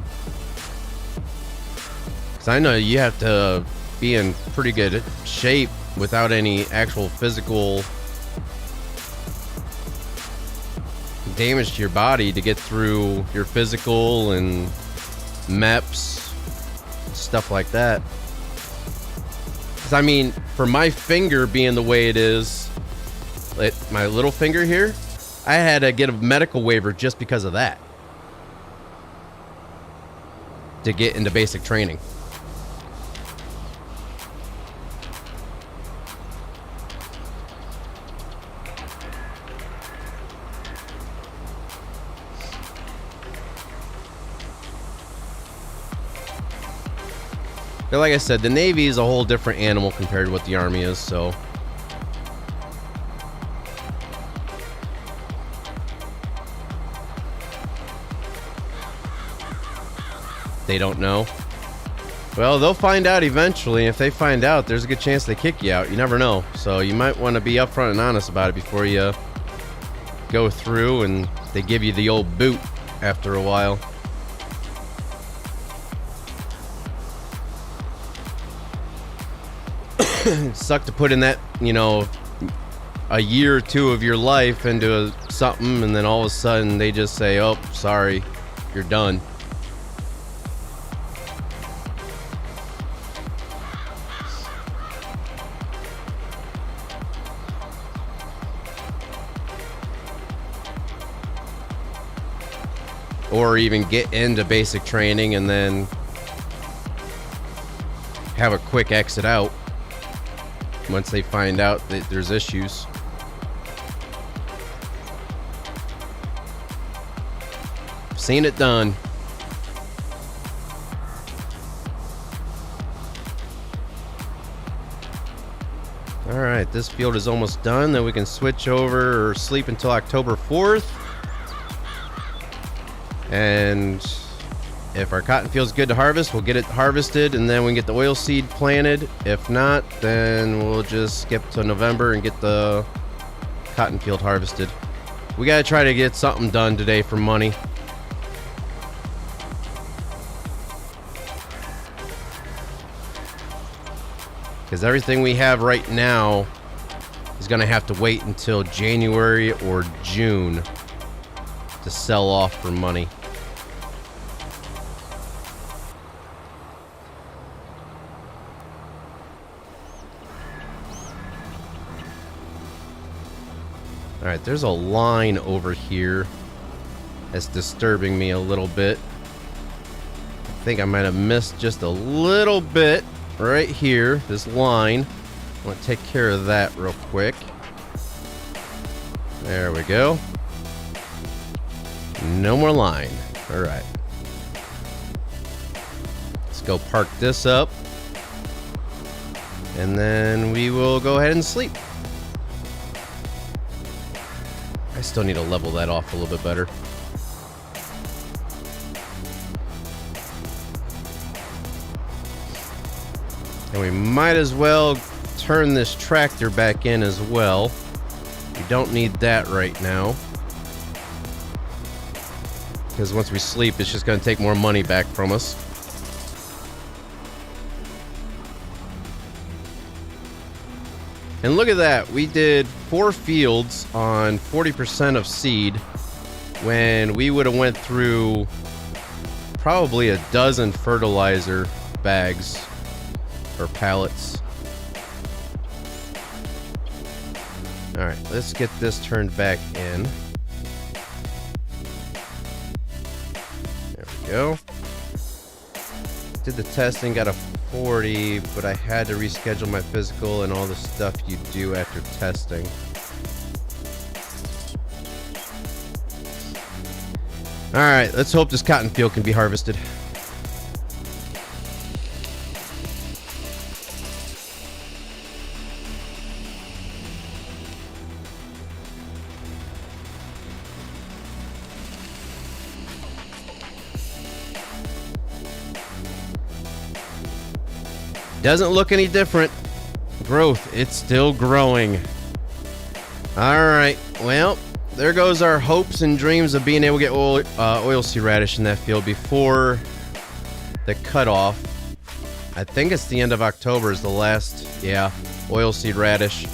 Because I know you have to be in pretty good shape without any actual physical damage to your body to get through your physical and MEPS, stuff like that. Because, I mean, for my finger being the way it is, my little finger here, I had to get a medical waiver just because of that. To get into basic training. But like I said, the Navy is a whole different animal compared to what the Army is, so... They don't know. Well, they'll find out eventually. If they find out, there's a good chance they kick you out. You never know. So you might want to be upfront and honest about it before you go through and they give you the old boot after a while. Suck to put in that, you know, a year or 2 of your life into something, and then all of a sudden they just say, oh, sorry, you're done. Or even get into basic training and then have a quick exit out once they find out that there's issues. Seen it done. All right, this field is almost done. Then we can switch over or sleep until October 4th. And if our cotton feels good to harvest, we'll get it harvested, and then we can get the oil seed planted. If not, then we'll just skip to November and get the cotton field harvested. We got to try to get something done today for money. Because everything we have right now is going to have to wait until January or June to sell off for money. Alright, there's a line over here that's disturbing me a little bit. think I might have missed just a little bit right here, this line. I want to take care of that real quick. There we go. No more line. All right. Let's go park this up. And then we will go ahead and sleep. I still need to level that off a little bit better. And we might as well turn this tractor back in as well. We don't need that right now, because once we sleep, it's just going to take more money back from us. And look at that. We did 4 fields on 40% of seed when we would have went through probably a dozen fertilizer bags or pallets. All right, let's get this turned back in. There we go. Did the testing, got a 40, but I had to reschedule my physical and all the stuff you do after testing. All right, let's hope this cotton field can be harvested. Doesn't look any different. Growth, it's still growing. All right, well, there goes our hopes and dreams of being able to get oilseed radish in that field before the cutoff. I think it's the end of October is the last, yeah, oilseed radish.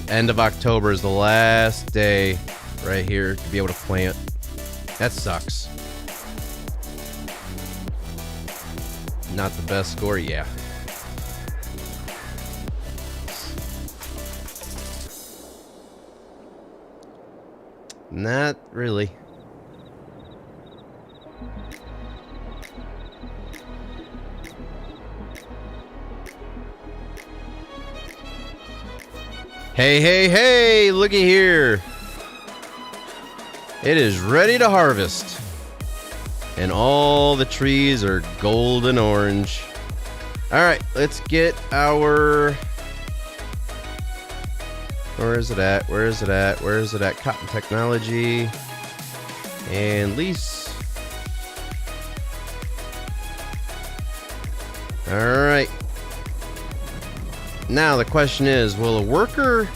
End of October is the last day right here to be able to plant. That sucks. Not the best score, yeah. Not really. Hey, hey, hey, looky here. It is ready to harvest. And all the trees are golden orange. All right, let's get our... Where is it at? Where is it at? Where is it at? Cotton Technology and lease. All right. Now the question is, will a worker...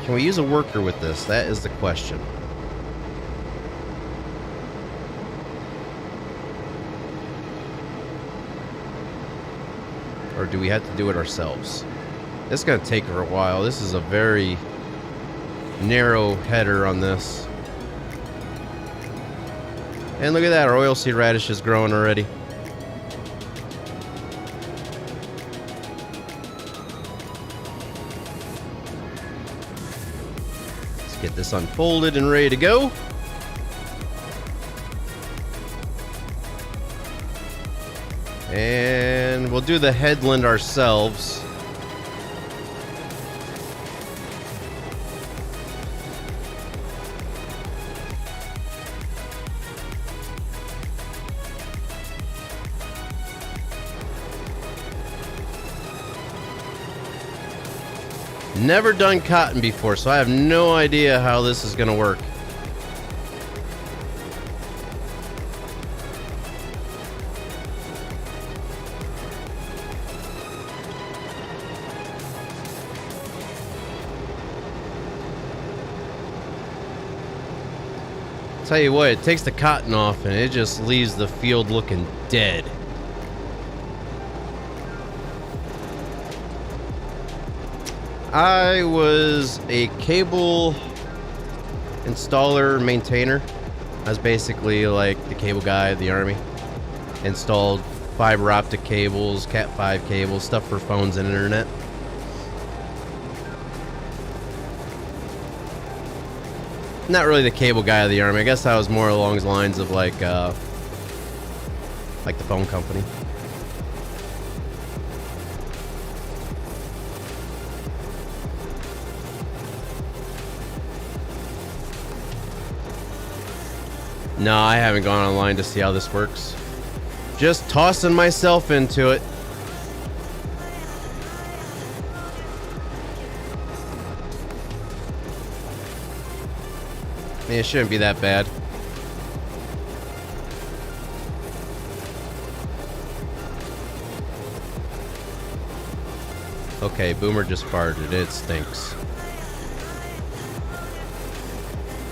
Can we use a worker with this? That is the question. Or do we have to do it ourselves? It's going to take her a while. This is a very narrow header on this. And look at that, our oilseed radish is growing already. Let's get this unfolded and ready to go. And we'll do the headland ourselves. Never done cotton before, so I have no idea how this is going to work. Tell you what, it takes the cotton off and it just leaves the field looking dead. I was a cable installer maintainer. I was basically like the cable guy of the Army. Installed fiber optic cables, Cat 5 cables, stuff for phones and internet. Not really the cable guy of the army. I guess I was more along the lines of like the phone company. No, I haven't gone online to see how this works. Just tossing myself into it. It shouldn't be that bad. Okay, Boomer just farted. It stinks.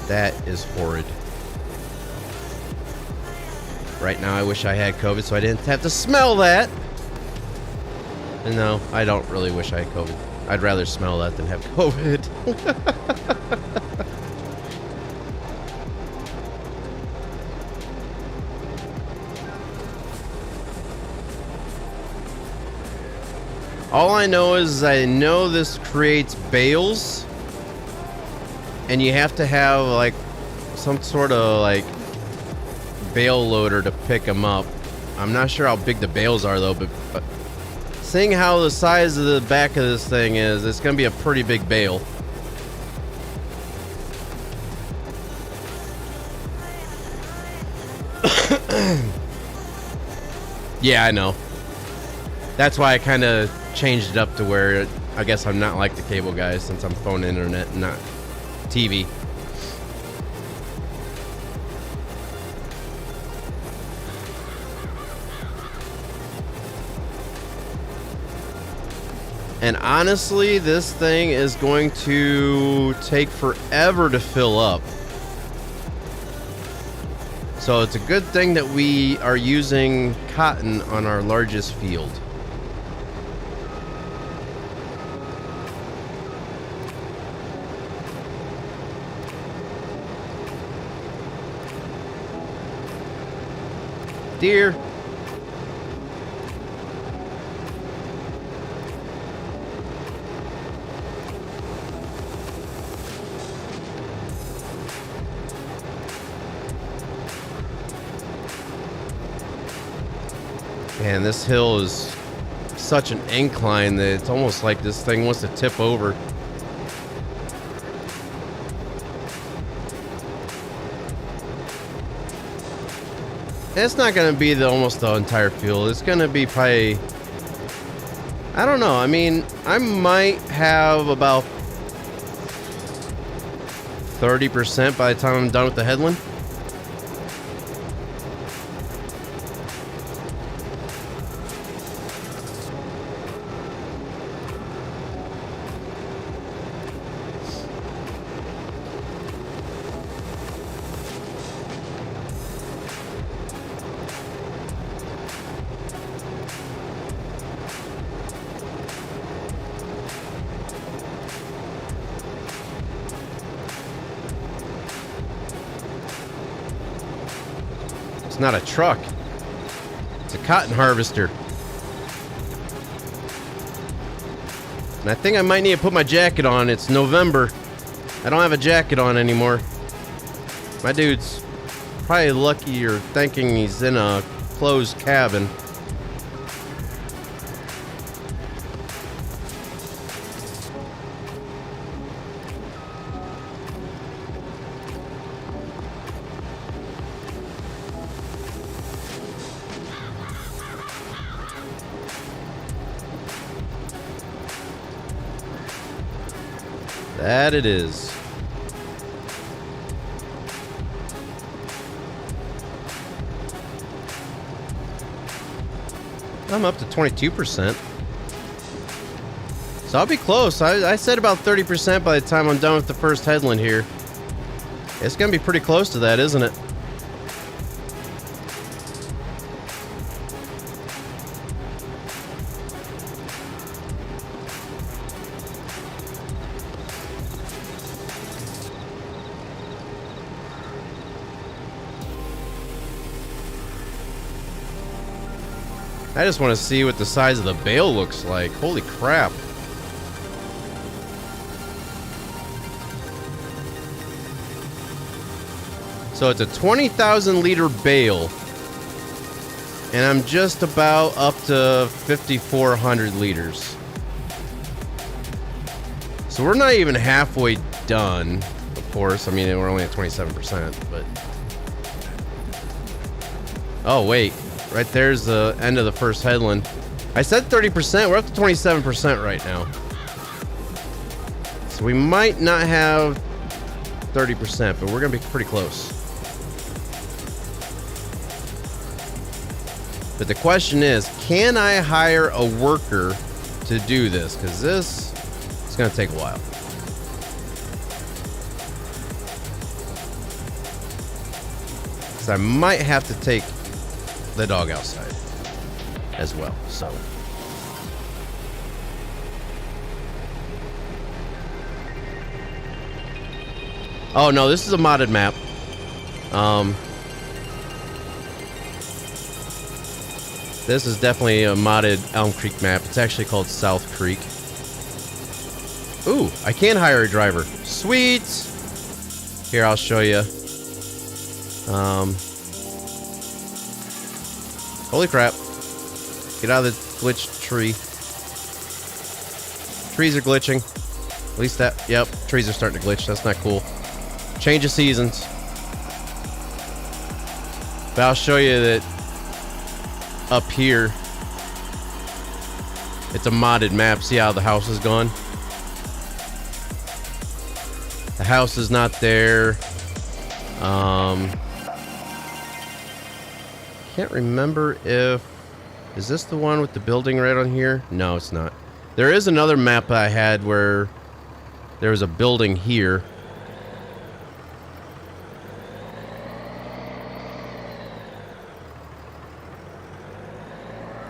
That is horrid. Right now, I wish I had COVID so I didn't have to smell that. And no, I don't really wish I had COVID. I'd rather smell that than have COVID. All I know is I know this creates bales. And you have to have like some sort of like bale loader to pick them up. I'm not sure how big the bales are though, but seeing how the size of the back of this thing is, it's gonna be a pretty big bale. Yeah, I know. That's why I kind of changed it up to where I guess I'm not like the cable guys since I'm phone internet and not TV. And honestly, this thing is going to take forever to fill up. So it's a good thing that we are using cotton on our largest field. Deer. Man, this hill is such an incline that it's almost like this thing wants to tip over. It's not going to be almost the entire field. It's going to be probably, I don't know. I mean, I might have about 30% by the time I'm done with the headland. It's not a truck. It's a cotton harvester. And I think I might need to put my jacket on. It's November. I don't have a jacket on anymore. My dude's probably lucky or thinking he's in a closed cabin. That it is. I'm up to 22%. So I'll be close. I said about 30% by the time I'm done with the first headland here. It's going to be pretty close to that, isn't it? I just want to see what the size of the bale looks like. Holy crap. So it's a 20,000 liter bale. And I'm just about up to 5,400 liters. So we're not even halfway done, of course. I mean, we're only at 27%, but... Oh, wait. Right there's the end of the first headland. I said 30%. We're up to 27% right now. So we might not have 30%, but we're going to be pretty close. But the question is, can I hire a worker to do this? Because this is going to take a while. So I might have to take the dog outside as well. So oh no, this is a modded map. This is definitely a modded Elm Creek map. It's actually called South Creek. Ooh, I can hire a driver. Sweet. Here, I'll show you. Holy crap. Get out of the glitched tree. Trees are glitching. At least that, yep, trees are starting to glitch. That's not cool. Change of seasons. But I'll show you that up here, it's a modded map. See how the house is gone? The house is not there. Can't remember if... Is this the one with the building right on here? No, it's not. There is another map I had where there was a building here.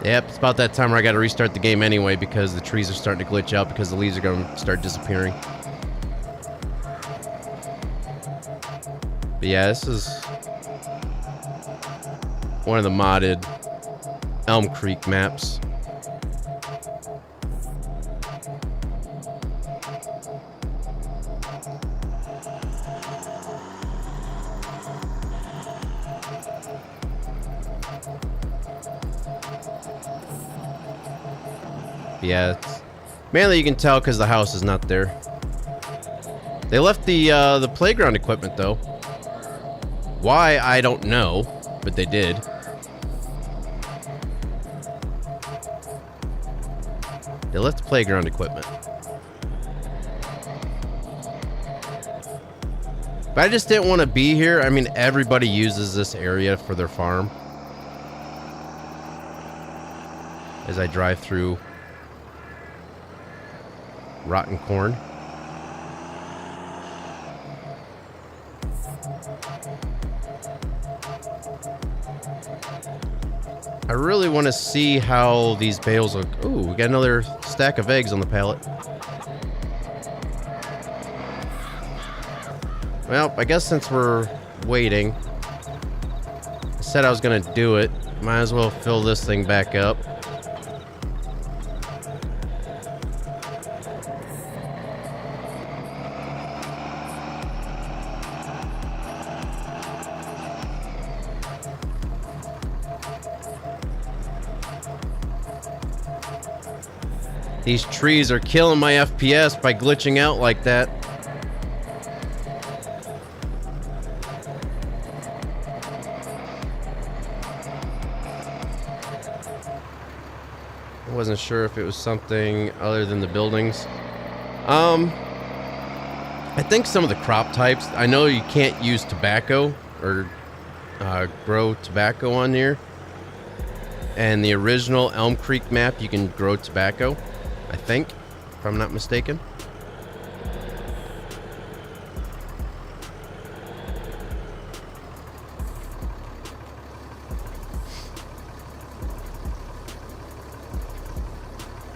Yep, it's about that time where I got to restart the game anyway because the trees are starting to glitch out because the leaves are going to start disappearing. But yeah, this is one of the modded Elm Creek maps. Yeah, it's, mainly you can tell because the house is not there. They left the playground equipment though. Why, I don't know, but they did. They left the playground equipment. But I just didn't want to be here. I mean, everybody uses this area for their farm. As I drive through rotten corn. I really want to see how these bales look. Ooh, we got another stack of eggs on the pallet. Well, I guess since we're waiting, I said I was going to do it. Might as well fill this thing back up. These trees are killing my FPS by glitching out like that. I wasn't sure if it was something other than the buildings. I think some of the crop types, I know you can't use tobacco or grow tobacco on here. And the original Elm Creek map, you can grow tobacco. I think, if I'm not mistaken.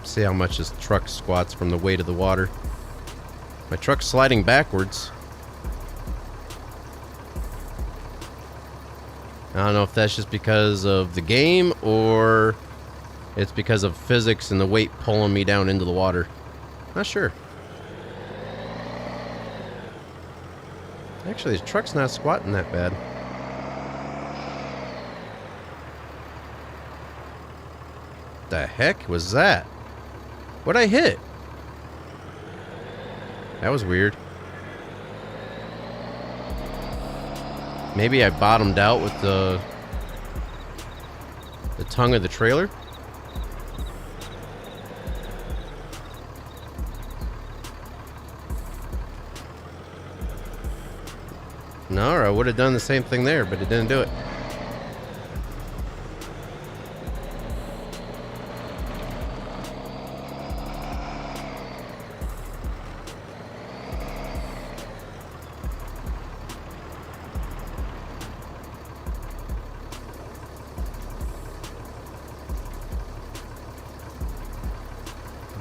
See how much this truck squats from the weight of the water. My truck's sliding backwards. I don't know if that's just because of the game or it's because of physics and the weight pulling me down into the water. Not sure. Actually, Actually, the truck's not squatting that bad. The heck was that? What'd I hit? That was weird. Maybe I bottomed out with the tongue of the trailer? No, or I would have done the same thing there, but it didn't do it.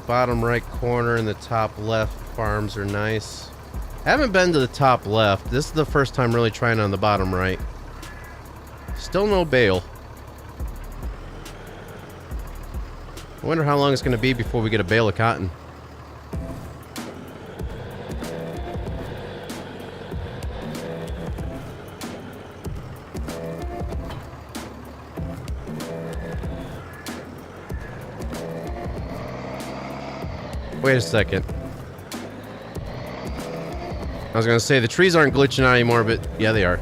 Bottom right corner and the top left farms are nice. I haven't been to the top left. This is the first time really trying on the bottom right. Still no bale. I wonder how long it's going to be before we get a bale of cotton. Wait a second. I was gonna say the trees aren't glitching out anymore, but yeah, they are.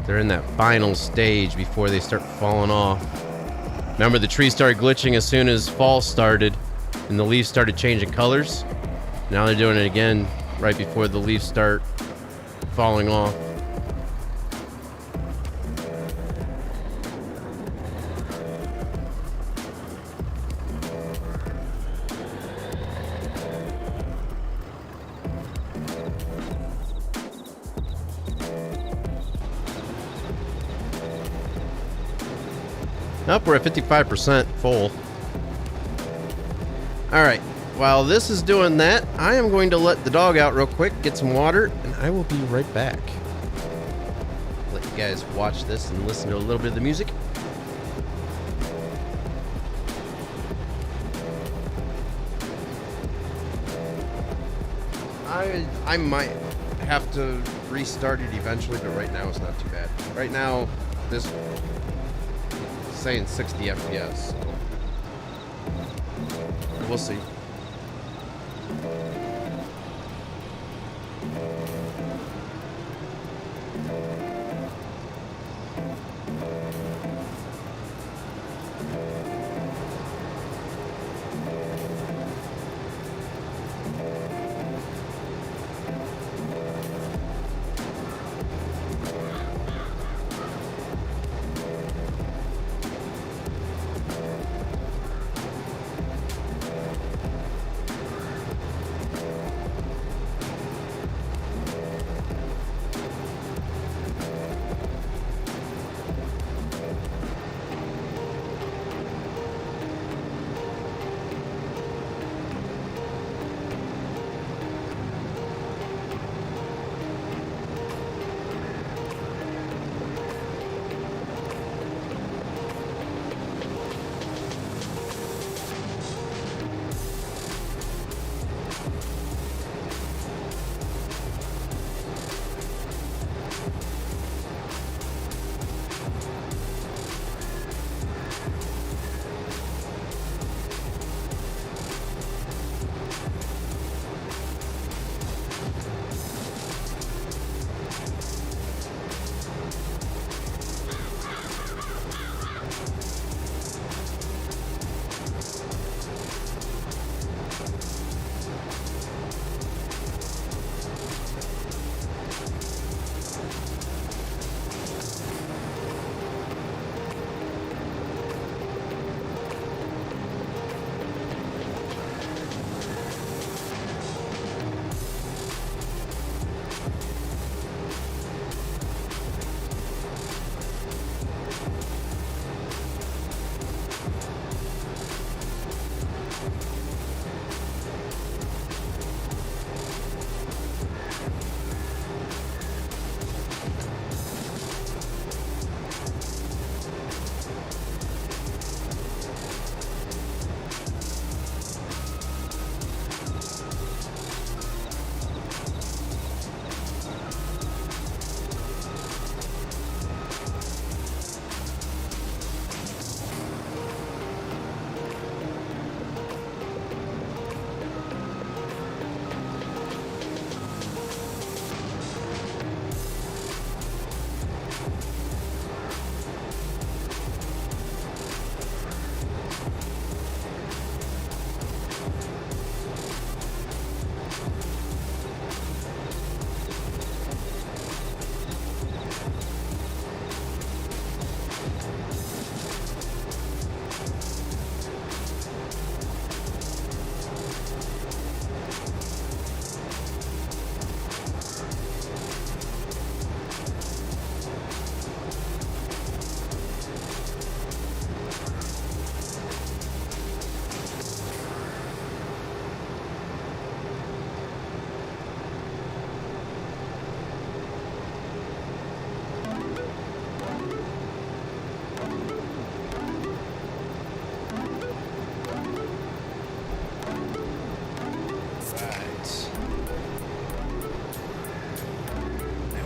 They're in that final stage before they start falling off. Remember, the trees started glitching as soon as fall started and the leaves started changing colors. Now they're doing it again right before the leaves start falling off. Nope, we're at 55% full. Alright, while this is doing that, I am going to let the dog out real quick, get some water, and I will be right back. Let you guys watch this and listen to a little bit of the music. I might have to restart it eventually, but right now it's not too bad. Right now, this saying 60 FPS. So we'll see.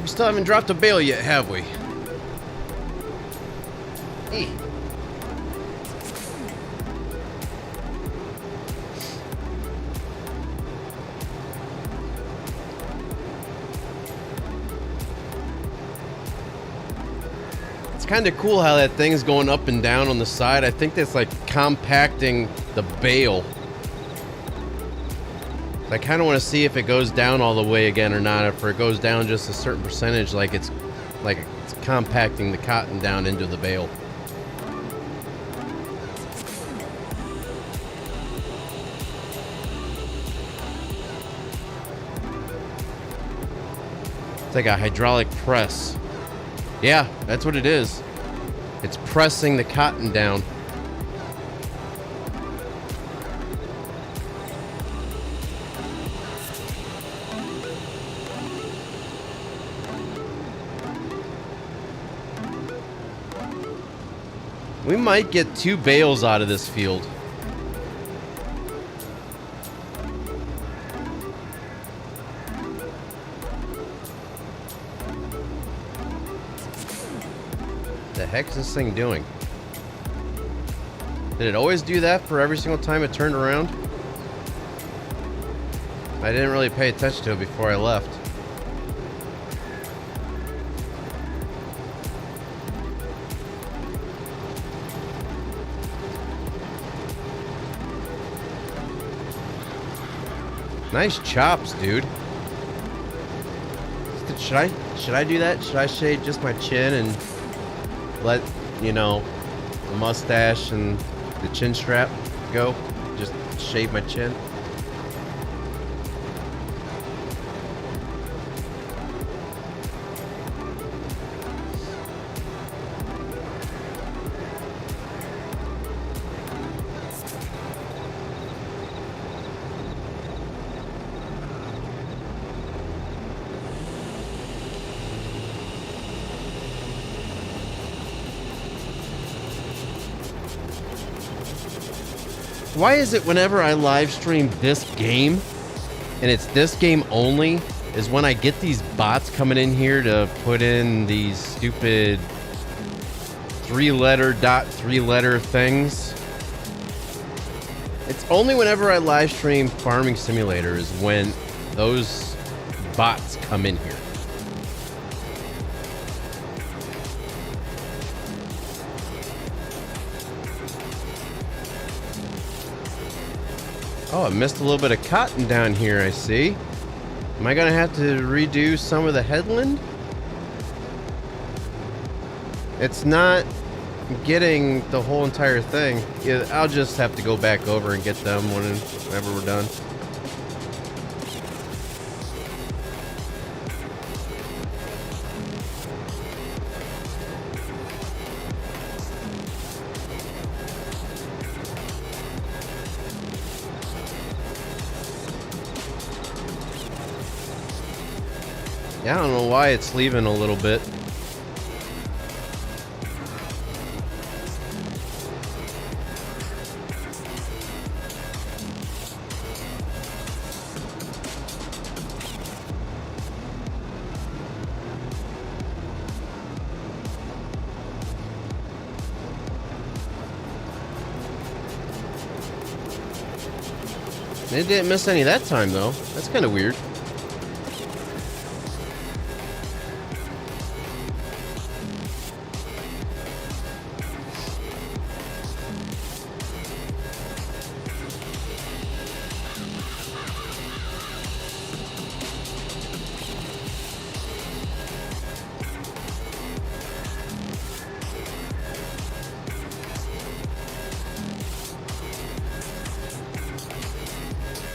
Still haven't dropped a bale yet, have we? Hey. It's kind of cool how that thing's going up and down on the side. I think that's like compacting the bale. I kind of want to see if it goes down all the way again or not. If it goes down just a certain percentage, like it's compacting the cotton down into the bale. It's like a hydraulic press. Yeah, that's what it is. It's pressing the cotton down. We might get 2 bales out of this field. The heck is this thing doing? Did it always do that for every single time it turned around? I didn't really pay attention to it before I left. Nice chops, dude. Should I do that? Should I shave just my chin and let, you know, the mustache and the chin strap go? Just shave my chin? Why is it whenever I live stream this game, and it's this game only, is when I get these bots coming in here to put in these stupid 3-letter things? It's only whenever I live stream Farming Simulator is when those bots come in here. Oh, I missed a little bit of cotton down here, I see. Am I gonna have to redo some of the headland? It's not getting the whole entire thing. Yeah, I'll just have to go back over and get them whenever we're done. Yeah, I don't know why it's leaving a little bit. It didn't miss any that time, though. That's kind of weird.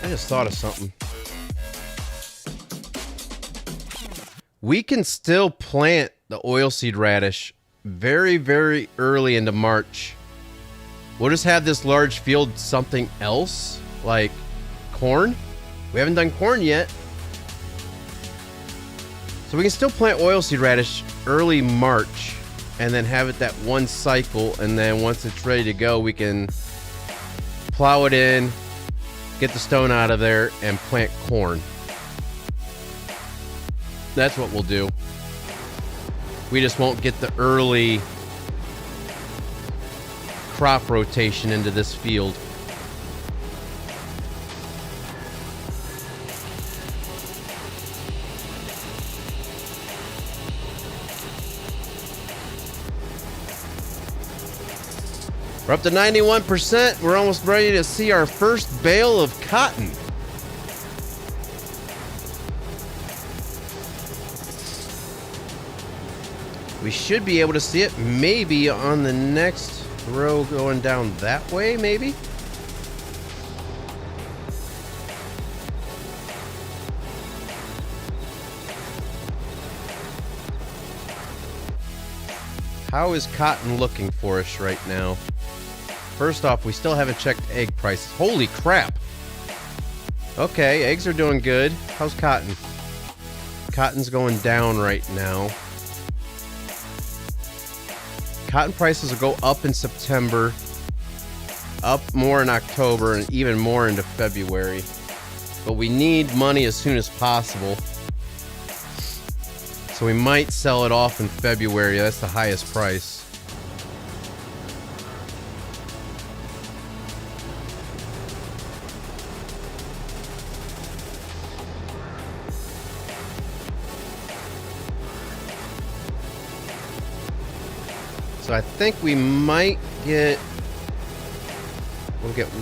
I just thought of something. We can still plant the oilseed radish very, very early into March. We'll just have this large field something else, like corn. We haven't done corn yet. So we can still plant oilseed radish early March and then have it that one cycle, and then once it's ready to go, we can plow it in, get the stone out of there, and plant corn. That's what we'll do. We just won't get the early crop rotation into this field. We're up to 91%. We're almost ready to see our first bale of cotton. We should be able to see it maybe on the next row going down that way, maybe? How is cotton looking for us right now? First off, we still haven't checked egg prices. Holy crap! Okay, eggs are doing good. How's cotton? Cotton's going down right now. Cotton prices will go up in September, up more in October, and even more into February. But we need money as soon as possible. So we might sell it off in February. That's the highest price. So I think we might get, we'll get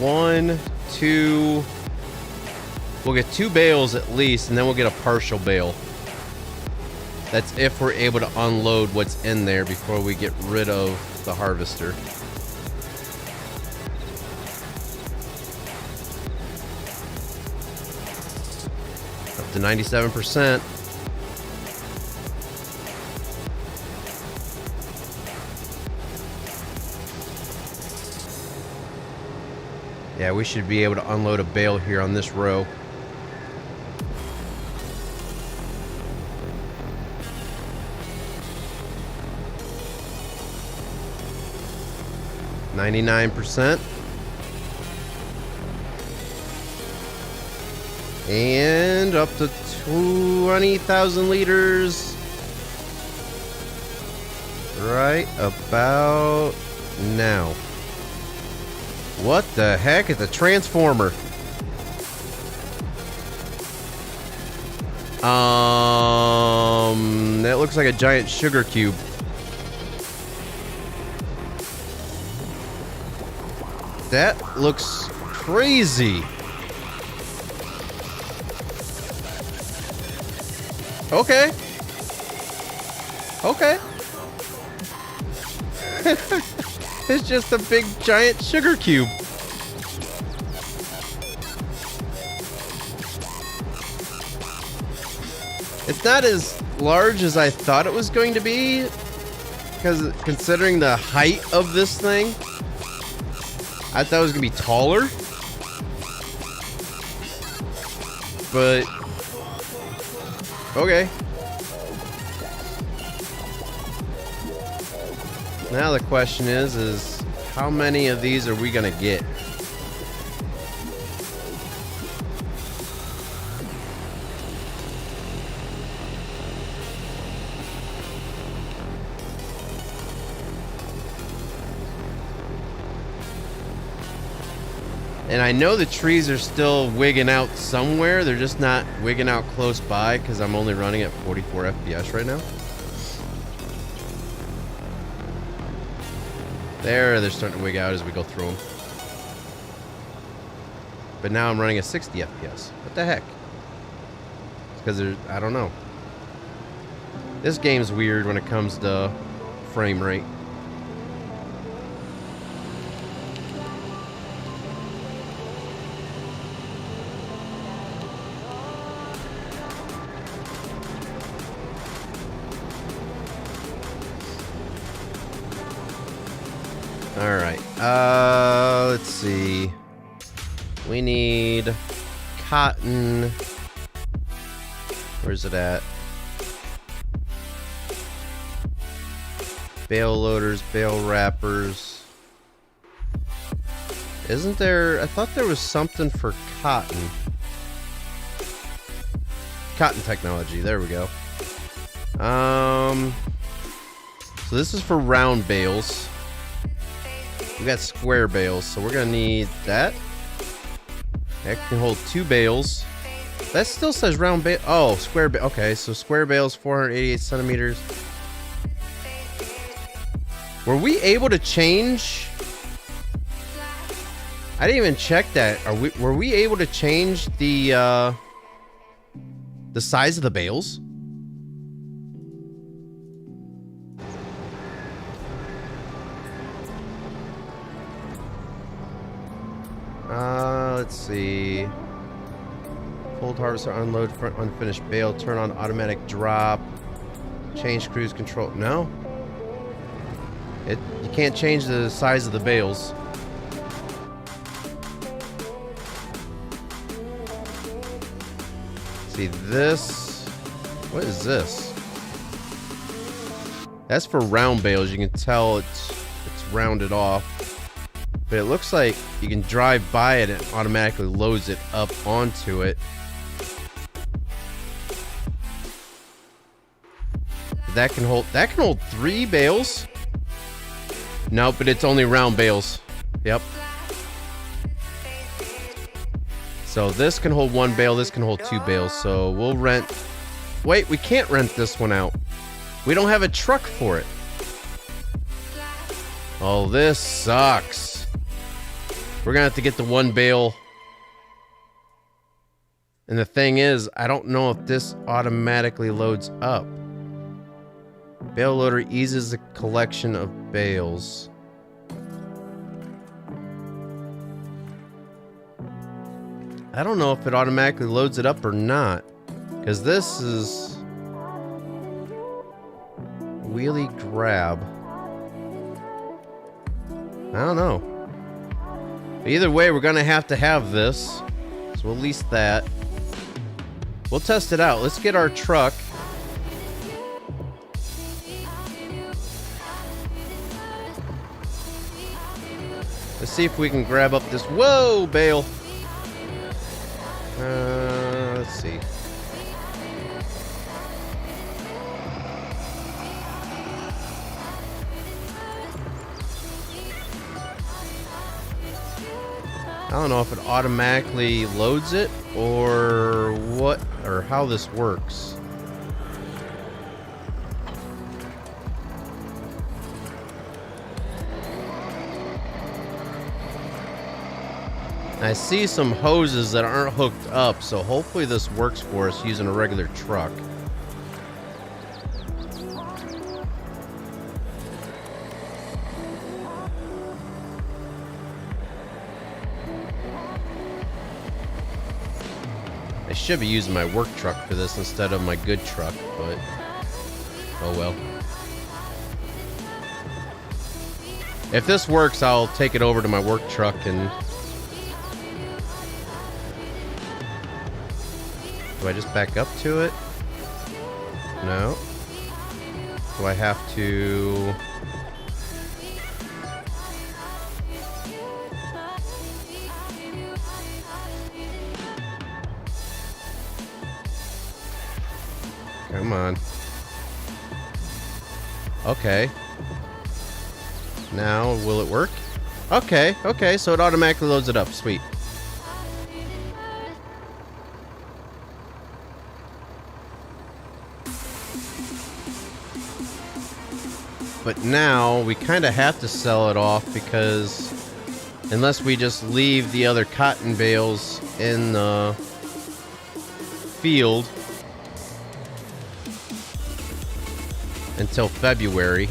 we'll get 2 bales at least, and then we'll get a partial bale. That's if we're able to unload what's in there before we get rid of the harvester. Up to 97%. Yeah, we should be able to unload a bale here on this row. %. And up to 20,000 liters. Right about now. What the heck? It's a transformer. That looks like a giant sugar cube. That looks crazy. Okay. Okay. It's just a big giant sugar cube. It's not as large as I thought it was going to be, because considering the height of this thing, I thought it was going to be taller. But okay. Now the question is how many of these are we gonna get? And I know the trees are still wigging out somewhere. They're just not wigging out close by because I'm only running at 44 FPS right now. There, they're starting to wig out as we go through them. But now I'm running at 60 FPS. What the heck? Because there's, I don't know. This game's weird when it comes to frame rate. right. Let's see. We need cotton. Where's it at? Bale loaders, bale wrappers. Isn't there... I thought there was something for cotton. Cotton technology. There we go. So this is for round bales. We got square bales, so we're gonna need that. That can hold 2 bales. That still says round bale. Oh, square bale. Okay, so square bales, 488 centimeters. Were we able to change? I didn't even check that. Were we able to change the size of the bales? Let's see. Fold harvester, unload front unfinished bale, turn on automatic drop, change cruise control. No. You can't change the size of the bales. See this? What is this? That's for round bales. You can tell it's rounded off. But it looks like you can drive by it and it automatically loads it up onto it. That can hold 3 bales. No, but it's only round bales. Yep. So this can hold 1 bale, this can hold 2 bales. So we'll rent... Wait, we can't rent this one out. We don't have a truck for it. Oh, this sucks. We're gonna have to get the 1 bale. And the thing is, I don't know if this automatically loads up. Bale loader eases the collection of bales. I don't know if it automatically loads it up or not. Because this is... wheelie grab. I don't know. Either way, we're gonna have to have this. So we'll lease that. We'll test it out. Let's get our truck. Let's see if we can grab up this... Whoa, bale! Let's see. I don't know if it automatically loads it or what, or how this works. I see some hoses that aren't hooked up, so hopefully this works for us using a regular truck. I should be using my work truck for this instead of my good truck, but oh well. If this works, I'll take it over to my work truck and... Do I just back up to it? No. Do I have to... Come on. Okay. Now, will it work? Okay, okay, so it automatically loads it up. Sweet. But now, we kind of have to sell it off because unless we just leave the other cotton bales in the field until February.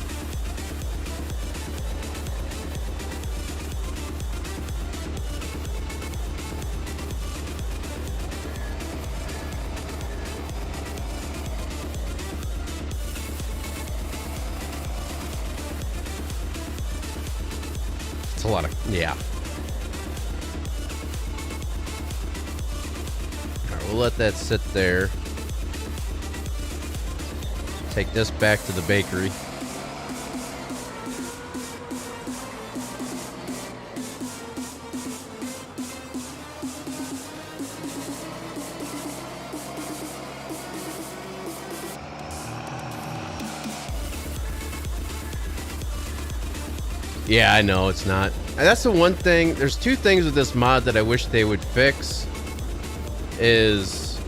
lot of, yeah. All right, we'll let that sit there. Take this back to the bakery. Yeah, I know it's not. And that's the one thing. There's two things with this mod that I wish they would fix. Is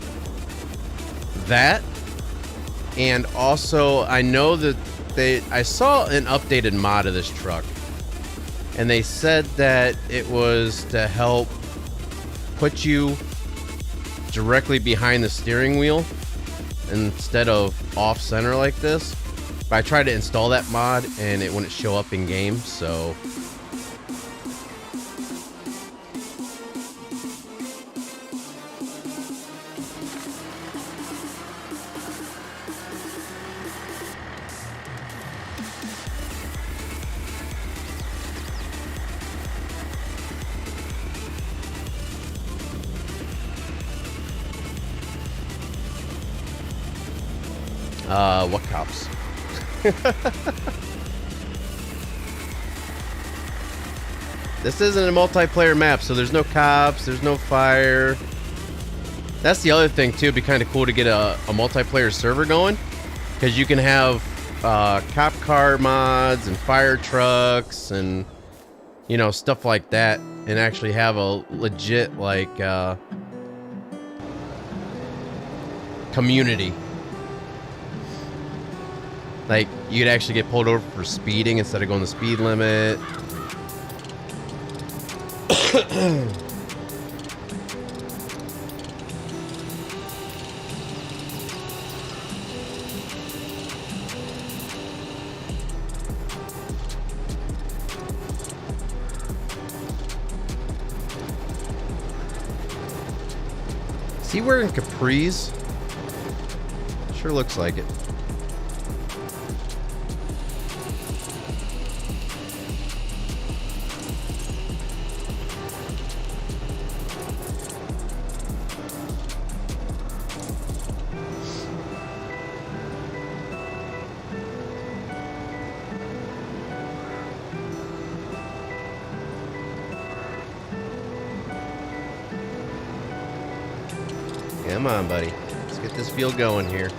that, and also I know that I saw an updated mod of this truck, and they said that it was to help put you directly behind the steering wheel instead of off center like this. But I tried to install that mod and it wouldn't show up in game, so what cops? This isn't a multiplayer map, so there's no cops, there's no fire. That's the other thing too. It'd be kind of cool to get a multiplayer server going, because you can have cop car mods and fire trucks and, you know, stuff like that, and actually have a legit like community. Like, you could actually get pulled over for speeding instead of going the speed limit. Is he wearing capris? Sure looks like it. Come on, buddy. Let's get this field going here.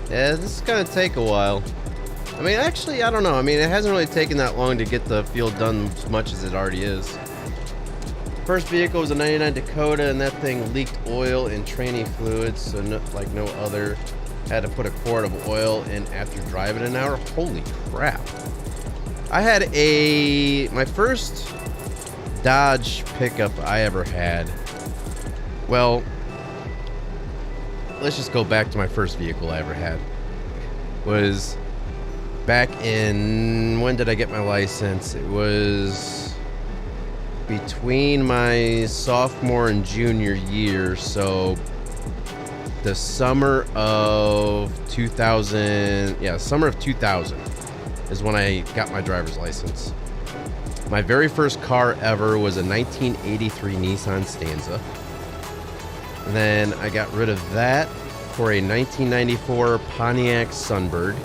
Yeah, this is going to take a while. I mean, actually, I don't know. I mean, it hasn't really taken that long to get the field done as much as it already is. First vehicle was a 99 Dakota, and that thing leaked oil and training fluids, so like no other. Had to put a quart of oil in after driving an hour. Holy crap. I had my first Dodge pickup I ever had. Well, let's just go back to my first vehicle I ever had. Was back in, when did I get my license? It was between my sophomore and junior year, so the summer of 2000, yeah, summer of 2000 is when I got my driver's license. My very first car ever was a 1983 Nissan Stanza. And then I got rid of that for a 1994 Pontiac Sunbird.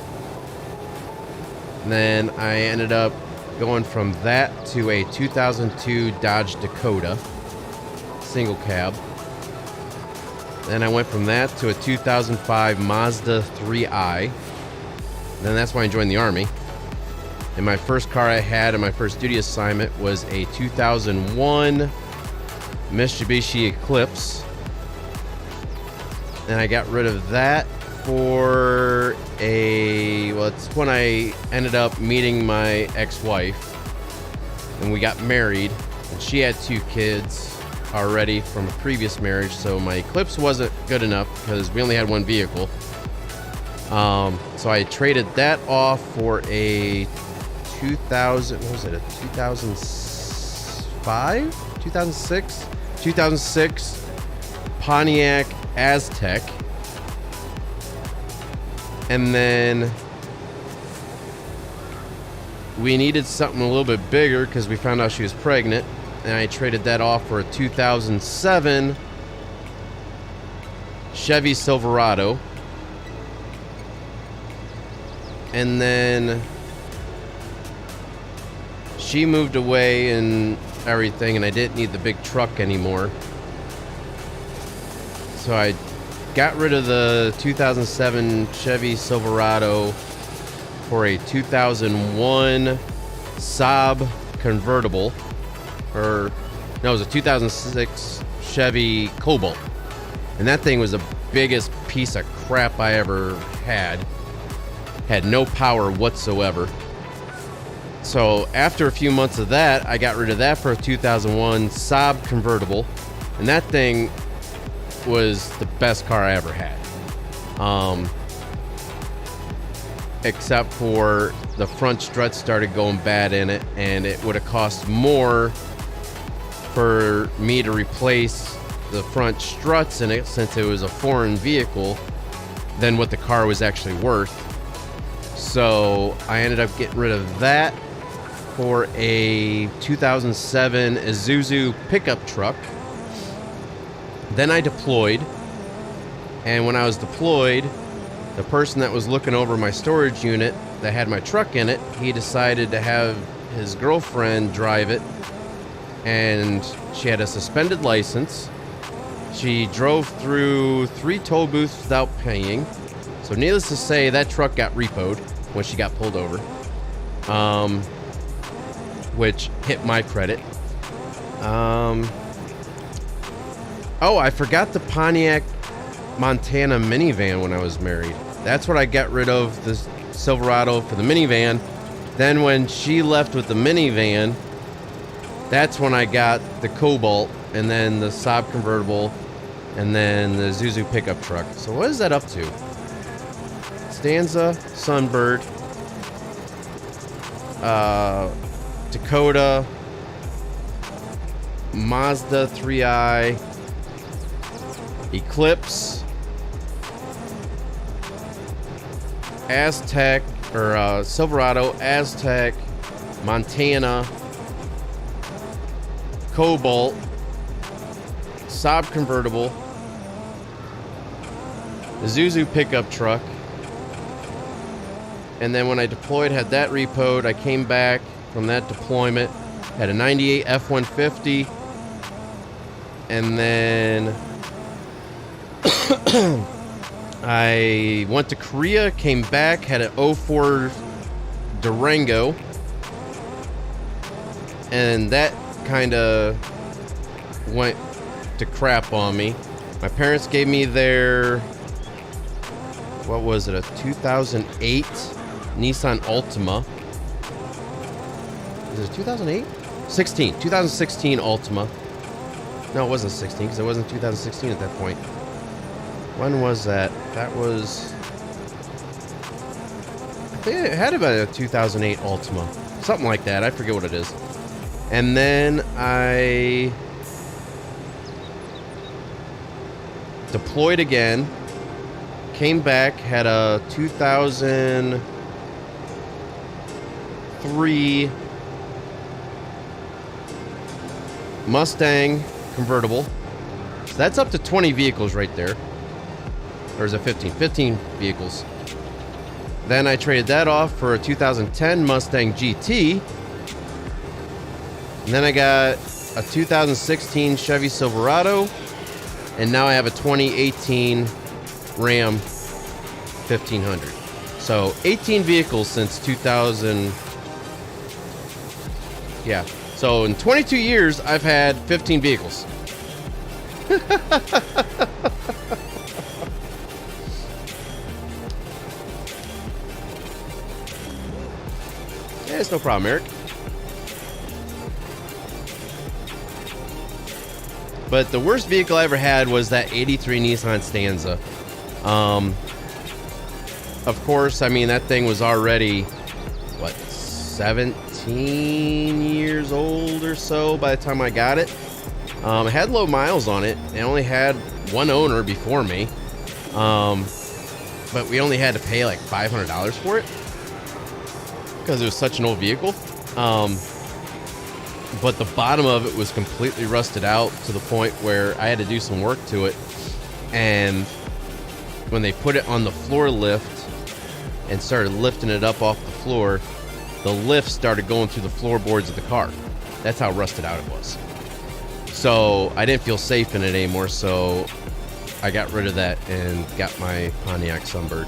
And then I ended up going from that to a 2002 Dodge Dakota single cab. Then I went from that to a 2005 Mazda 3i. Then that's when I joined the Army. And my first car I had in my first duty assignment was a 2001 Mitsubishi Eclipse. And I got rid of that for well, it's when I ended up meeting my ex-wife. And we got married. And she had 2 kids already from a previous marriage, so my Eclipse wasn't good enough because we only had 1 vehicle. So I traded that off for a 2000, what was it, a 2005? 2006 Pontiac Aztec. And then we needed something a little bit bigger because we found out she was pregnant. And I traded that off for a 2007 Chevy Silverado. And then she moved away and everything, and I didn't need the big truck anymore. So I got rid of the 2007 Chevy Silverado for a 2001 Saab convertible. Or, no, it was a 2006 Chevy Cobalt. And that thing was the biggest piece of crap I ever had. Had no power whatsoever. So after a few months of that, I got rid of that for a 2001 Saab convertible. And that thing was the best car I ever had. Except for the front struts started going bad in it, and it would have cost more for me to replace the front struts in it, since it was a foreign vehicle, than what the car was actually worth. So I ended up getting rid of that for a 2007 Isuzu pickup truck. Then I deployed, and when I was deployed, the person that was looking over my storage unit that had my truck in it, he decided to have his girlfriend drive it, and she had a suspended license. She drove through 3 toll booths without paying. So needless to say, that truck got repoed when she got pulled over, which hit my credit. Oh, I forgot the Pontiac Montana minivan when I was married. That's what I got rid of, the Silverado for the minivan. Then when she left with the minivan, that's when I got the Cobalt, and then the Saab convertible, and then the Isuzu pickup truck. So what is that up to? Stanza, Sunbird, Dakota, Mazda 3i, Eclipse, Aztec, or Silverado, Aztec, Montana, Cobalt, Saab convertible, Isuzu pickup truck. And then when I deployed, had that repoed. I came back from that deployment, had a 98 F-150, and then I went to Korea, came back, had an 04 Durango, and that kind of went to crap on me. My parents gave me their, what was it, a 2008 Nissan Altima. Is it 2008? 2016 Altima. No, it wasn't 16, because it wasn't 2016 at that point. When was that? That was, I think it had about a 2008 Altima. Something like that. I forget what it is. And then I deployed again, came back, had a 2003 Mustang convertible. So that's up to 20 vehicles right there. Or is it 15? 15 vehicles. Then I traded that off for a 2010 Mustang GT. And then I got a 2016 Chevy Silverado. And now I have a 2018 Ram 1500. So 18 vehicles since 2000. Yeah. So in 22 years, I've had 15 vehicles. Yeah, it's no problem, Eric. But the worst vehicle I ever had was that 83 Nissan Stanza. Of course, I mean, that thing was already, what, 17 years old or so by the time I got it. It had low miles on it. It only had one owner before me, but we only had to pay like $500 for it because it was such an old vehicle. But the bottom of it was completely rusted out to the point where I had to do some work to it. And when they put it on the floor lift and started lifting it up off the floor, the lift started going through the floorboards of the car. That's how rusted out it was. So I didn't feel safe in it anymore, so I got rid of that and got my Pontiac Sunbird.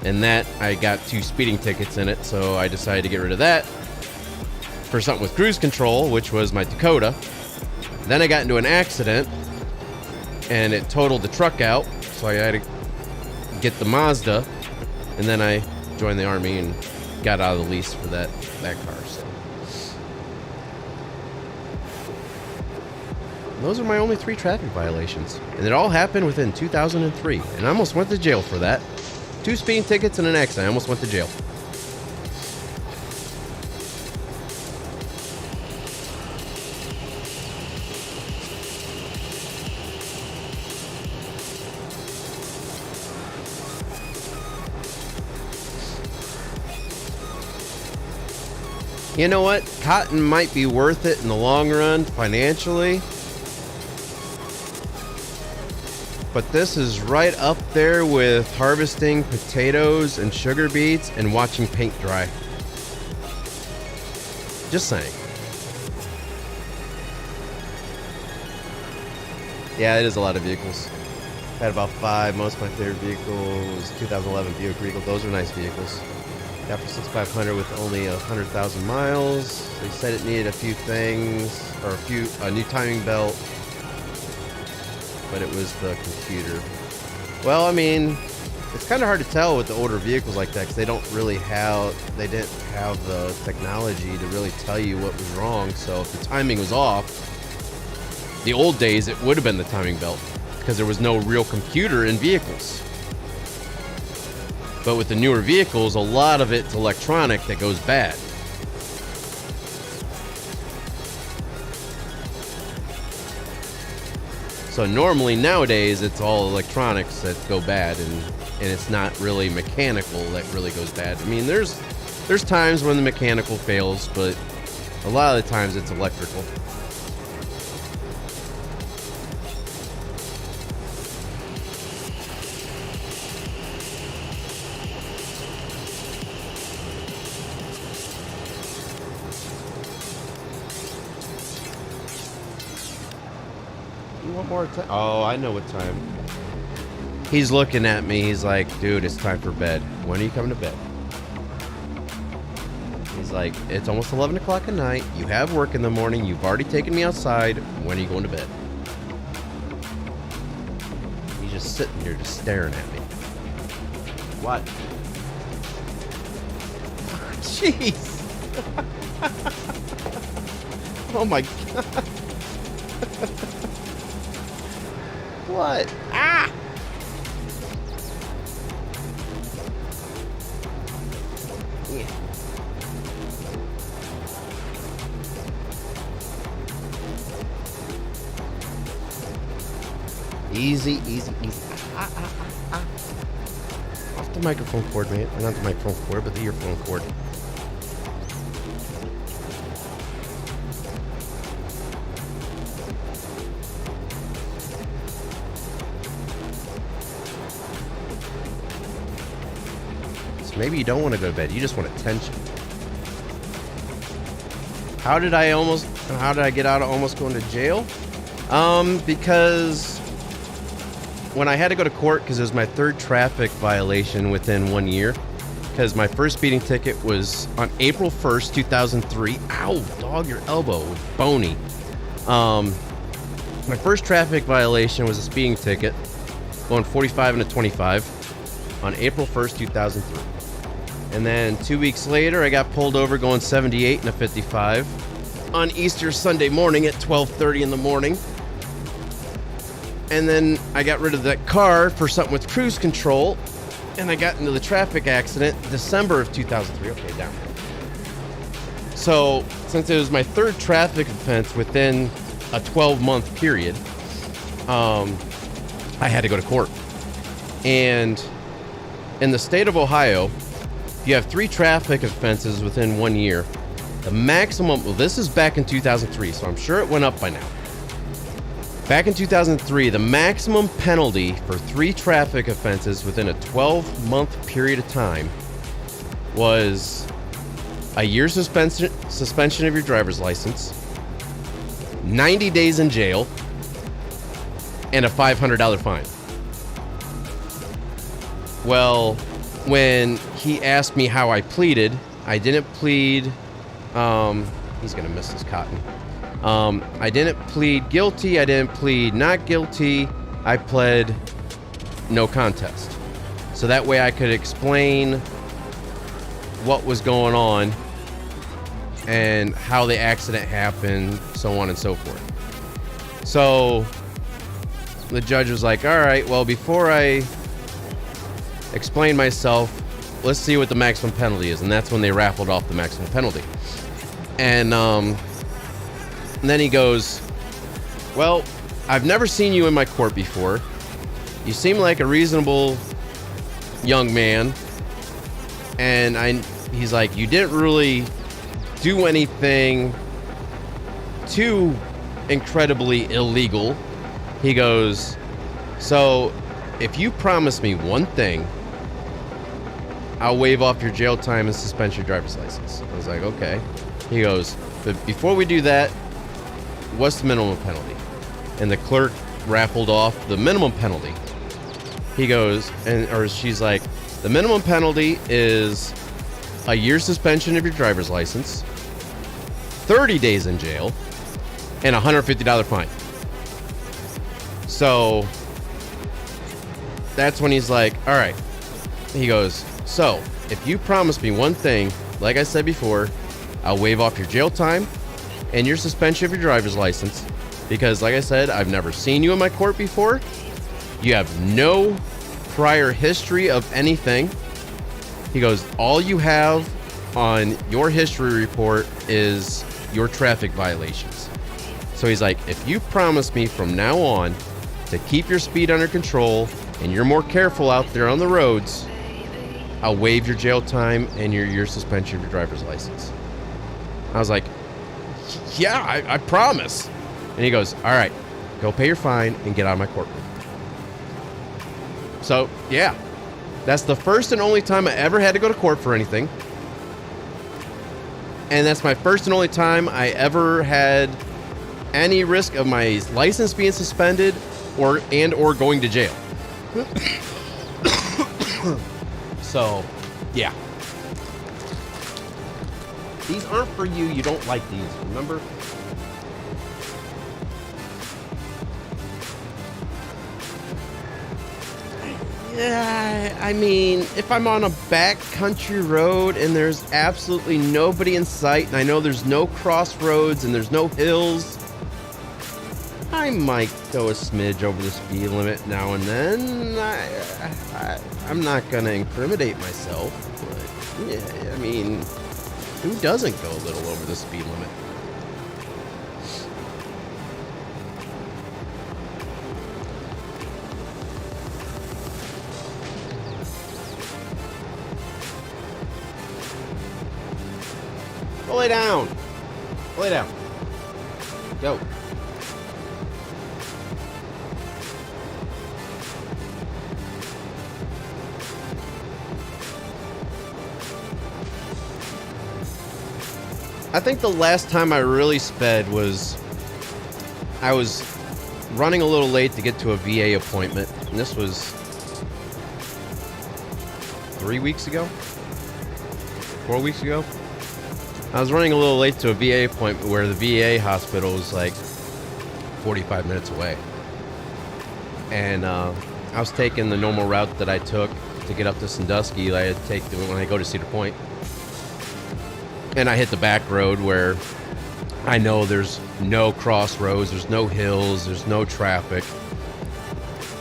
And that, I got 2 speeding tickets in it, so I decided to get rid of that for something with cruise control, which was my Dakota. Then I got into an accident, and it totaled the truck out, so I had to get the Mazda, and then I joined the Army and got out of the lease for that car. So those are my only 3 traffic violations, and it all happened within 2003, and I almost went to jail for that. 2 speeding tickets and an accident. I almost went to jail. You know what? Cotton might be worth it in the long run financially. But this is right up there with harvesting potatoes and sugar beets and watching paint dry. Just saying. Yeah, it is a lot of vehicles. I had about 5. Most of my favorite vehicle was 2011 Buick Regal. Those are nice vehicles. Got for 6500 with only 100,000 miles. They said it needed a few things, or a new timing belt, but it was the computer. Well, I mean, it's kind of hard to tell with the older vehicles like that because they didn't have the technology to really tell you what was wrong. So if the timing was off, the old days it would have been the timing belt because there was no real computer in vehicles. But with the newer vehicles, a lot of it's electronic that goes bad. So normally nowadays it's all electronics that go bad, and it's not really mechanical that really goes bad. I mean, there's times when the mechanical fails, but a lot of the times it's electrical. More time. Oh, I know what time. He's looking at me. He's like, dude, it's time for bed. When are you coming to bed? He's like, it's almost 11 o'clock at night. You have work in the morning. You've already taken me outside. When are you going to bed? He's just sitting here just staring at me. What? Jeez. Oh my God. What? Ah! Yeah. Easy, easy, easy. Off the microphone cord, man. Not the microphone cord, but the earphone cord. Maybe you don't want to go to bed. You just want attention. How did I get out of almost going to jail? Because when I had to go to court, because it was my 3rd traffic violation within 1 year, because my first speeding ticket was on April 1st, 2003. Ow, dog, your elbow was bony. My first traffic violation was a speeding ticket, going 45 and a 25 on April 1st, 2003. And then 2 weeks later, I got pulled over going 78 and a 55 on Easter Sunday morning at 12:30 in the morning. And then I got rid of that car for something with cruise control, and I got into the traffic accident December of 2003. Okay, down. So since it was my 3rd traffic offense within a 12-month period, I had to go to court. And in the state of Ohio, if you have 3 traffic offenses within 1 year, the maximum, well, this is back in 2003, so I'm sure it went up by now. Back in 2003, the maximum penalty for 3 traffic offenses within a 12-month period of time was a year suspension of your driver's license, 90 days in jail, and a $500 fine. Well, when he asked me how I pleaded, I didn't plead, he's gonna miss his cotton. I didn't plead guilty, I didn't plead not guilty, I pled no contest. So that way I could explain what was going on and how the accident happened, so on and so forth. So the judge was like, all right, well, before I explain myself, let's see what the maximum penalty is. And that's when they raffled off the maximum penalty. And then he goes, well, I've never seen you in my court before. You seem like a reasonable young man. And he's like, you didn't really do anything too incredibly illegal. He goes, so if you promise me one thing, I'll waive off your jail time and suspend your driver's license. I was like, okay. He goes, but before we do that, what's the minimum penalty? And the clerk raffled off the minimum penalty. He goes, or she's like, the minimum penalty is a year suspension of your driver's license, 30 days in jail, and a $150 fine. So that's when he's like, all right. He goes, so if you promise me one thing, like I said before, I'll waive off your jail time and your suspension of your driver's license, because like I said, I've never seen you in my court before. You have no prior history of anything. He goes, all you have on your history report is your traffic violations. So he's like, if you promise me from now on to keep your speed under control and you're more careful out there on the roads, I'll waive your jail time and your suspension of your driver's license. I was like, yeah, I promise. And he goes, all right, go pay your fine and get out of my courtroom. So, yeah, that's the first and only time I ever had to go to court for anything. And that's my first and only time I ever had any risk of my license being suspended or going to jail. So, yeah. These aren't for you. You don't like these, remember? Yeah, I mean, if I'm on a backcountry road and there's absolutely nobody in sight, and I know there's no crossroads and there's no hills, I might go a smidge over the speed limit now and then. I'm not going to incriminate myself, but yeah, I mean, who doesn't go a little over the speed limit? Go lay down. Lay down. Go. I think the last time I really sped was I was running a little late to get to a VA appointment, and this was 3 weeks ago? 4 weeks ago? I was running a little late to a VA appointment where the VA hospital was like 45 minutes away. And I was taking the normal route that I took to get up to Sandusky. I had to take when I go to Cedar Point. And I hit the back road where I know there's no crossroads, there's no hills, there's no traffic.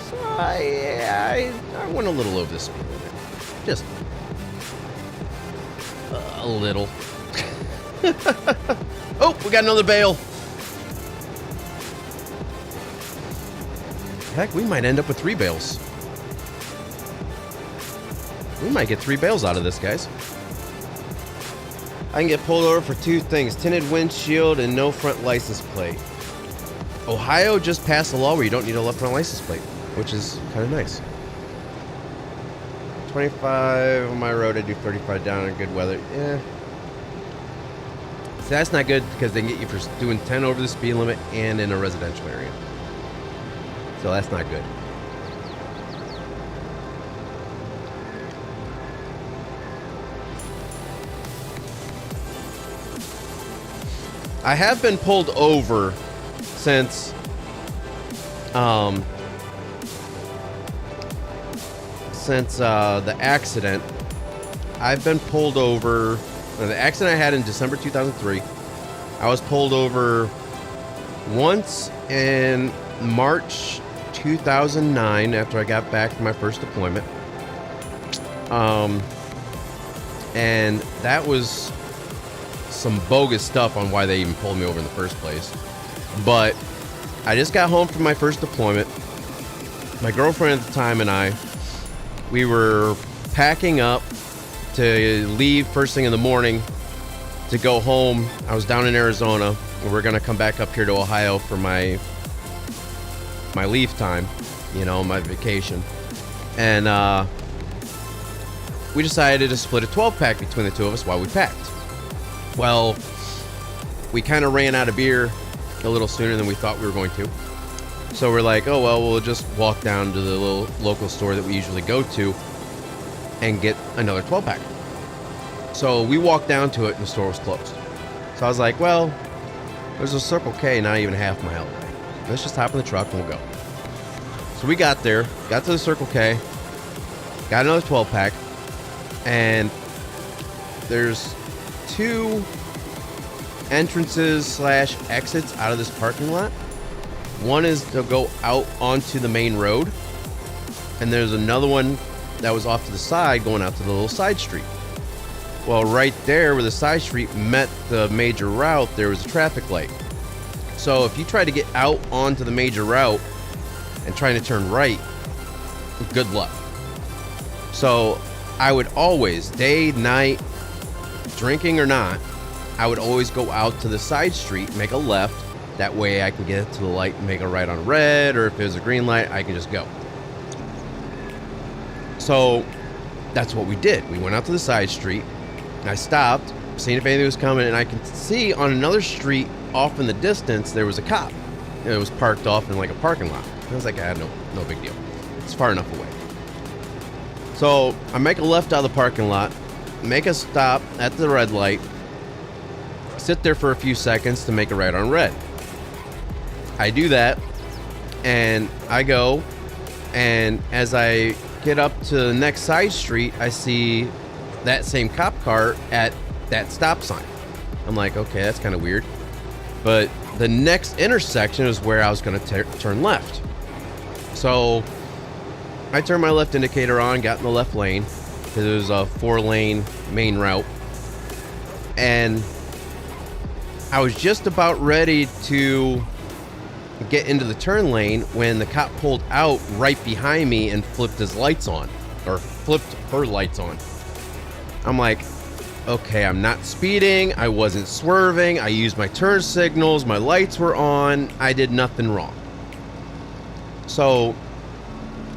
So I went a little over the speed limit. Just a little. Oh, we got another bail. Heck, we might end up with 3 bales. We might get 3 bales out of this, guys. I can get pulled over for 2 things: tinted windshield and no front license plate. Ohio just passed a law where you don't need a left front license plate, which is kind of nice. 25 on my road, I do 35 down in good weather. Yeah. See, that's not good because they can get you for doing 10 over the speed limit and in a residential area. So that's not good. I have been pulled over since the accident. I've been pulled over. The accident I had in December 2003. I was pulled over once in March 2009 after I got back from my first deployment. And that was some bogus stuff on why they even pulled me over in the first place. But I just got home from my first deployment. My girlfriend at the time and I, we were packing up to leave first thing in the morning to go home. I was down in Arizona, and we're gonna come back up here to Ohio for my leave time, you know, my vacation. And we decided to split a 12-pack between the two of us while we packed. Well, we kind of ran out of beer a little sooner than we thought we were going to. So we're like, oh, well, we'll just walk down to the little local store that we usually go to and get another 12-pack. So we walked down to it and the store was closed. So I was like, well, there's a Circle K not even a half mile away. Let's just hop in the truck and we'll go. So we got there, got to the Circle K, got another 12-pack, and there's 2 entrances / exits out of this parking lot. One is to go out onto the main road, and there's another one that was off to the side going out to the little side street. Well, right there where the side street met the major route, there was a traffic light. So if you try to get out onto the major route and trying to turn right, good luck. So I would always, day, night, drinking or not, I would always go out to the side street, make a left. That way I can get to the light and make a right on red, or if there's a green light, I can just go. So that's what we did. We went out to the side street. I stopped, seeing if anything was coming, and I could see on another street off in the distance, there was a cop. It was parked off in like a parking lot. I was like, no big deal. It's far enough away. So I make a left out of the parking lot, make a stop at the red light, sit there for a few seconds to make a right on red. I do that, and I go, and as I get up to the next side street, I see that same cop car at that stop sign. I'm like, okay, that's kind of weird. But the next intersection is where I was going to turn left. So I turned my left indicator on, got in the left lane, because it was a 4-lane main route. And I was just about ready to get into the turn lane when the cop pulled out right behind me and flipped his lights on, or flipped her lights on. I'm like, okay, I'm not speeding, I wasn't swerving, I used my turn signals, my lights were on, I did nothing wrong. So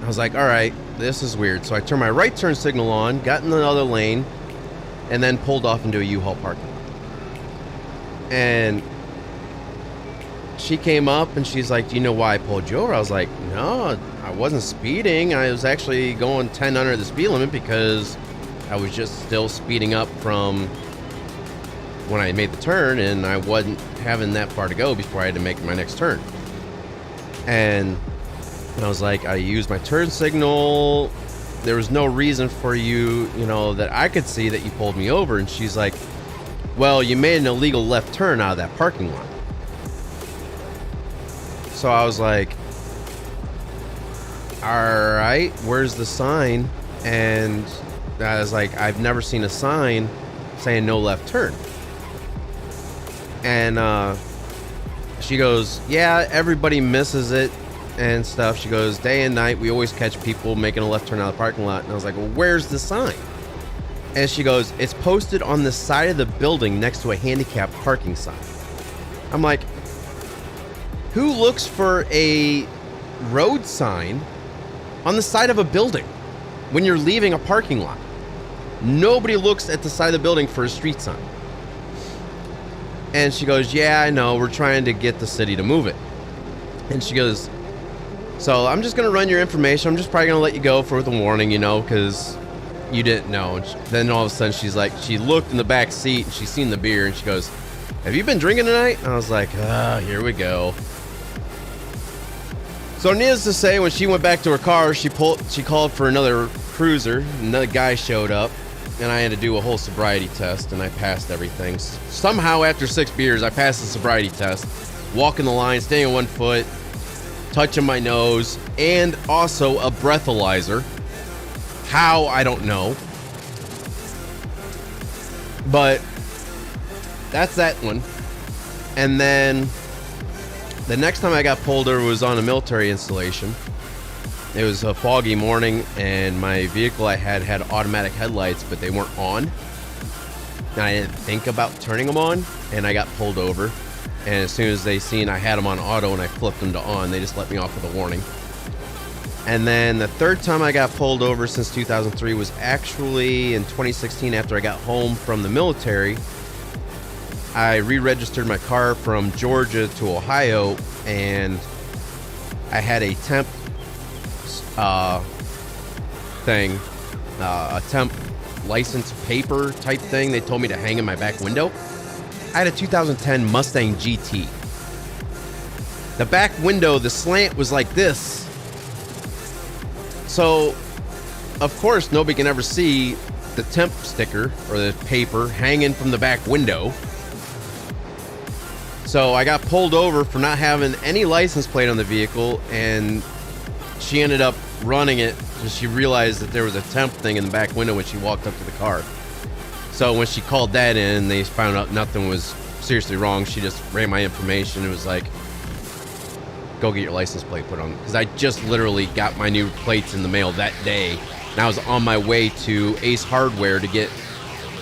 I was like, all right, this is weird. So I turned my right turn signal on, got in the other lane, and then pulled off into a U-Haul parking lot. And she came up and she's like, do you know why I pulled you over? I was like, no, I wasn't speeding. I was actually going 10 under the speed limit because I was just still speeding up from when I made the turn, and I wasn't having that far to go before I had to make my next turn. And I was like, I used my turn signal. There was no reason for you, that I could see that you pulled me over. And she's like, well, you made an illegal left turn out of that parking lot. So I was like, all right, where's the sign? And I was like, I've never seen a sign saying no left turn. And she goes, yeah, everybody misses it. and stuff. She goes, day and night, we always catch people making a left turn out of the parking lot. And I was like, well, where's the sign? And she goes, it's posted on the side of the building next to a handicapped parking sign. I'm like, who looks for a road sign on the side of a building when you're leaving a parking lot? Nobody looks at the side of the building for a street sign. And she goes, yeah, I know. We're trying to get the city to move it. And she goes, so I'm just going to run your information. I'm just probably going to let you go for the warning, you know, because you didn't know. And then all of a sudden she's like, she looked in the back seat and she seen the beer and she goes, have you been drinking tonight? And I was like, here we go. So needless to say, when she went back to her car, she called for another cruiser. Another guy showed up. And I had to do a whole sobriety test, and I passed everything. Somehow, after 6 beers, I passed the sobriety test. Walking the line, staying on 1 foot, touching my nose, and also a breathalyzer. How, I don't know. But that's that one. And then the next time I got pulled over was on a military installation. It was a foggy morning, and my vehicle I had automatic headlights, but they weren't on. And I didn't think about turning them on, and I got pulled over. And as soon as they seen I had them on auto and I flipped them to on, they just let me off with a warning. And then the third time I got pulled over since 2003 was actually in 2016 after I got home from the military. I re-registered my car from Georgia to Ohio, and I had a temp thing, a temp license paper type thing. They told me to hang in my back window. I had a 2010 Mustang GT. The back window, the slant was like this. So, of course, nobody can ever see the temp sticker or the paper hanging from the back window. So I got pulled over for not having any license plate on the vehicle, and she ended up running it because she realized that there was a temp thing in the back window when she walked up to the car. So when she called that in, they found out nothing was seriously wrong. She just ran my information. It was like, go get your license plate put on. Because I just literally got my new plates in the mail that day. And I was on my way to Ace Hardware to get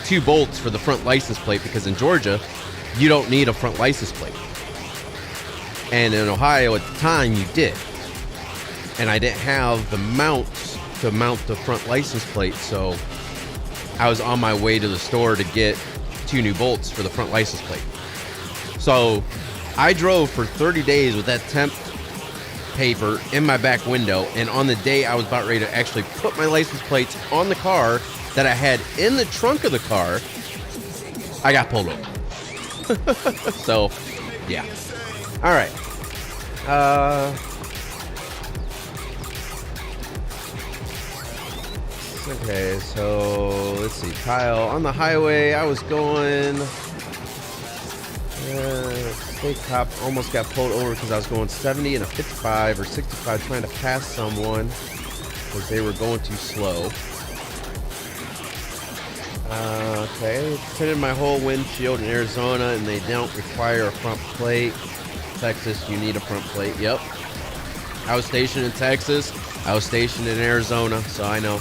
2 bolts for the front license plate, because in Georgia, you don't need a front license plate. And in Ohio at the time, you did. And I didn't have the mounts to mount the front license plate, so I was on my way to the store to get 2 new bolts for the front license plate. So I drove for 30 days with that temp paper in my back window, and on the day I was about ready to actually put my license plates on the car that I had in the trunk of the car, I got pulled over. So, yeah. All right. Okay, so let's see. Kyle, on the highway, I was going. State cop almost got pulled over because I was going 70 and a 55 or 65 trying to pass someone because they were going too slow. Okay, tinted my whole windshield in Arizona, and they don't require a front plate. Texas, you need a front plate. Yep. I was stationed in Texas. I was stationed in Arizona, so I know.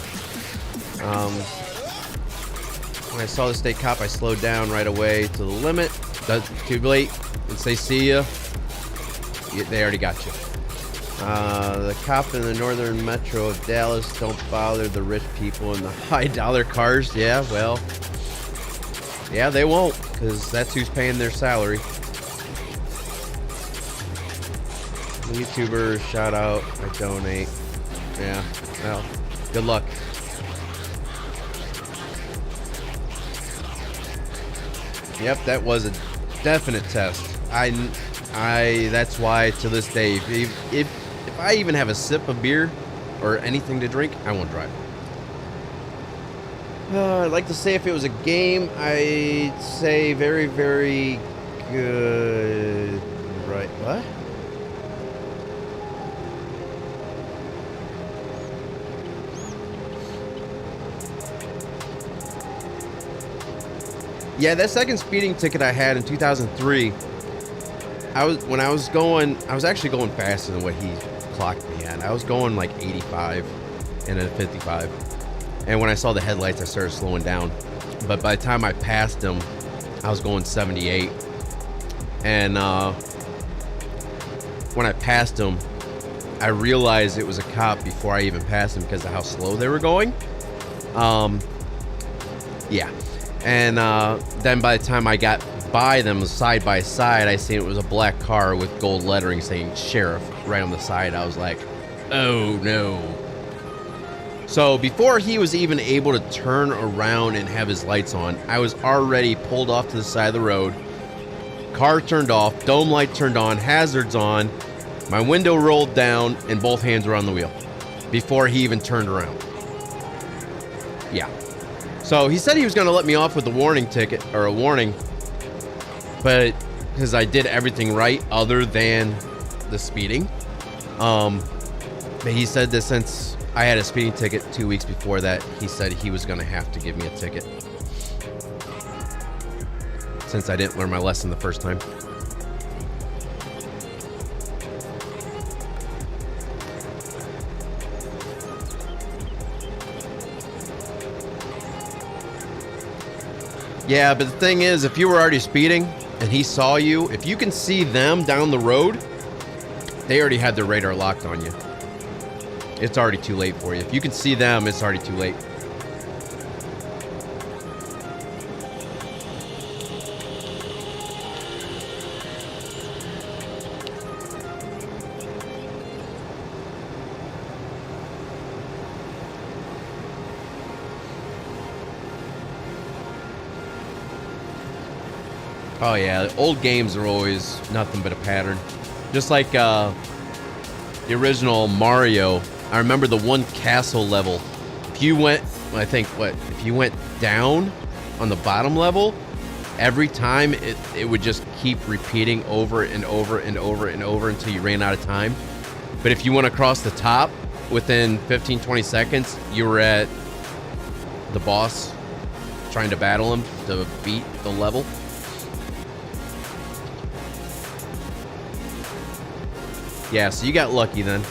When I saw the state cop, I slowed down right away to the limit. Too late. Once they see you, they already got you. The cop in the northern metro of Dallas don't bother the rich people in the high dollar cars. Yeah, well, yeah, they won't, because that's who's paying their salary. YouTubers, shout out, I donate. Yeah, well, good luck. Yep, that was a definite test. That's why to this day, if I even have a sip of beer or anything to drink, I won't drive. I'd like to say if it was a game, I'd say very, very good. Right, what? Yeah, that second speeding ticket I had in 2003, I was actually going faster than what he clocked me at. I was going like 85 and then 55. And when I saw the headlights, I started slowing down. But by the time I passed him, I was going 78. And when I passed him, I realized it was a cop before I even passed him because of how slow they were going. Yeah. And then by the time I got by them side by side, I seen it was a black car with gold lettering saying sheriff right on the side. I was like, oh no. So before he was even able to turn around and have his lights on, I was already pulled off to the side of the road. Car turned off, dome light turned on, hazards on, my window rolled down, and both hands were on the wheel before he even turned around. Yeah. So he said he was going to let me off with a warning ticket, or a warning, but because I did everything right other than the speeding. But he said that since I had a speeding ticket 2 weeks before that, he said he was going to have to give me a ticket since I didn't learn my lesson the first time. Yeah, but the thing is, if you were already speeding and he saw you, if you can see them down the road, they already had their radar locked on you. It's already too late for you. If you can see them, it's already too late. Oh yeah, old games are always nothing but a pattern. Just like the original Mario, I remember the one castle level. If you went, I think, if you went down on the bottom level, every time it would just keep repeating over and over and over and over until you ran out of time. But if you went across the top, within 15, 20 seconds, you were at the boss trying to battle him to beat the level. Yeah, so you got lucky then.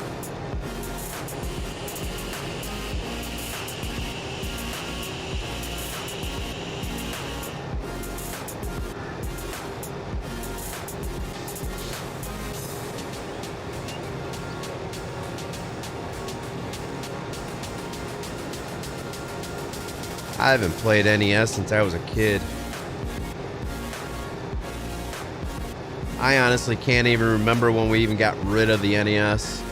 I haven't played NES since I was a kid. I honestly can't even remember when we even got rid of the NES.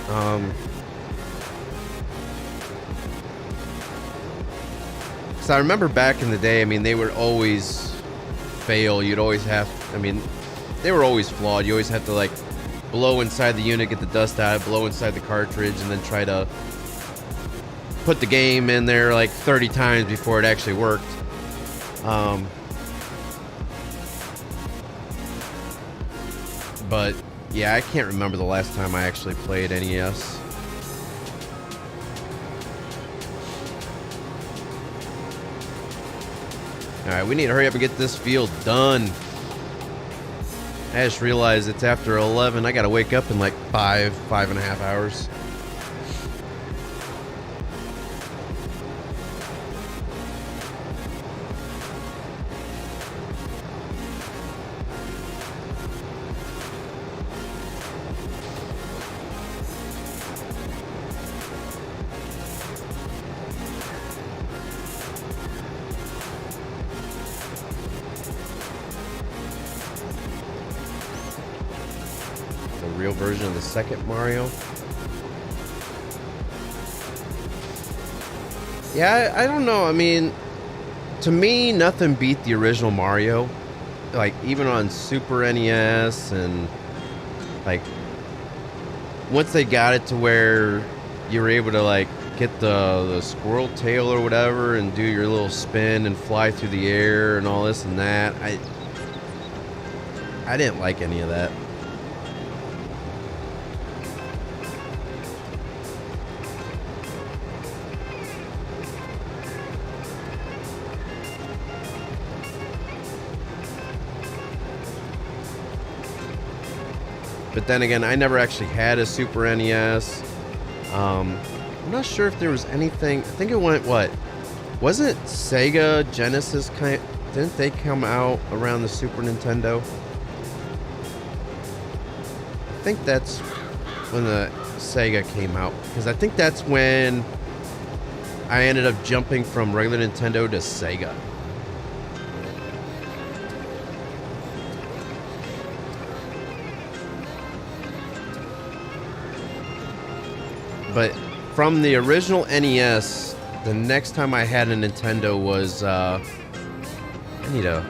So I remember back in the day, I mean, they would always fail. You'd always have, I mean, they were always flawed. You always have to like blow inside the unit, get the dust out, blow inside the cartridge, and then try to put the game in there like 30 times before it actually worked. But yeah, I can't remember the last time I actually played NES. Alright, we need to hurry up and get this field done. I just realized it's after 11. I gotta wake up in like 5.5 hours. Real version of the second Mario. Yeah, I don't know. I mean, to me, nothing beat the original Mario. Like, even on Super NES, and like, once they got it to where you were able to like get the squirrel tail or whatever and do your little spin and fly through the air and all this and that, I didn't like any of that. But then again, I never actually had a Super NES. I'm not sure if there was anything. I think it went, what? Wasn't Sega Genesis didn't they come out around the Super Nintendo? I think that's when the Sega came out. Because I think that's when I ended up jumping from regular Nintendo to Sega. But from the original NES, the next time I had a Nintendo was, I need to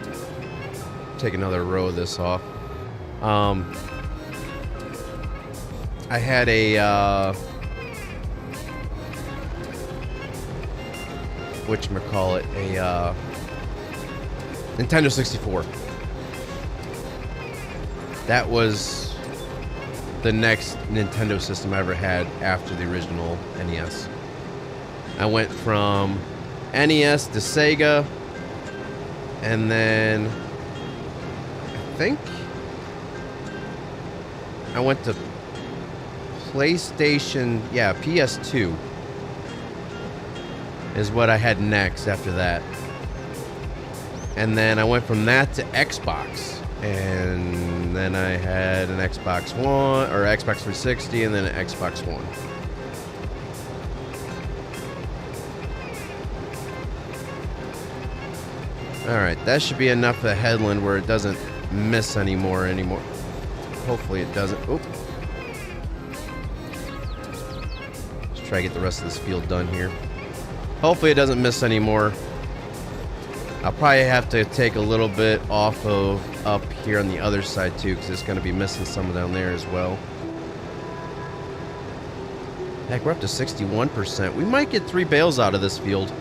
take another row of this off. I had a, whatchamacallit, a, Nintendo 64. That was the next Nintendo system I ever had after the original NES. I went from NES to Sega, and then I think I went to PlayStation, yeah, PS2 is what I had next after that. And then I went from that to Xbox. And then I had an Xbox One, or Xbox 360, and then an Xbox One. Alright, that should be enough of the headland where it doesn't miss anymore. Hopefully it doesn't. Oop. Let's try to get the rest of this field done here. Hopefully it doesn't miss anymore. I'll probably have to take a little bit off of up here on the other side too, because it's going to be missing some down there as well. Heck, we're up to 61%. We might get 3 bales out of this field.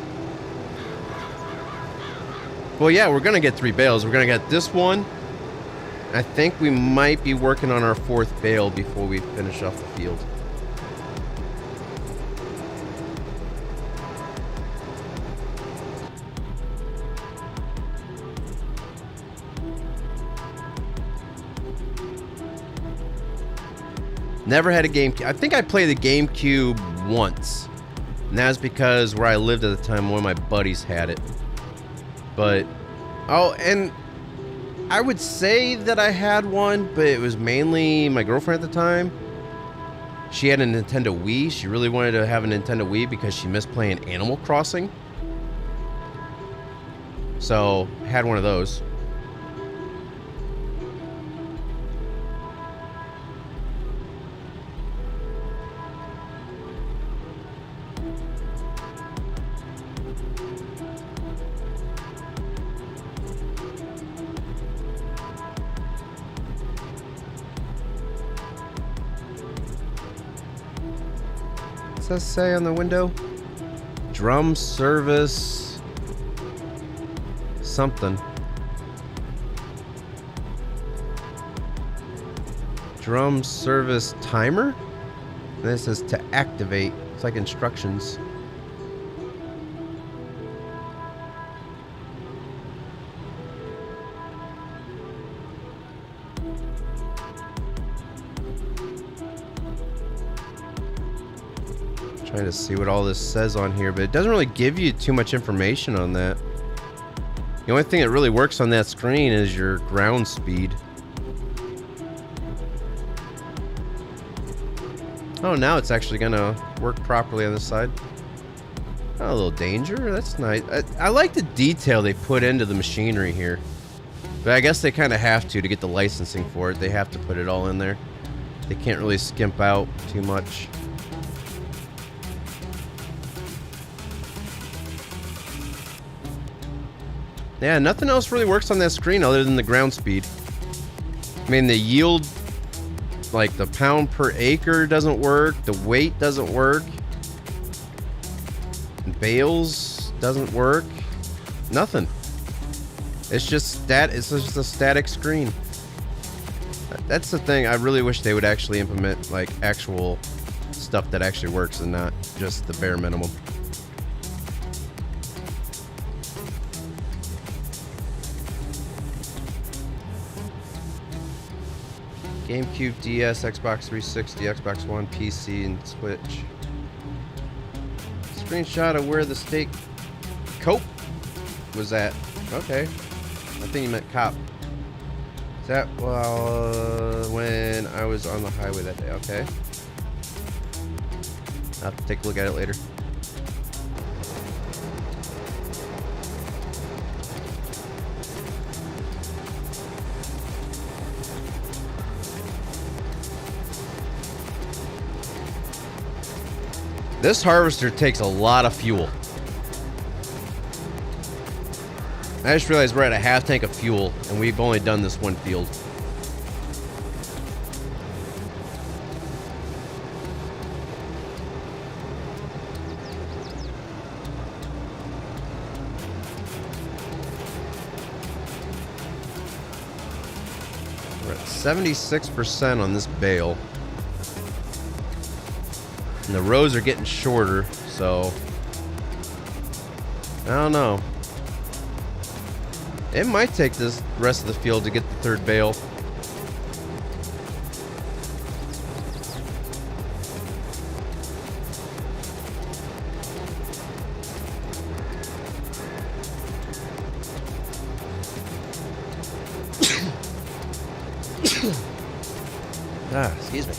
Well, yeah, we're going to get 3 bales. We're going to get this one. I think we might be working on our 4th bale before we finish off the field. Never had a GameCube. I think I played the GameCube once. And that's because where I lived at the time, one of my buddies had it. But, oh, and I would say that I had one, but it was mainly my girlfriend at the time. She had a Nintendo Wii. She really wanted to have a Nintendo Wii because she missed playing Animal Crossing. So, I had one of those. What's that say on the window? Drum service something. Drum service timer? This is to activate. It's like instructions. Trying to see what all this says on here, but it doesn't really give you too much information on that. The only thing that really works on that screen is your ground speed. Oh, now it's actually gonna work properly on this side. Oh, a little danger. That's nice. I like the detail they put into the machinery here. But I guess they kind of have to get the licensing for it. They have to put it all in there. They can't really skimp out too much. Yeah, nothing else really works on that screen other than the ground speed. I mean, the yield, like the pound per acre doesn't work. The weight doesn't work. Bales doesn't work. Nothing. It's just a static screen. That's the thing. I really wish they would actually implement like actual stuff that actually works and not just the bare minimum. GameCube, DS, Xbox 360, Xbox One, PC, and Switch. Screenshot of where the steak cope was at. Okay. I think you meant cop. Is that when I was on the highway that day? Okay. I'll have to take a look at it later. This harvester takes a lot of fuel. I just realized we're at a half tank of fuel, and we've only done this one field. We're at 76% on this bale. And the rows are getting shorter, so I don't know. It might take this rest of the field to get the third bale. Excuse me.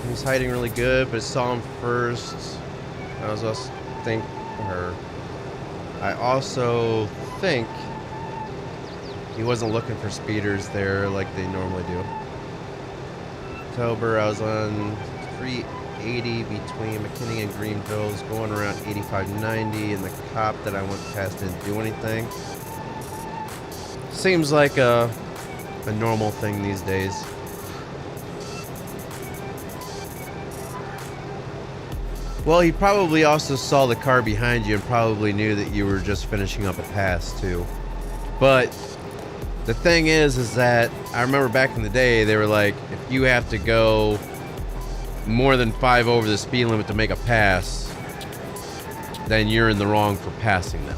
He's hiding really good, but I saw him first. I also think he wasn't looking for speeders there like they normally do. October, I was on 380 between McKinney and Greenville's, going around 85-90, and the cop that I went past didn't do anything. Seems like a normal thing these days. Well, he probably also saw the car behind you and probably knew that you were just finishing up a pass too. But the thing is that I remember back in the day, they were like, if you have to go more than 5 over the speed limit to make a pass, then you're in the wrong for passing them.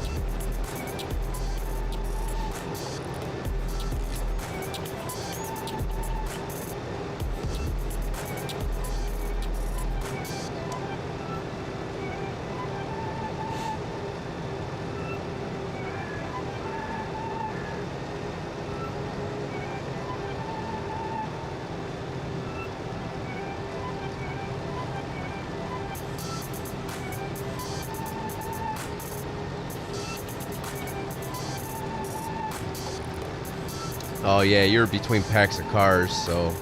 Oh yeah, you're between packs of cars, so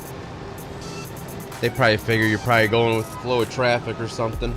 they probably figure you're probably going with the flow of traffic or something.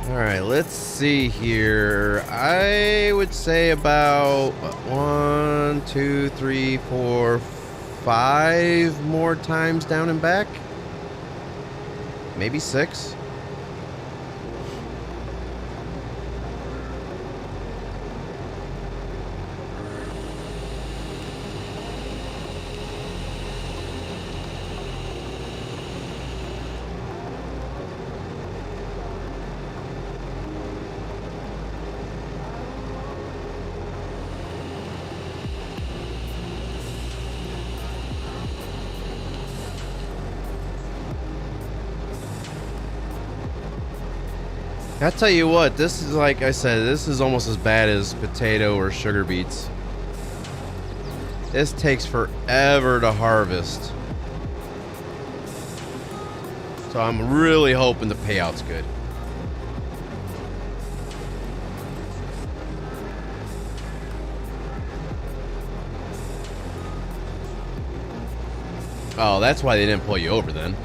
Alright, let's see here. I would say about 1, 2, 3, 4, 5 more times down and back. Maybe 6. I tell you what, this is, like I said, this is almost as bad as potato or sugar beets. This takes forever to harvest. So I'm really hoping the payout's good. Oh, that's why they didn't pull you over then.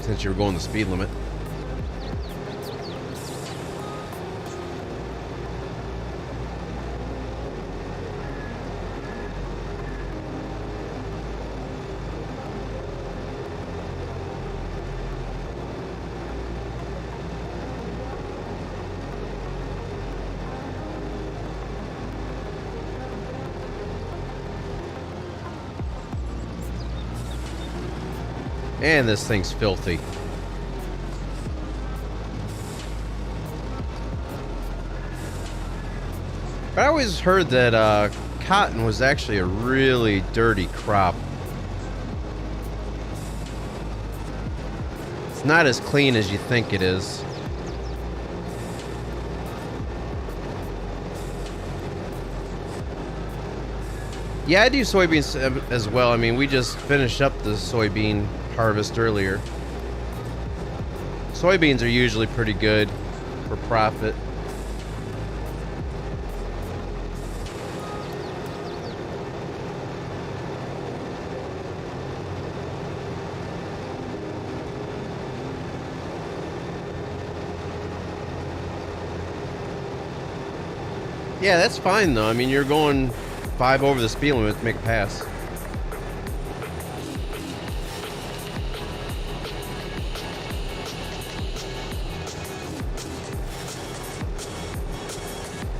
Since you were going the speed limit. And this thing's filthy. I always heard that cotton was actually a really dirty crop. It's not as clean as you think it is. Yeah, I do soybeans as well. I mean, we just finished up the soybean harvest earlier. Soybeans are usually pretty good for profit. Yeah, that's fine though. I mean, you're going 5 over the speed limit to make a pass.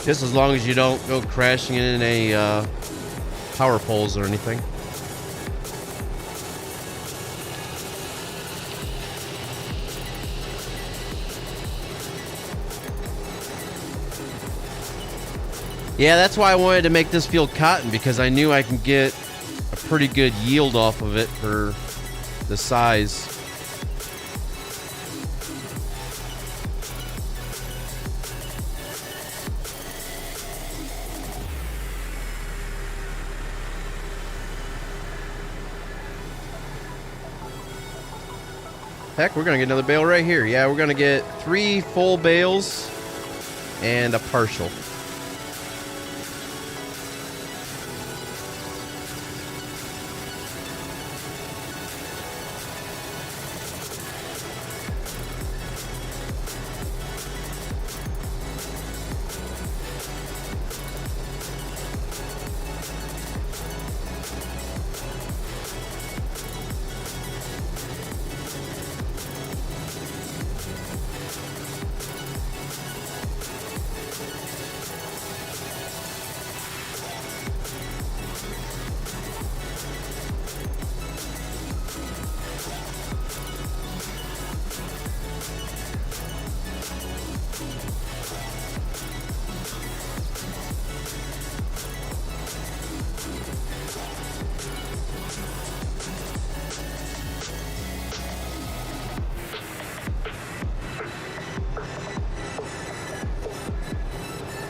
Just as long as you don't go crashing in a power poles or anything. Yeah, that's why I wanted to make this field cotton, because I knew I can get a pretty good yield off of it for the size. Heck, we're gonna get another bale right here. Yeah, we're gonna get 3 full bales and a partial.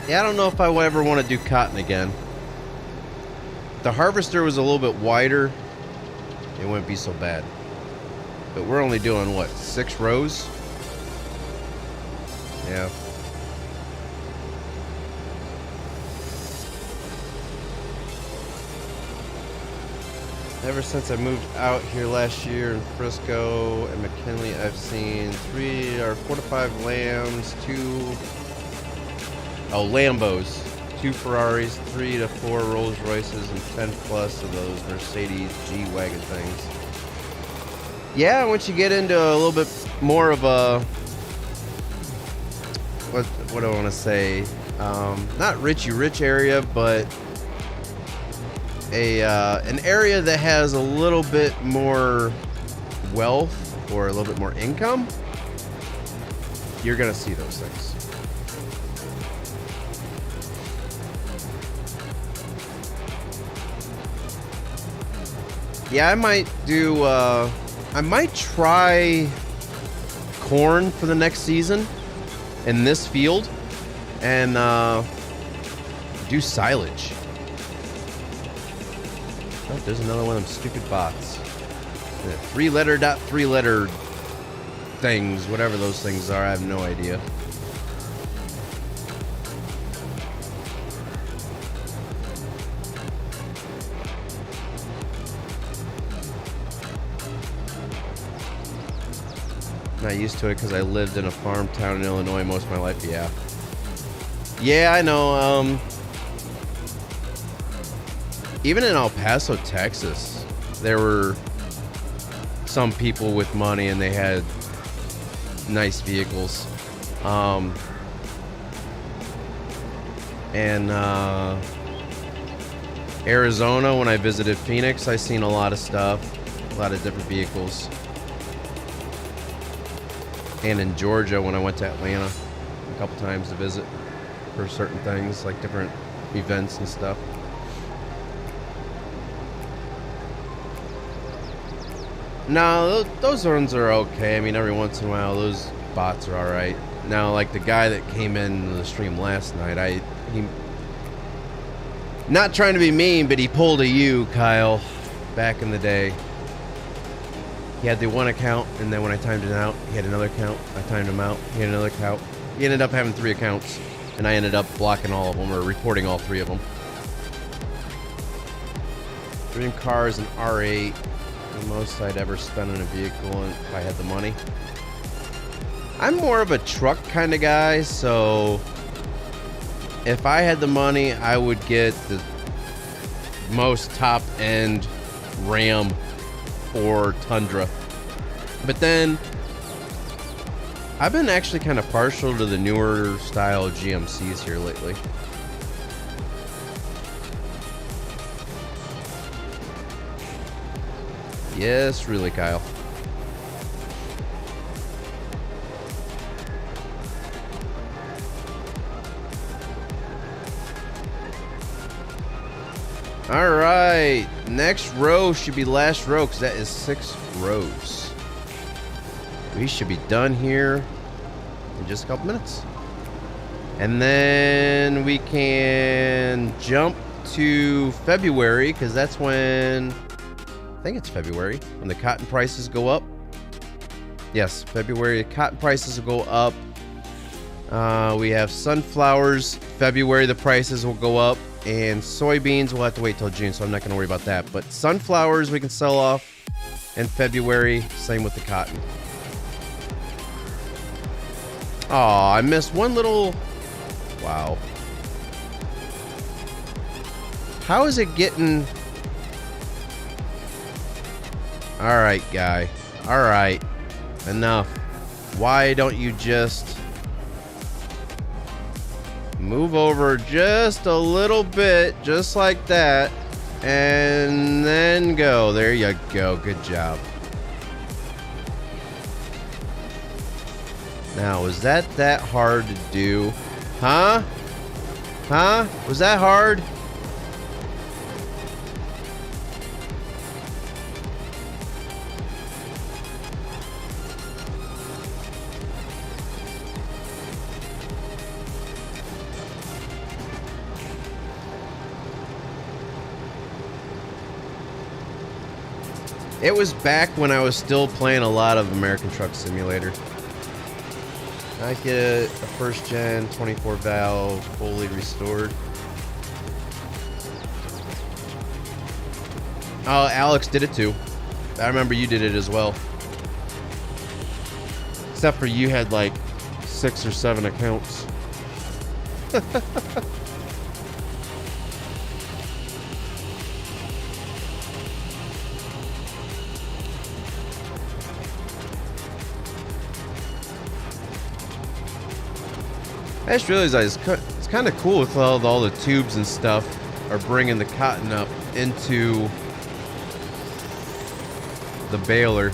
Yeah, I don't know if I would ever want to do cotton again. If the harvester was a little bit wider, it wouldn't be so bad. But we're only doing, what, 6 rows? Yeah. Ever since I moved out here last year in Frisco and McKinley, I've seen 4 to 5 Lambs, 2 Lambos, 2 Ferraris, 3 to 4 Rolls Royces, and 10 plus of those Mercedes G-Wagon things. Yeah, once you get into a little bit more of a, what do I want to say? Not rich area, but an area that has a little bit more wealth or a little bit more income, you're gonna see those things. Yeah, I might do, I might try corn for the next season in this field and do silage. Oh, there's another one of them stupid bots. 3-letter things, whatever those things are, I have no idea. Not used to it because I lived in a farm town in Illinois most of my life. Yeah, I know. Even in El Paso, Texas, there were some people with money and they had nice vehicles. And Arizona, when I visited Phoenix, I seen a lot of stuff, a lot of different vehicles. and in Georgia when I went to Atlanta a couple times to visit for certain things, like different events and stuff. No, those ones are okay. I mean, every once in a while, those bots are all right. Now, like the guy that came in the stream last night, he not trying to be mean, but he pulled a you, Kyle, back in the day. He had the one account, and then when I timed it out, he had another account. I timed him out. He had another account. He ended up having 3 accounts, and I ended up blocking all of them or reporting all 3 of them. Dream car is an R8. The most I'd ever spend on a vehicle if I had the money. I'm more of a truck kind of guy, so if I had the money, I would get the most top-end Ram or Tundra. But then I've been actually kind of partial to the newer style GMCs here lately. Yes, really, Kyle. All right, next row should be last row because that is 6 rows. We should be done here in just a couple minutes. And then we can jump to February because that's when... I think it's February when the cotton prices go up. Yes, February cotton prices will go up. We have sunflowers. February the prices will go up, and soybeans we'll have to wait till June, so I'm not going to worry about that. But sunflowers we can sell off in February. Same with the cotton. Oh, I missed one little. Wow. How is it getting? Alright, guy. Alright. Enough. Why don't you just move over just a little bit, just like that, and then go. There you go. Good job. Now, was that hard to do? Huh? Huh? Was that hard? It was back when I was still playing a lot of American Truck Simulator. I get a first gen 24 valve fully restored. Oh, Alex did it too. I remember you did it as well. Except for you had like 6 or 7 accounts. I just realized it's kind of cool with all the tubes and stuff are bringing the cotton up into the baler.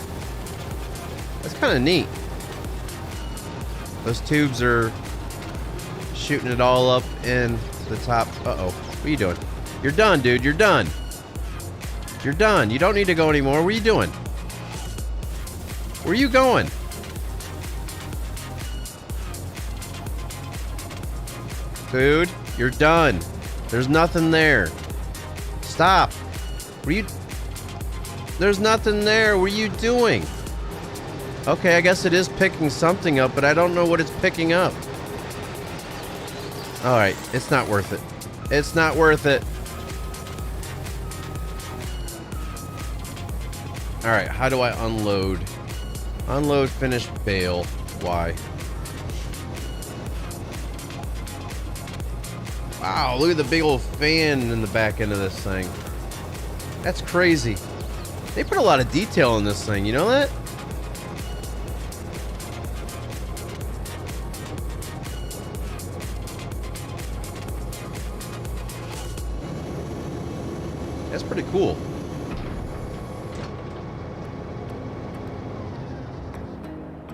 That's kind of neat. Those tubes are shooting it all up in the top. Uh-oh. What are you doing? You're done, dude. You're done. You're done. You don't need to go anymore. What are you doing? Where are you going? Dude, you're done. There's nothing there. Stop. There's nothing there. What are you doing? Okay, I guess it is picking something up, but I don't know what it's picking up. Alright, it's not worth it. It's not worth it. Alright, how do I unload? Unload, finish, bail. Why? Wow, look at the big old fan in the back end of this thing. That's crazy. They put a lot of detail in this thing, you know that? That's pretty cool.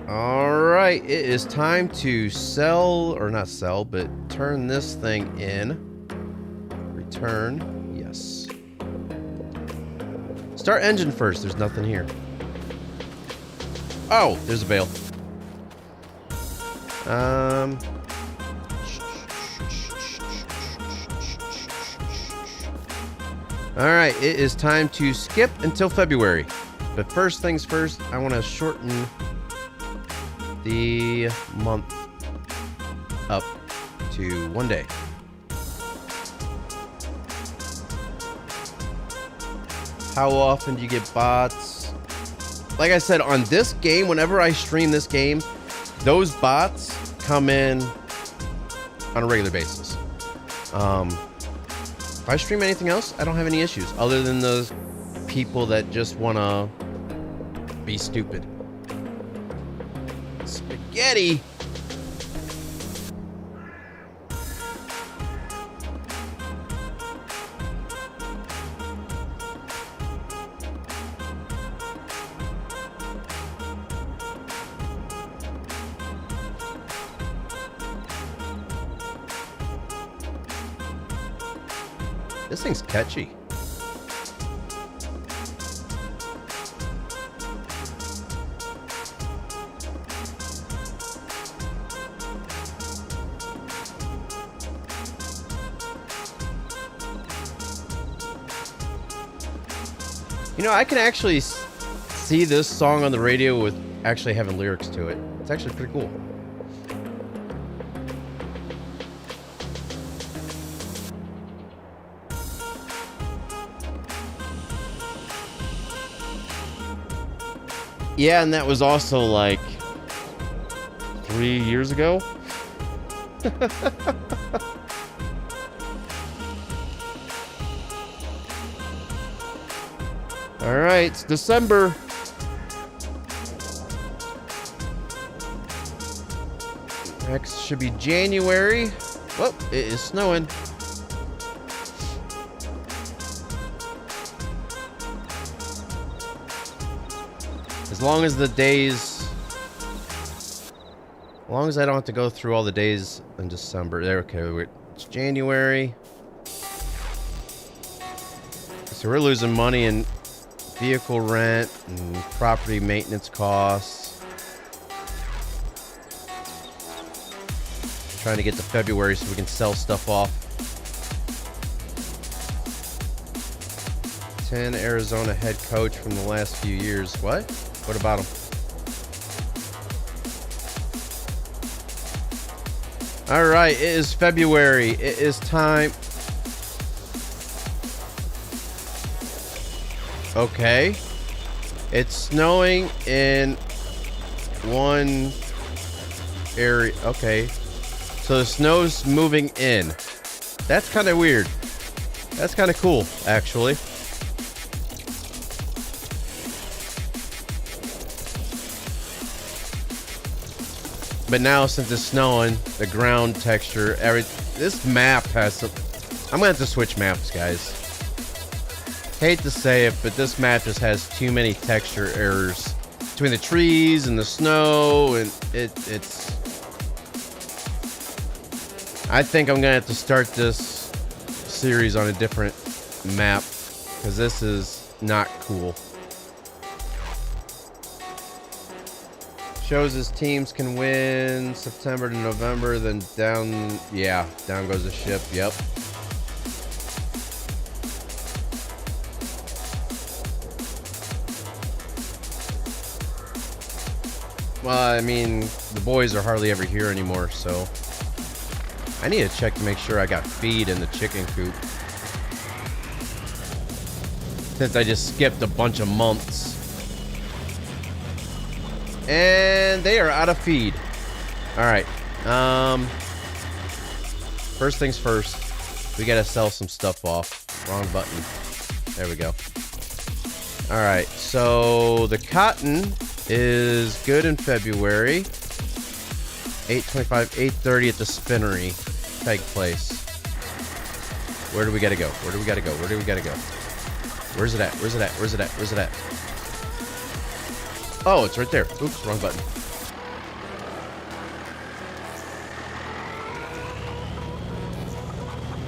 All right, it is time to sell, or not sell, but turn this thing in. Return, yes. Start engine first, there's nothing here. Oh, there's a bale. All right, it is time to skip until February. But first things first, I want to shorten the month up to 1 day. How often do you get bots? Like I said, on this game, whenever I stream this game, those bots come in on a regular basis. If I stream anything else, I don't have any issues other than those people that just want to be stupid. Spaghetti. This thing's catchy. You know, I can actually see this song on the radio with actually having lyrics to it. It's actually pretty cool. Yeah, and that was also like 3 years ago. All right, it's December. Next should be January. Well, it is snowing. As long as the days, as long as I don't have to go through all the days in December. There, okay, it's January. So we're losing money in vehicle rent and property maintenance costs. Trying to get to February so we can sell stuff off. 10 Arizona head coach from the last few years. What? What about him? All right, it is February. It is time. Okay. It's snowing in one area. Okay. So the snow's moving in. That's kind of weird. That's kind of cool, actually. But now, since it's snowing, the ground texture, this map has some. I'm gonna have to switch maps, guys. Hate to say it, but this map just has too many texture errors between the trees and the snow, and it's. I think I'm gonna have to start this series on a different map because this is not cool. Shows his teams can win September to November, then down goes the ship. Yep. Well, I mean, the boys are hardly ever here anymore, so I need to check to make sure I got feed in the chicken coop. Since I just skipped a bunch of months. And they are out of feed. Alright. First things first. We gotta sell some stuff off. Wrong button. There we go. Alright, so the cotton is good in February. 8:25, 8:30 at the spinnery. Peg place. Where do we gotta go? Where do we gotta go? Where do we gotta go? Where's it at? Where's it at? Where's it at? Where's it at? Oh, it's right there. Oops, wrong button.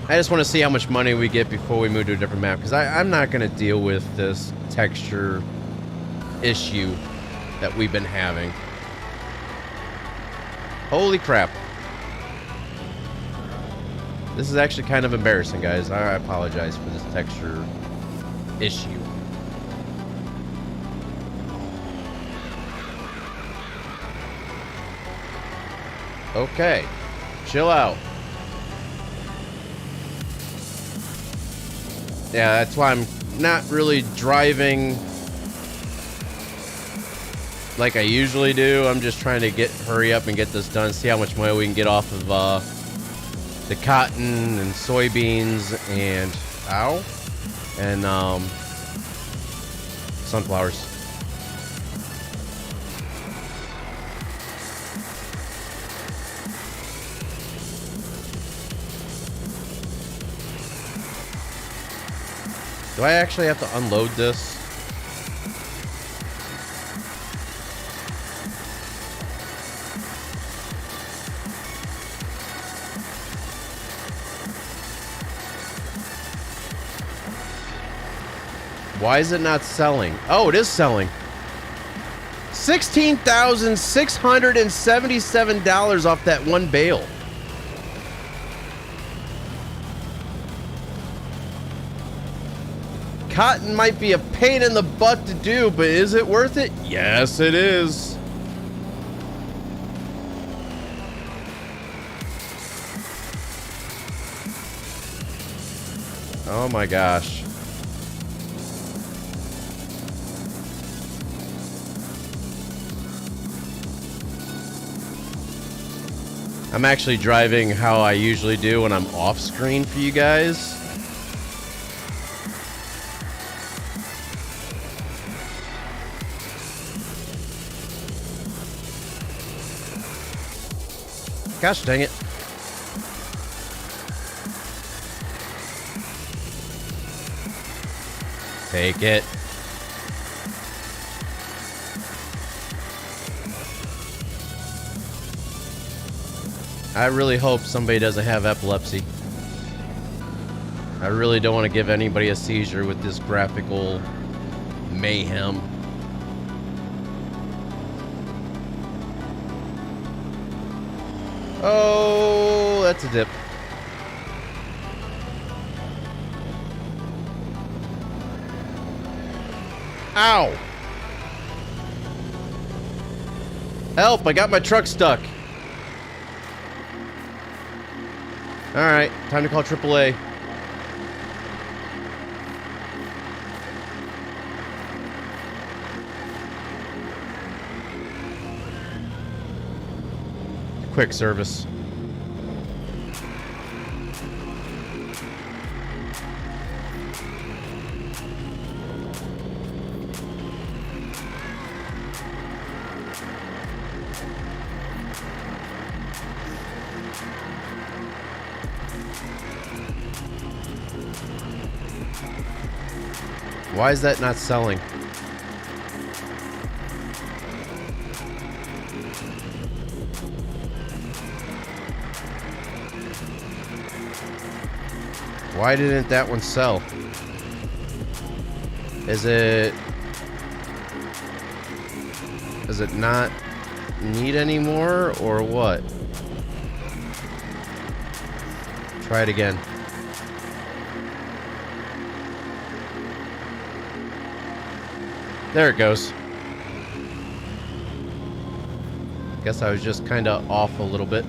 I just want to see how much money we get before we move to a different map, because I'm not going to deal with this texture issue that we've been having. Holy crap. This is actually kind of embarrassing, guys. I apologize for this texture issue. Okay. Chill out. Yeah, that's why I'm not really driving like I usually do. I'm just trying to hurry up and get this done. See how much money we can get off of the cotton and soybeans and sunflowers. Do I actually have to unload this? Why is it not selling? Oh, it is selling. $16,677 off that one bale. Cotton might be a pain in the butt to do, but is it worth it? Yes, it is. Oh my gosh. I'm actually driving how I usually do when I'm off screen for you guys. Gosh dang it. Take it. I really hope somebody doesn't have epilepsy. I really don't want to give anybody a seizure with this graphical mayhem. Oh, that's a dip. Ow! Help, I got my truck stuck. Alright, time to call AAA. Quick service. Why is that not selling? Why didn't that one sell? Is it not need anymore or what? Try it again. There it goes. Guess I was just kind of off a little bit.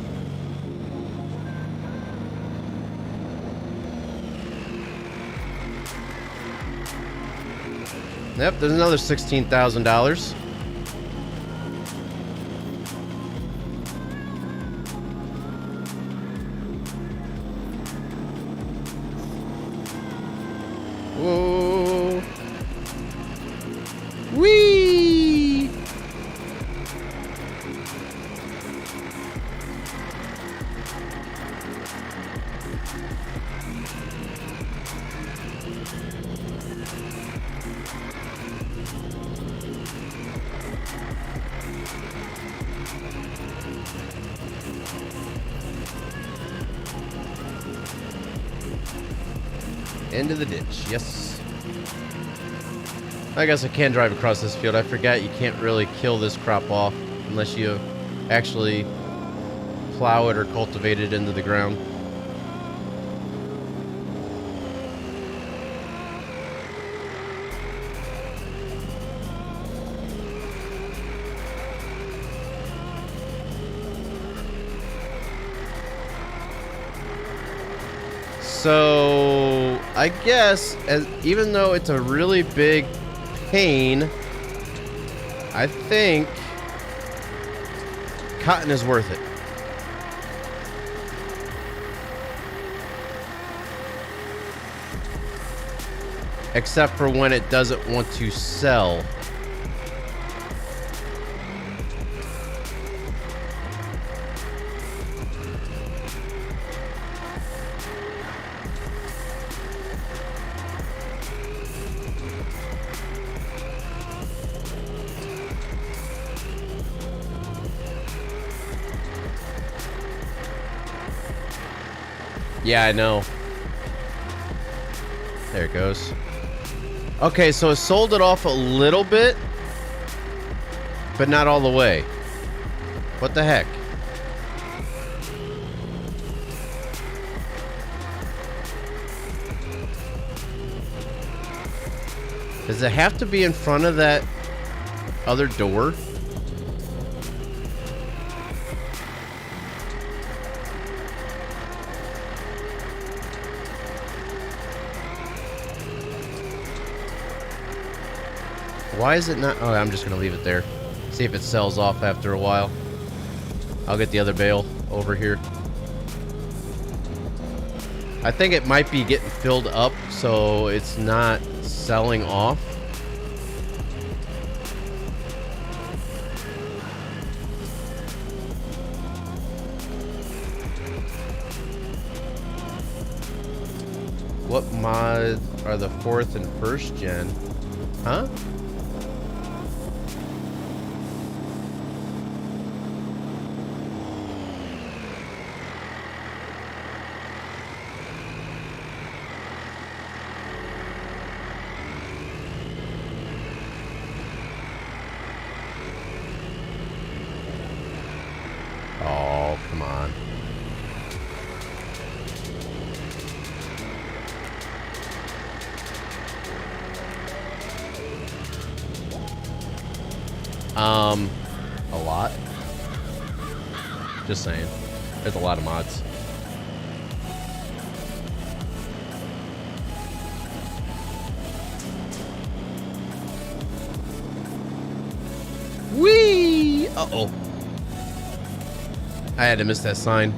Yep, there's another $16,000. Whoa. Whee! Into the ditch. Yes. I guess I can drive across this field. I forgot you can't really kill this crop off unless you actually plow it or cultivate it into the ground. So I guess even though it's a really big pain, I think cotton is worth it. Except for when it doesn't want to sell. Yeah, I know. There it goes. Okay, so it sold it off a little bit, but not all the way. What the heck? Does it have to be in front of that other door? Why is it not? Oh, I'm just going to leave it there. See if it sells off after a while. I'll get the other bale over here. I think it might be getting filled up, so it's not selling off. What mods are the 4th and 1st gen? Huh? Oh, come on. A lot. Just saying. There's a lot of mods. Whee! Uh-oh. I had to miss that sign.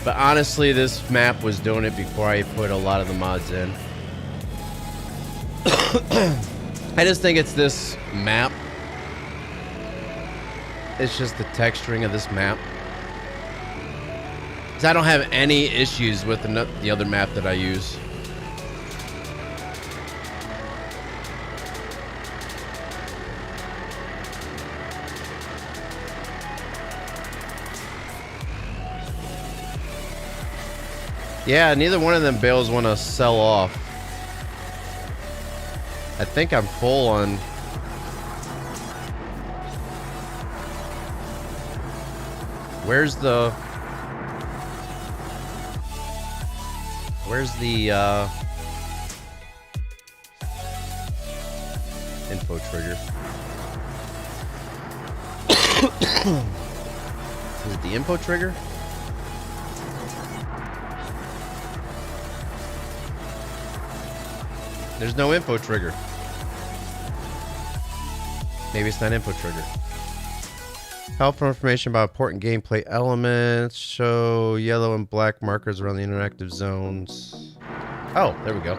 But honestly, this map was doing it before I put a lot of the mods in. I just think it's this map. It's just the texturing of this map. 'Cause I don't have any issues with the other map that I use. Yeah, neither one of them bales want to sell off. I think I'm full on. Where's the info trigger? Is it the info trigger? There's no info trigger. Maybe it's not info trigger. Helpful information about important gameplay elements. Show yellow and black markers around the interactive zones. Oh, there we go.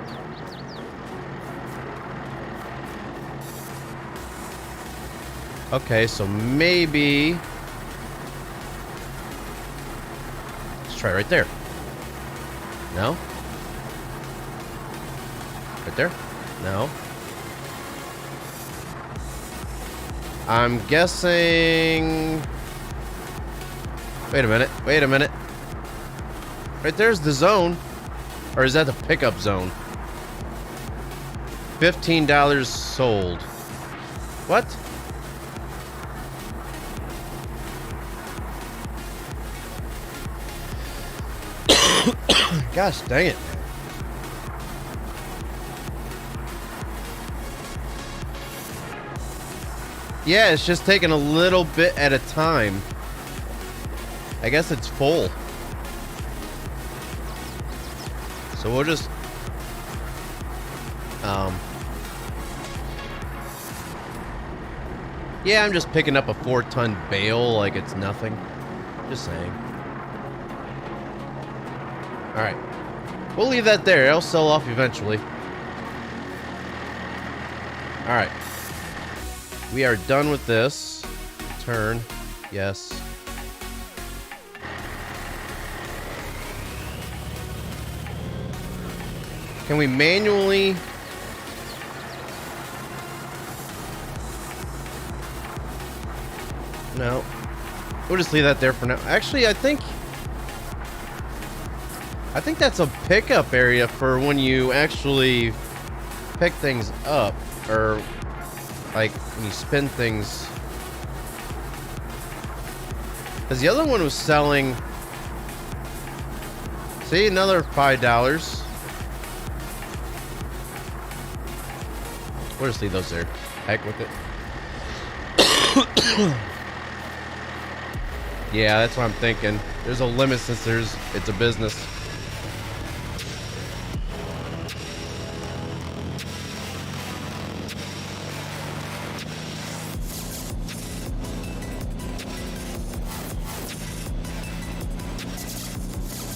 Okay, so maybe... Let's try right there. No? Right there? No. I'm guessing... Wait a minute. Wait a minute. Right there's the zone. Or is that the pickup zone? $15 sold. What? Gosh dang it. Yeah, it's just taking a little bit at a time. I guess it's full. So we'll just... Yeah, I'm just picking up a 4-ton bale like it's nothing. Just saying. Alright. We'll leave that there. It'll sell off eventually. Alright. We are done with this. Turn. Yes. Can we manually... No. We'll just leave that there for now. Actually, I think that's a pickup area for when you actually pick things up. Or, like, when you spin things. Because the other one was selling... See, another $5. We'll just leave those there. Heck with it. Yeah, that's what I'm thinking. There's a limit since it's a business.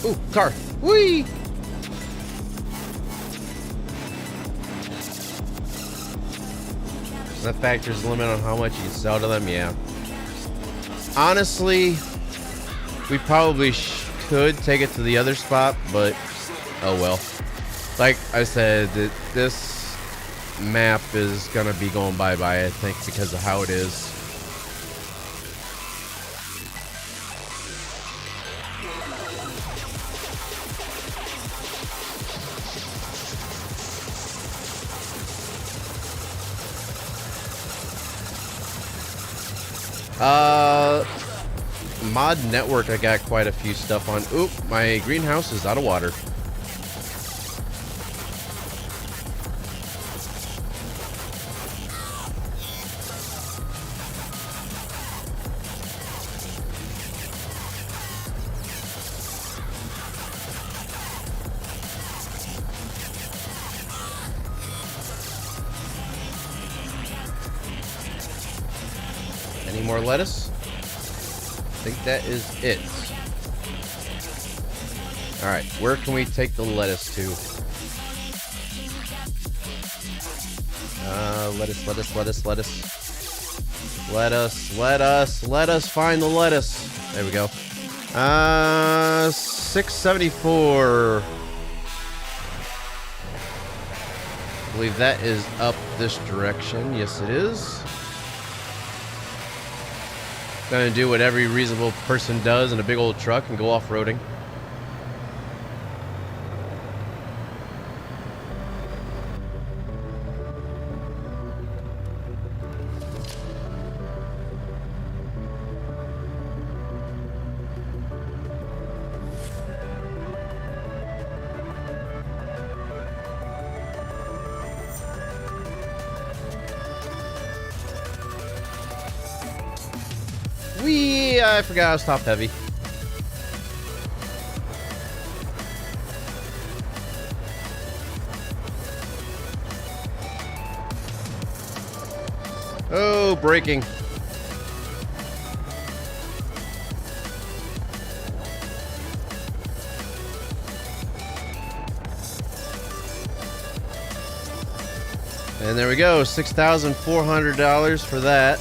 Ooh, car. Whee! That factor's limit on how much you can sell to them, yeah. Honestly, we probably could take it to the other spot, but oh well. Like I said, this map is gonna be going bye-bye, I think, because of how it is. Mod Network, I got quite a few stuff on. Oop, my greenhouse is out of water. Any more lettuce? I think that is it. Alright, where can we take the lettuce to? Let us find the lettuce. There we go. 674. I believe that is up this direction. Yes, it is. Gonna do what every reasonable person does in a big old truck and go off-roading. I forgot I was top heavy. Oh, braking. And there we go, $6,400 for that.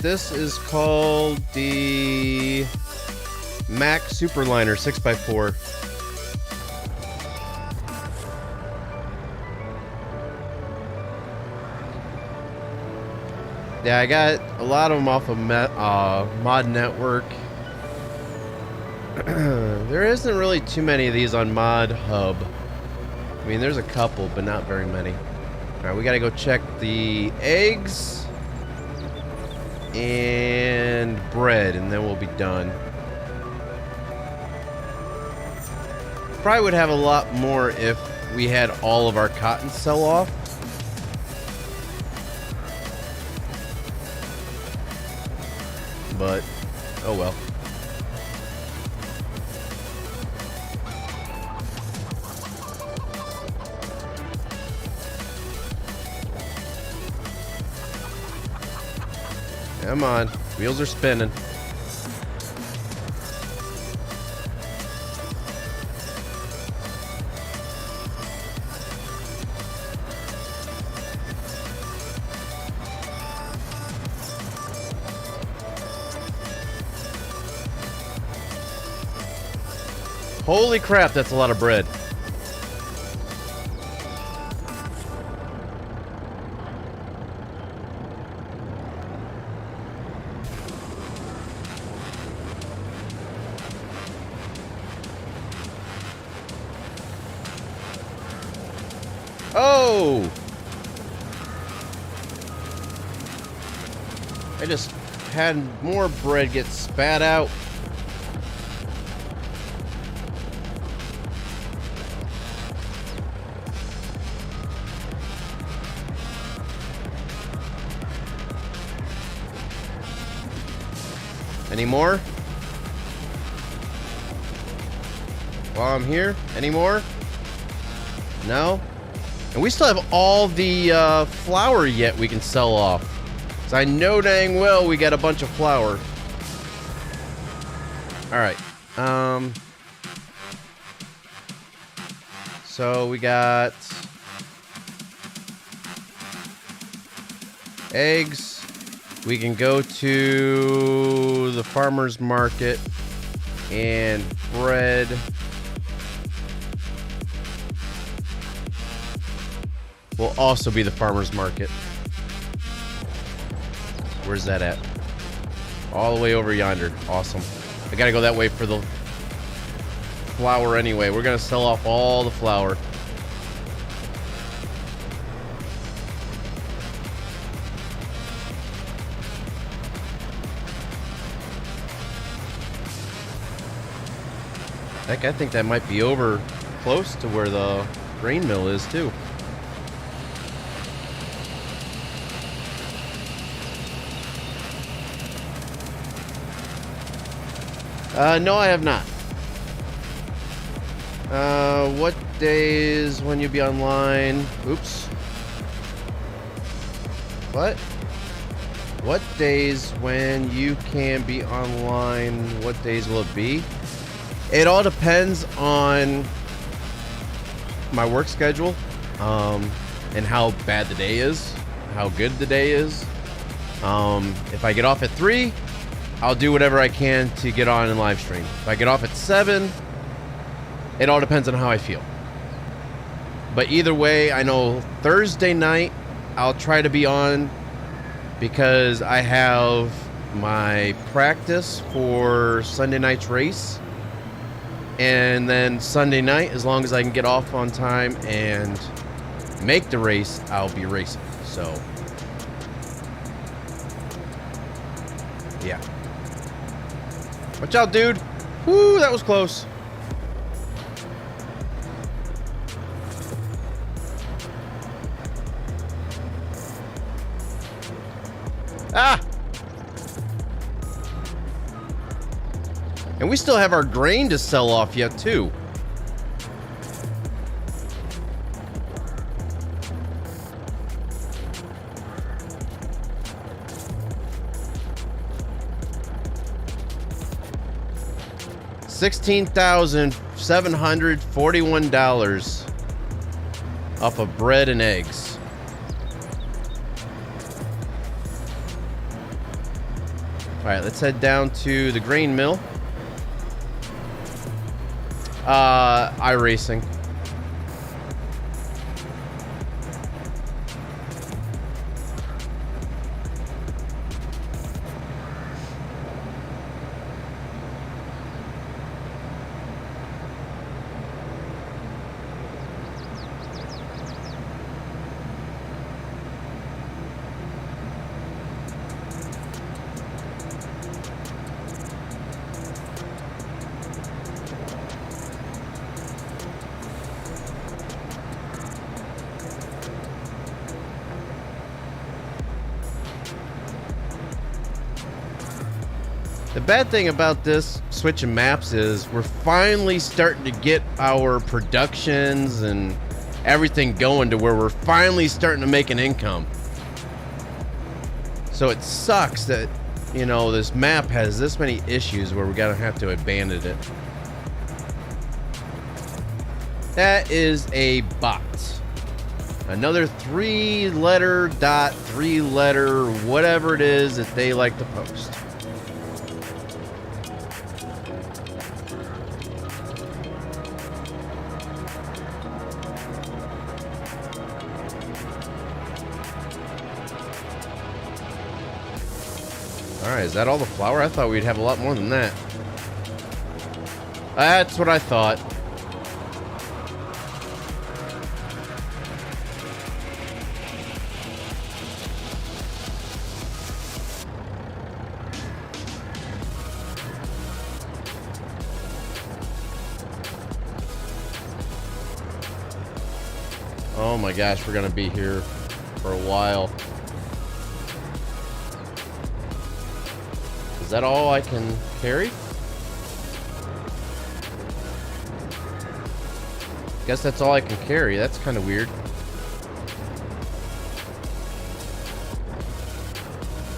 This is called the Mack Superliner 6x4. Yeah, I got a lot of them off of Mod Network. There isn't really too many of these on Mod Hub. I mean, there's a couple, but not very many. Alright, we gotta go check the eggs and bread, and then we'll be done. Probably would have a lot more if we had all of our cotton sell off. But, oh well. Come on, wheels are spinning. Holy crap, that's a lot of bread. Oh! I just had more bread get spat out. Any more? While I'm here? Any more? No? And we still have all the flour yet we can sell off. So I know dang well we got a bunch of flour. Alright. So we got eggs. We can go to the farmer's market, and bread. Will also be the farmer's market. Where's that at? All the way over yonder. Awesome. I gotta go that way for the flour anyway. We're gonna sell off all the flour. Heck, I think that might be over close to where the grain mill is, too. No, I have not. What days when you be online? Oops. What days when you can be online? What days will it be? It all depends on my work schedule, and how bad the day is, how good the day is. If I get off at 3, I'll do whatever I can to get on and live stream. If I get off at 7, it all depends on how I feel. But either way, I know Thursday night I'll try to be on because I have my practice for Sunday night's race. And then Sunday night, as long as I can get off on time and make the race, I'll be racing. So, yeah. Watch out, dude. Woo, that was close. Ah! And we still have our grain to sell off yet, too. $16,741 off of bread and eggs. All right, let's head down to the grain mill. iRacing. The bad thing about this switching maps is we're finally starting to get our productions and everything going to where we're finally starting to make an income. So it sucks that, you know, this map has this many issues where we're gonna have to abandon it. That is a bot. Another 3-letter dot 3-letter whatever it is that they like to post. Alright, is that all the flour? I thought we'd have a lot more than that. That's what I thought. Oh my gosh, we're gonna be here for a while. Is that all I can carry? Guess that's all I can carry. That's kind of weird.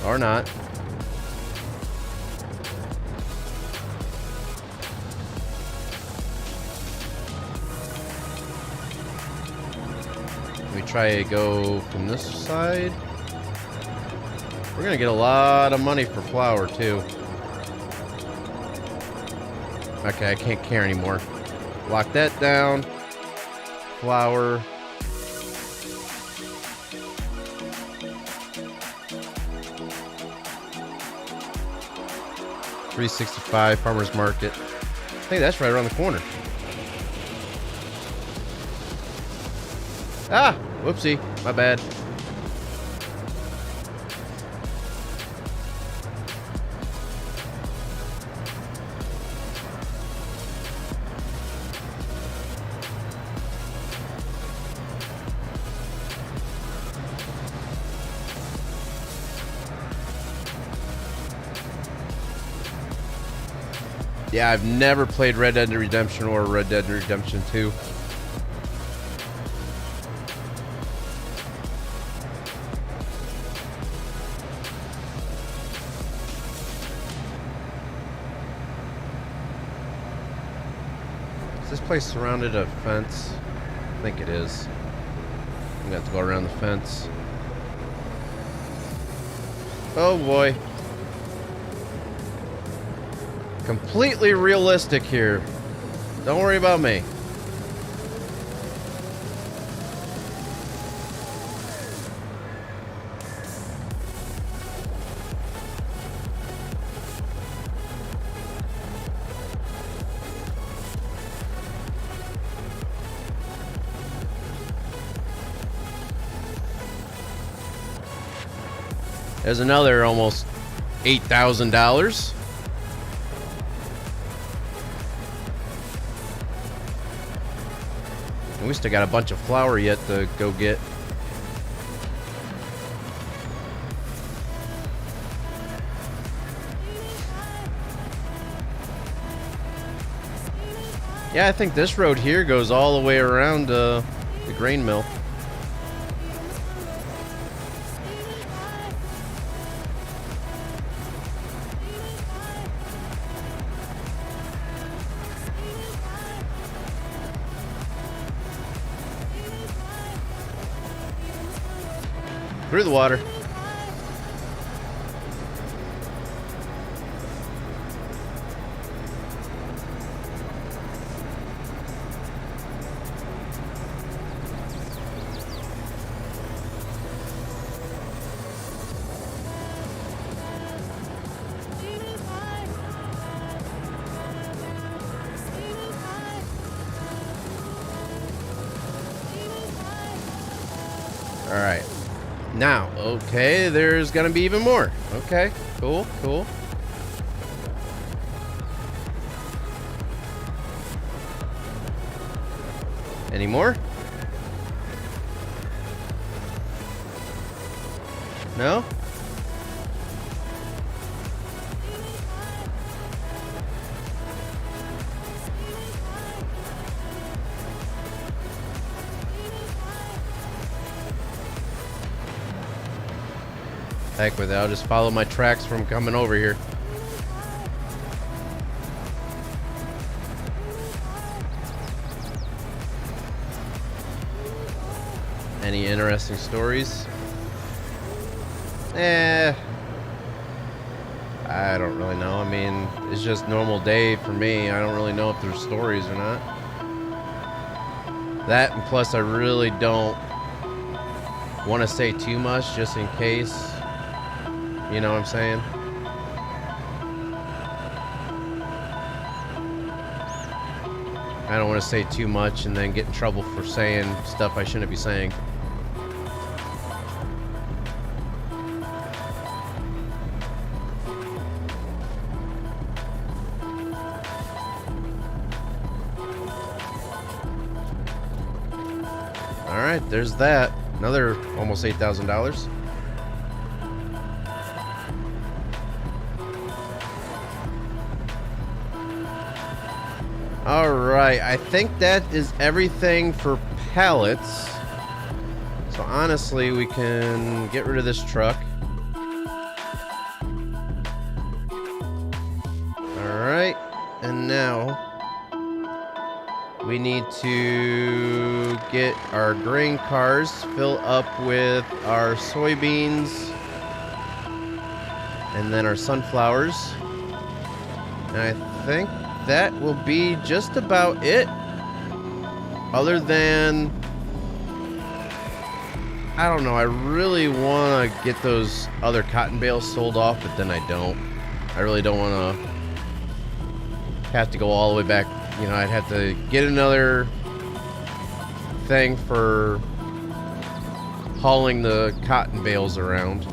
Or not. Let me try to go from this side. We're gonna get a lot of money for flour too. Okay, I can't carry anymore. Lock that down. Flour. $3.65 Farmers Market. I think that's right around the corner. Ah, whoopsie, my bad. Yeah, I've never played Red Dead Redemption or Red Dead Redemption 2. Is this place surrounded a fence? I think it is. I'm gonna have to go around the fence. Oh boy. Completely realistic here. Don't worry about me. There's another almost $8,000. We still got a bunch of flour yet to go get. Yeah, I think this road here goes all the way around the grain mill. Through the water. All right. Now, okay, there's gonna be even more. Okay, cool, cool. Any more? No? Heck with it. I'll just follow my tracks from coming over here. Any interesting stories? I don't really know. I mean, it's just normal day for me. I don't really know if there's stories or not. That, and plus I really don't want to say too much just in case. You know what I'm saying? I don't want to say too much and then get in trouble for saying stuff I shouldn't be saying. Alright, there's that. Another almost $8,000. Alright, I think that is everything for pallets. So honestly, we can get rid of this truck. Alright, and now we need to get our grain cars, fill up with our soybeans, and then our sunflowers. And I think that will be just about it. Other than, I don't know, I really want to get those other cotton bales sold off, but then I don't. I really don't want to have to go all the way back. You know, I'd have to get another thing for hauling the cotton bales around.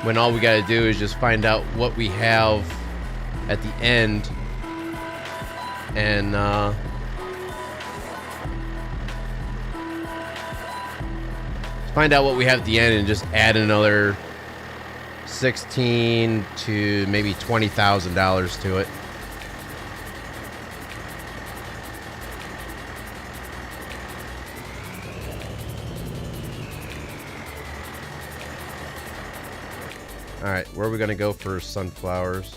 When all we gotta do is just find out what we have at the end and find out what we have at the end and just add another $16,000 to maybe $20,000 to it. All right, where are we gonna go for sunflowers?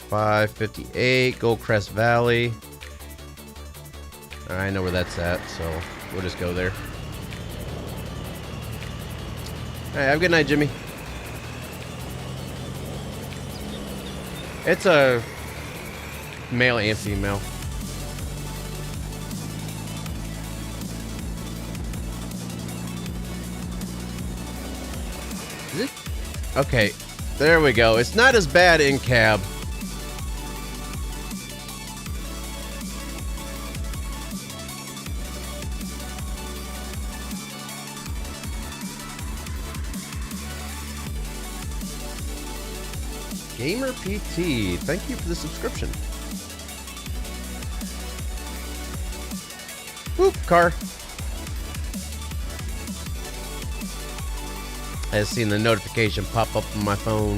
558 Goldcrest Valley. I know where that's at, so we'll just go there. All right, have a good night, Jimmy. It's a male and female. Is it? Okay, there we go. It's not as bad in cab. Gamer PT, thank you for the subscription. Whoop, car. I just seen the notification pop up on my phone.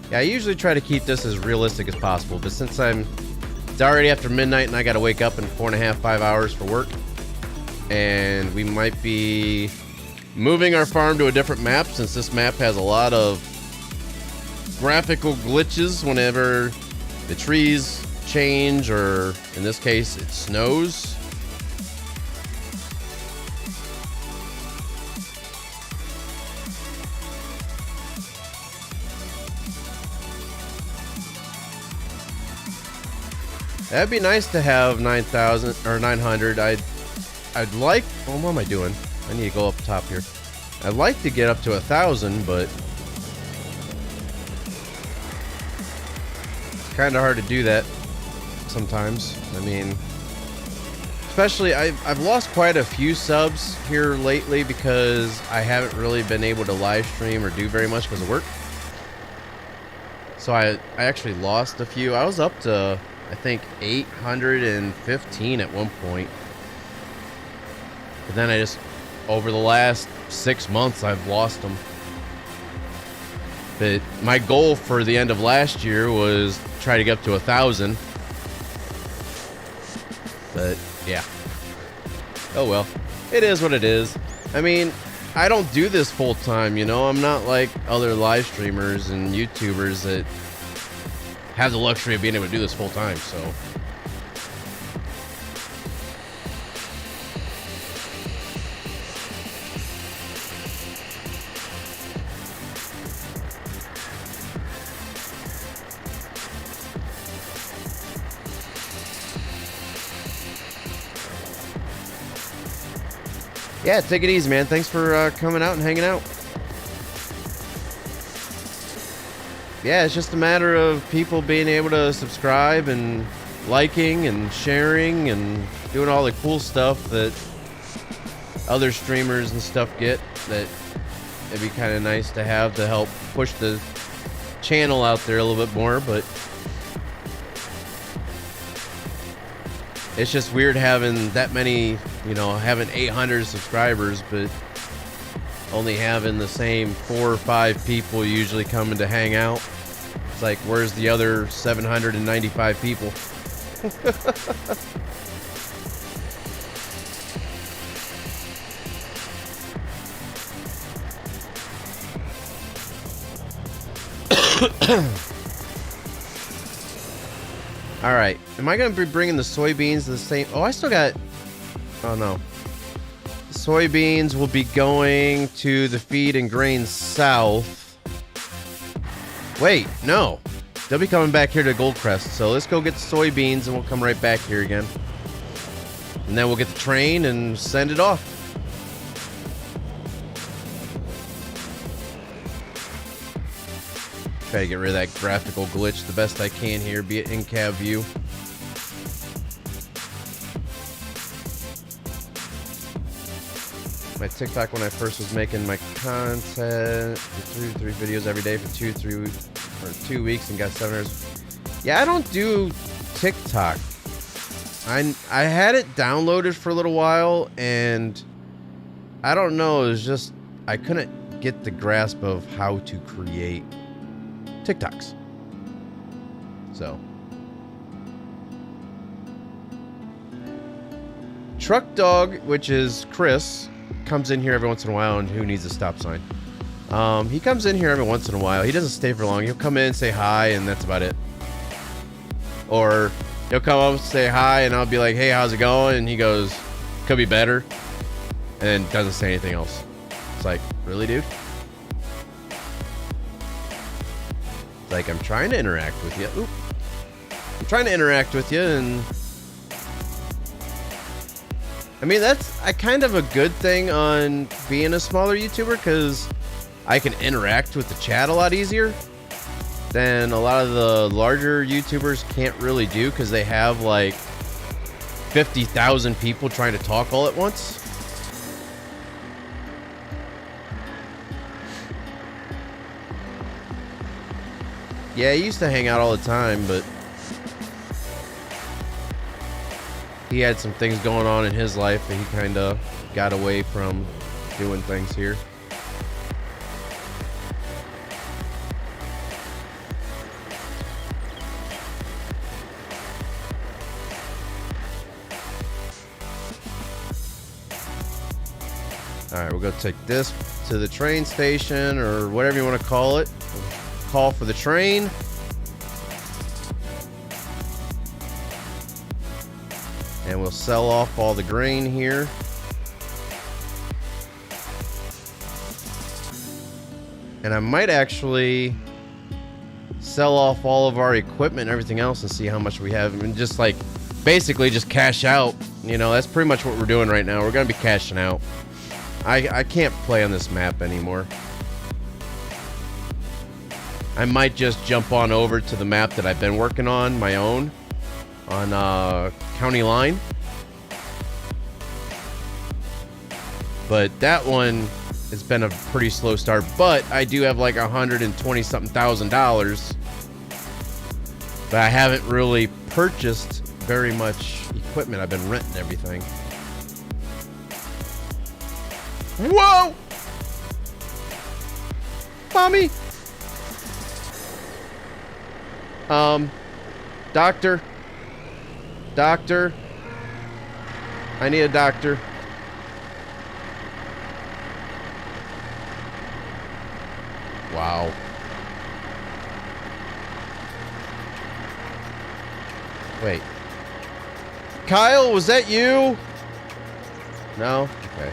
Yeah, I usually try to keep this as realistic as possible, but since it's already after midnight and I gotta wake up in 4.5, 5 hours for work, and we might be moving our farm to a different map since this map has a lot of graphical glitches whenever the trees change, or in this case it snows. That'd be nice to have 9,000 or 900. I'd like, well, what am I doing? I need to go up top here. I'd like to get up to 1,000, but it's kind of hard to do that sometimes. I mean, especially I've lost quite a few subs here lately because I haven't really been able to live stream or do very much because of work. So I actually lost a few. I was up to, I think, 815 at one point. But then I just, over the last 6 months I've lost them. But my goal for the end of last year was try to get up to 1,000. But yeah. Oh well. It is what it is. I mean, I don't do this full time, you know? I'm not like other live streamers and YouTubers that have the luxury of being able to do this full time, so. Yeah, take it easy, man. Thanks for coming out and hanging out. Yeah, it's just a matter of people being able to subscribe and liking and sharing and doing all the cool stuff that other streamers and stuff get. That it'd be kind of nice to have to help push the channel out there a little bit more, but it's just weird having that many, you know, having 800 subscribers, but only having the same 4 or 5 people usually coming to hang out. It's like, where's the other 795 people? All right, am I going to be bringing the soybeans the same? Oh, I still got, oh no. Soybeans will be going to the feed and grain south. Wait, no. They'll be coming back here to Goldcrest. So let's go get the soybeans and we'll come right back here again. And then we'll get the train and send it off. Try to get rid of that graphical glitch the best I can here, be it in cab view. My TikTok when I first was making my content, three videos every day for 2 weeks and got 7 hours. Yeah, I don't do TikTok. I had it downloaded for a little while and I don't know, it was just I couldn't get the grasp of how to create TikToks. So Truck Dog, which is Chris, comes in here every once in a while, and who needs a stop sign? He comes in here every once in a while. He doesn't stay for long. He'll come in, say hi, and that's about it. Or he'll come up, say hi, and I'll be like, hey, how's it going? And he goes, could be better, and doesn't say anything else. It's like, really, dude? It's like, I'm trying to interact with you. Oop. I'm trying to interact with you, and I mean, that's kind of a good thing on being a smaller YouTuber, because I can interact with the chat a lot easier than a lot of the larger YouTubers can't really do, because they have like 50,000 people trying to talk all at once. Yeah, he used to hang out all the time, but he had some things going on in his life and he kind of got away from doing things here. All right, we'll go take this to the train station or whatever you want to call it. Call for the train. And we'll sell off all the grain here. And I might actually sell off all of our equipment and everything else and see how much we have. And just like, basically just cash out. You know, that's pretty much what we're doing right now. We're going to be cashing out. I can't play on this map anymore. I might just jump on over to the map that I've been working on, my own, on County Line. But that one has been a pretty slow start. But I do have like $120-something thousand. But I haven't really purchased very much equipment. I've been renting everything. Whoa! Mommy! Doctor. Doctor. I need a doctor. Wow. Wait. Kyle, was that you? No? Okay.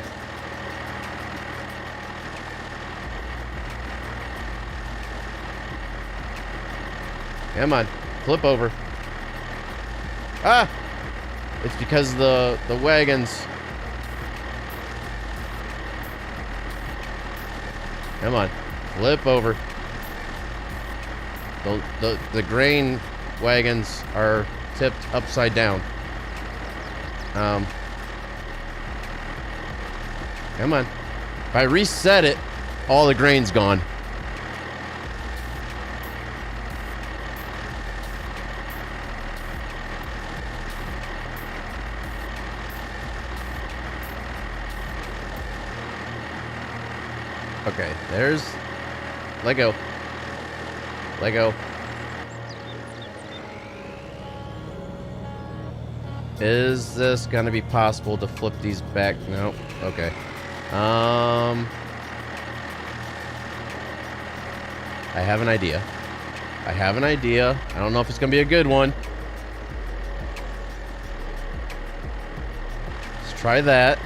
Come on. Flip over. Ah! It's because the wagons. Come on. Flip over. The grain wagons are tipped upside down. Come on. If I reset it, all the grain's gone. Okay, there's Lego. Lego. Is this gonna be possible to flip these back? No. Okay. I have an idea. I have an idea. I don't know if it's gonna be a good one. Let's try that.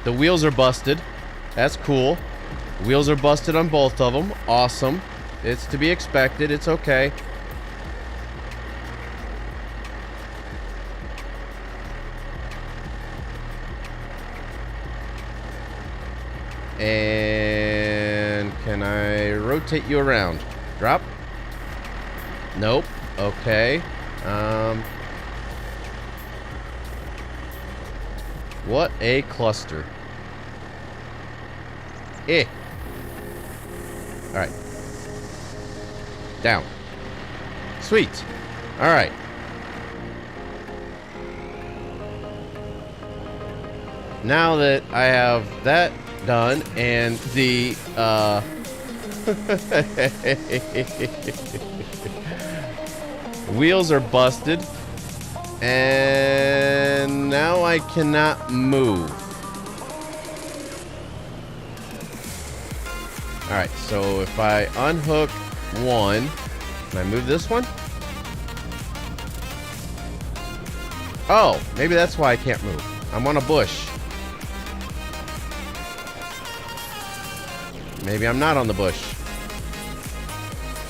The wheels are busted. That's cool. The wheels are busted on both of them. Awesome. It's to be expected. It's okay. And can I rotate you around? Drop. Nope. Okay. What a cluster. Eh. Alright. Down. Sweet. Alright. Now that I have that done and the wheels are busted and now I cannot move. Alright, so if I unhook one, can I move this one? Oh, maybe that's why I can't move. I'm on a bush. Maybe I'm not on the bush.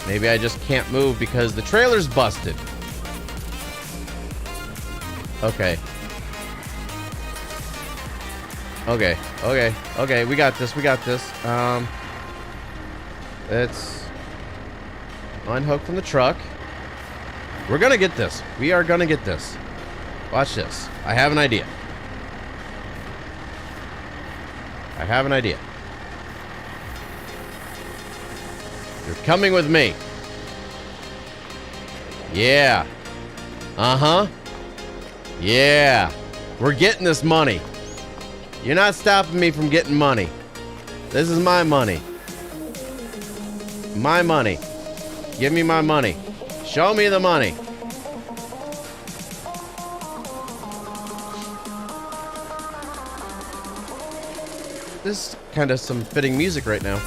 Maybe I just can't move because the trailer's busted. Okay. Okay, okay, okay, we got this, we got this. Let's unhook from the truck. We're gonna get this. We are gonna get this. Watch this. I have an idea. I have an idea. You're coming with me. Yeah. Uh-huh. Yeah. We're getting this money. You're not stopping me from getting money. This is my money. My money. Give me my money. Show me the money. This is kind of some fitting music right now.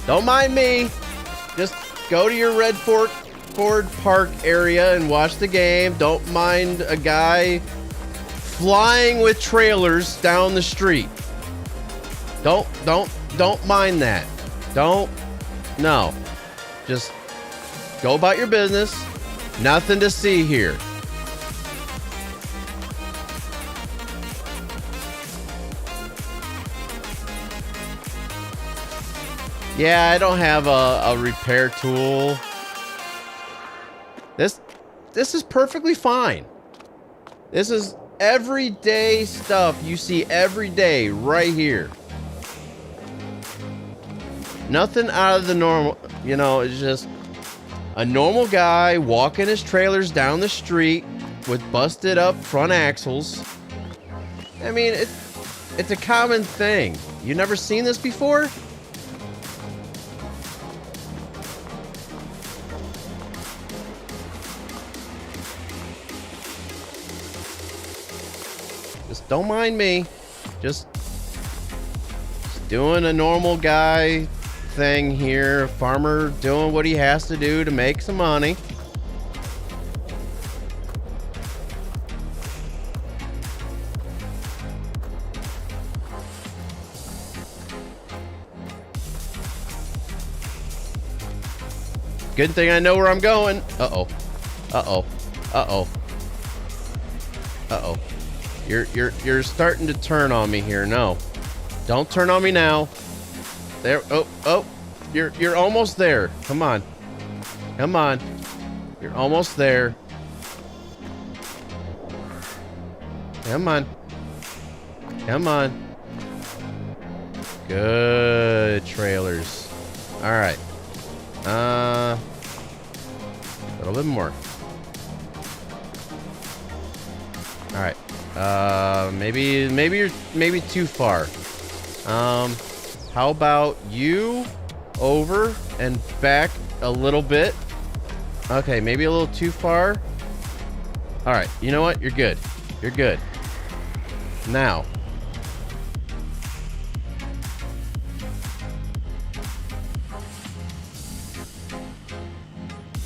Don't mind me. Just go to your Red Ford Park area and watch the game. Don't mind a guy flying with trailers down the street. Don't mind that. No. Just go about your business. Nothing to see here. Yeah, I don't have a repair tool. This is perfectly fine. This is everyday stuff you see every day right here. Nothing out of the normal. You know, it's just a normal guy walking his trailers down the street with busted up front axles. I mean, it's a common thing. You never seen this before? Just don't mind me. Just doing a normal guy thing here. Farmer doing what he has to do to make some money. Good thing I know where I'm going. Uh-oh. Uh-oh. Uh-oh. Uh-oh. You're starting to turn on me here. No. Don't turn on me now. There. Oh. You're almost there. Come on. Come on. You're almost there. Come on. Come on. Good trailers. All right. A little bit more. All right. Maybe too far. How about you over and back a little bit? Okay, maybe a little too far. All right. You know what? You're good. You're good. Now.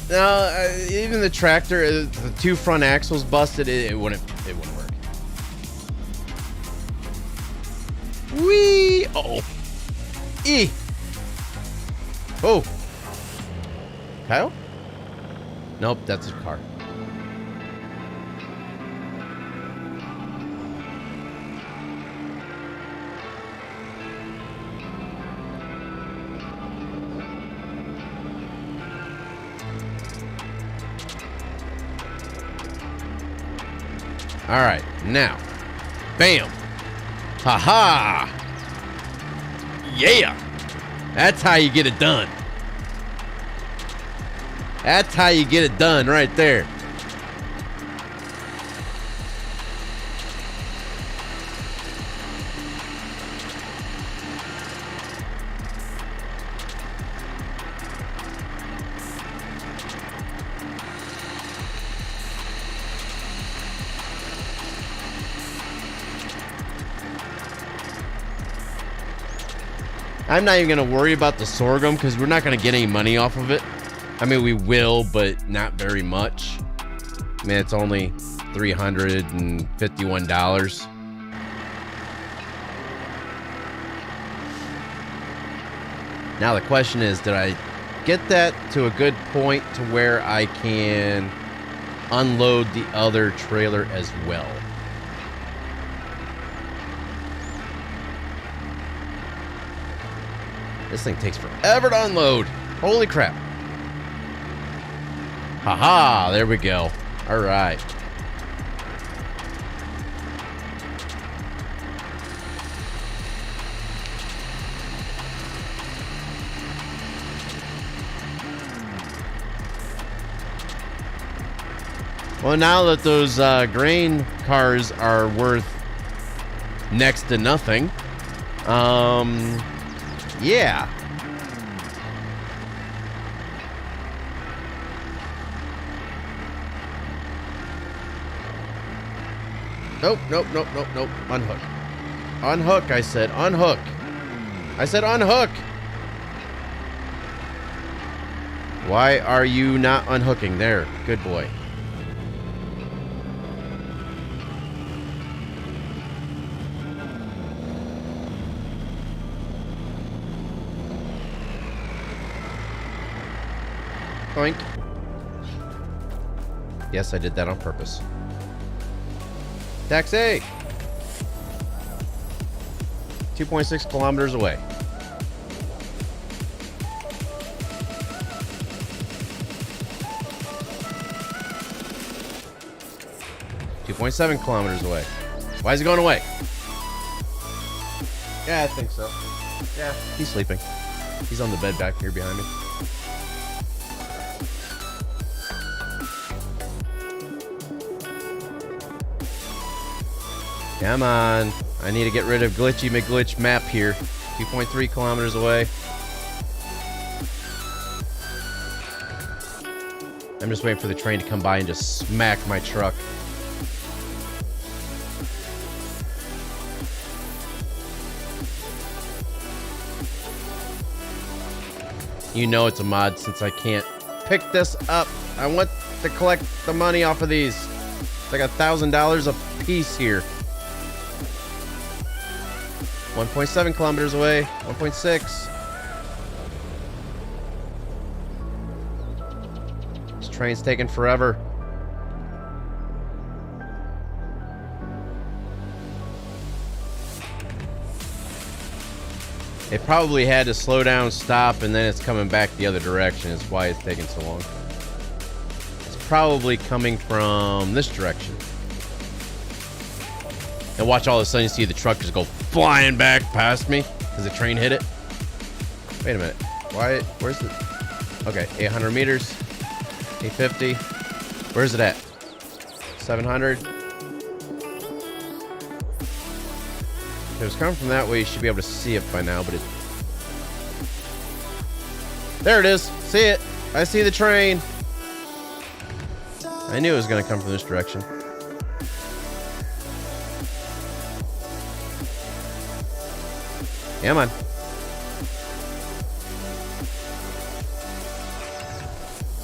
No, even the tractor, the two front axles busted. It wouldn't work. Whee! Oh. E. Oh. Kyle? Nope, that's a car. All right, now, bam, haha, yeah, that's how you get it done. That's how you get it done right there. I'm not even going to worry about the sorghum because we're not going to get any money off of it. I mean, we will, but not very much. I mean, it's only $351. Now the question is, did I get that to a good point to where I can unload the other trailer as well? This thing takes forever to unload. Holy crap. Haha, there we go. All right. Well, now that those grain cars are worth next to nothing, yeah. Nope. Unhook. Unhook, I said. Unhook. I said unhook. Why are you not unhooking? There. Good boy. Boink. Yes, I did that on purpose. Taxi! 2.6 kilometers away. .7 kilometers away. Why is he going away? Yeah, I think so. Yeah, he's sleeping. He's on the bed back here behind me. Come on. I need to get rid of Glitchy McGlitch map here. 2.3 kilometers away. I'm just waiting for the train to come by and just smack my truck. You know it's a mod since I can't pick this up. I want to collect the money off of these. It's like $1,000 a piece here. 1.7 kilometers away. 1.6. This train's taking forever. It probably had to slow down, stop, and then it's coming back the other direction. Is why it's taking so long. It's probably coming from this direction. And watch, all of a sudden you see the truck just go flying back past me because the train hit it. Wait a minute. Why? Where's it? Okay, 800 meters. 850. Where's it at? 700. If it was coming from that way, you should be able to see it by now, but it... There it is. See it. I see the train. I knew it was going to come from this direction. Come on.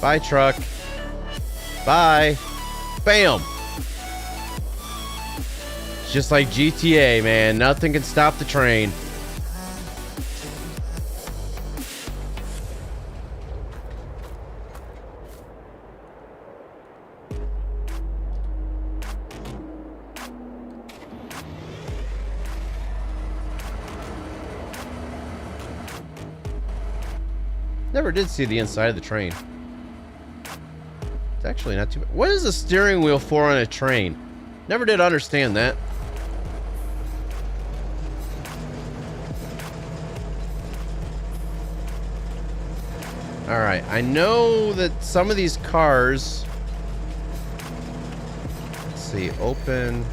Bye, truck. Bye. Bam. It's just like GTA, man. Nothing can stop the train. Never did see the inside of the train. It's actually not too bad. What is the steering wheel for on a train? Never did understand that. Alright, I know that some of these cars... Let's see, open...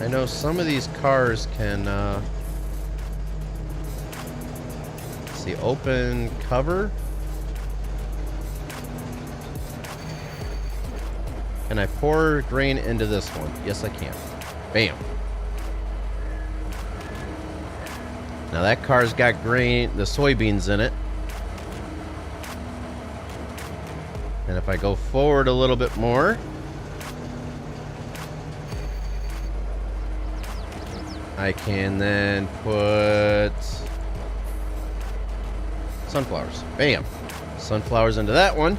I know some of these cars can, let's see, open cover. Can I pour grain into this one? Yes, I can. Bam. Now that car's got grain, the soybeans in it. And if I go forward a little bit more, I can then put sunflowers. Bam. Sunflowers into that one.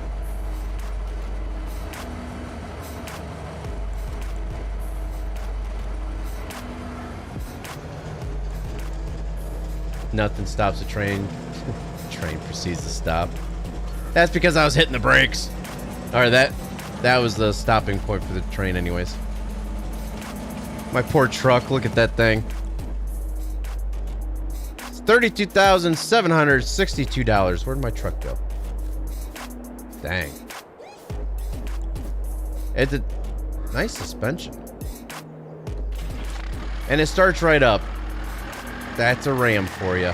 Nothing stops the train. The train proceeds to stop. That's because I was hitting the brakes. Or that was the stopping point for the train anyways. My poor truck, look at that thing. It's $32,762. Where'd my truck go? Dang. It's a nice suspension. And it starts right up. That's a Ram for you.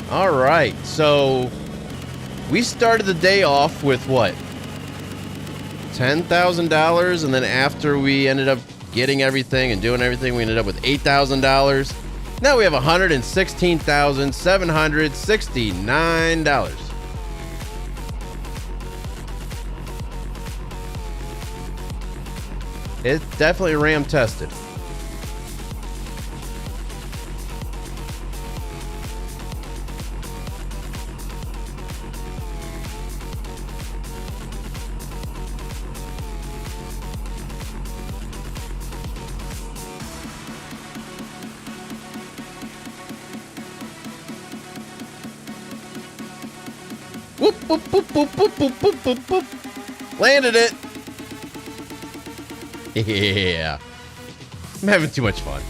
All right, so we started the day off with what? $10,000, and then after we ended up getting everything and doing everything, we ended up with $8,000. Now we have $116,769. It's definitely Ram tested. Whoop. boop, boop, boop, boop, boop, boop, boop, boop. Landed it. Yeah. I'm having too much fun.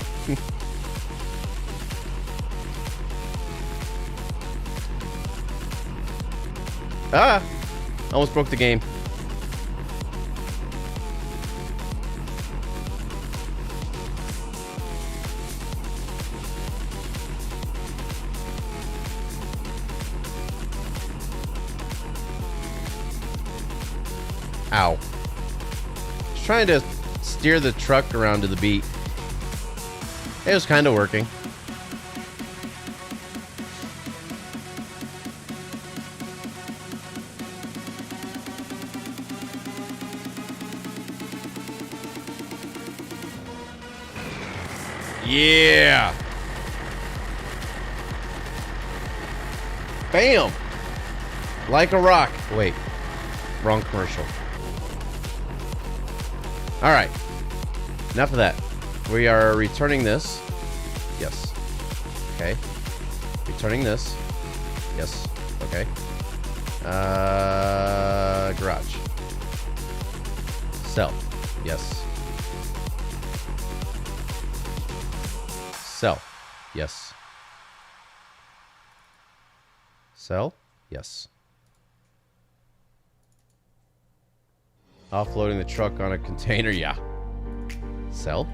Ah! Almost broke the game. Ow. Just trying to steer the truck around to the beat. It was kind of working. Yeah. Bam. Like a rock. Wait. Wrong commercial. All right. Enough of that. We are returning this. Yes. Okay. Returning this. Yes. Okay. Garage. Sell. Yes. Sell. Yes. Sell. Yes. Offloading the truck on a container. Yeah. Sell.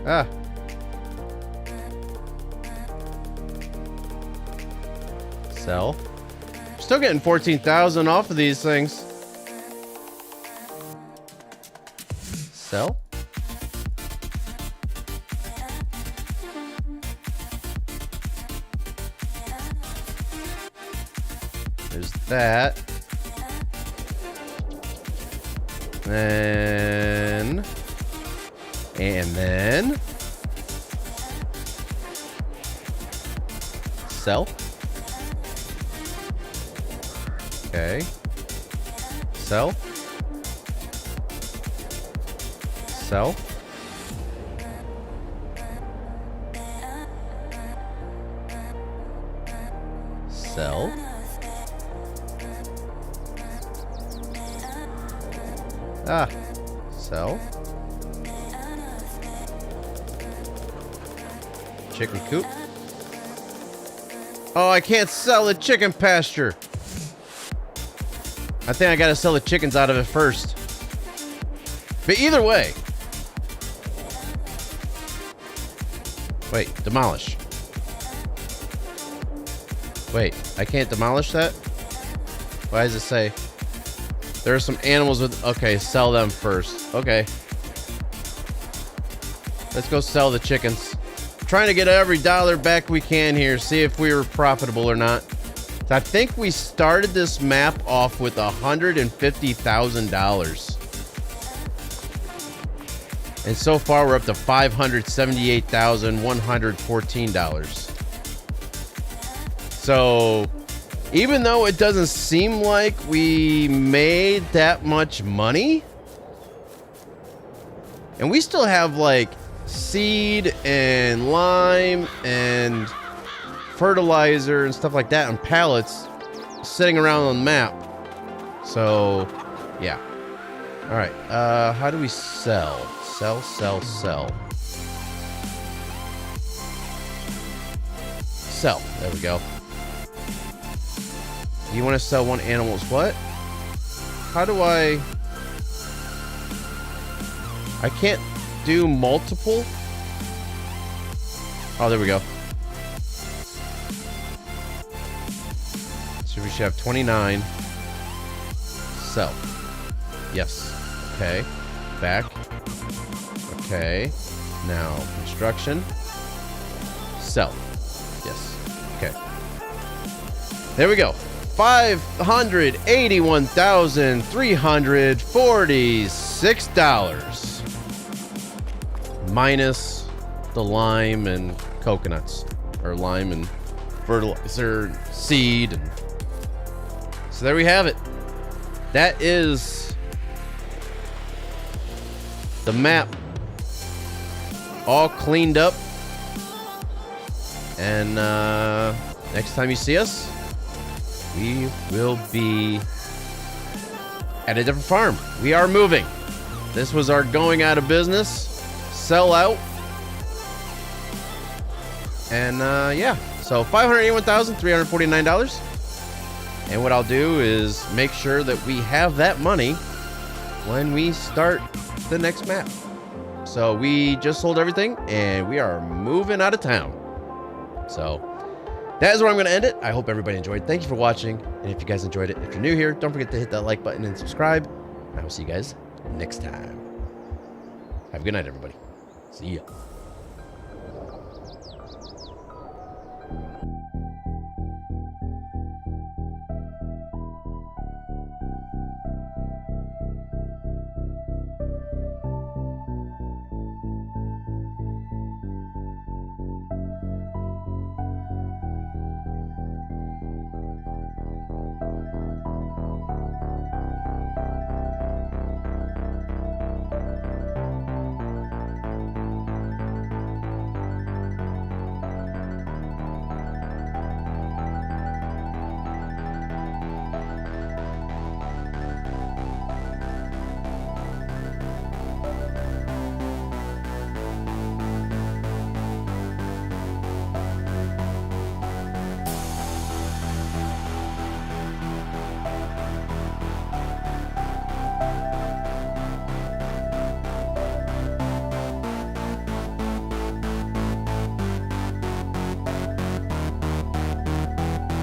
Ah. Sell. Still getting 14,000 off of these things. Sell. There's that. And then sell. Okay. Sell. Sell. Sell. Ah. Sell. Chicken coop. Oh, I can't sell the chicken pasture. I think I gotta sell the chickens out of it first. But either way. Wait, demolish. Wait, I can't demolish that? Why does it say? There are some animals with... Okay, sell them first. Okay. Let's go sell the chickens. Trying to get every dollar back we can here. See if we were profitable or not. I think we started this map off with $150,000. And so far we're up to $578,114. So even though it doesn't seem like we made that much money, and we still have like seed and lime and fertilizer and stuff like that on pallets sitting around on the map. So yeah. All right, how do we sell? Sell. Sell. There we go. You want to sell one animal's what? How do I can't do multiple? Oh, there we go. So we should have 29. Sell. Yes. Okay. Back. Okay. Now, construction. Sell. Yes. Okay. There we go. $581,346. Minus the lime and coconuts. Or lime and fertilizer, seed. And so there we have it. That is the map all cleaned up And next time you see us, we will be at a different farm. We are moving. This was our going out of business, sell out. And yeah, so $581,349. And what I'll do is make sure that we have that money when we start the next map. So we just sold everything and we are moving out of town. So that is where I'm going to end it. I hope everybody enjoyed. Thank you for watching. And if you guys enjoyed it, if you're new here, don't forget to hit that like button and subscribe. And I will see you guys next time. Have a good night, everybody. See ya.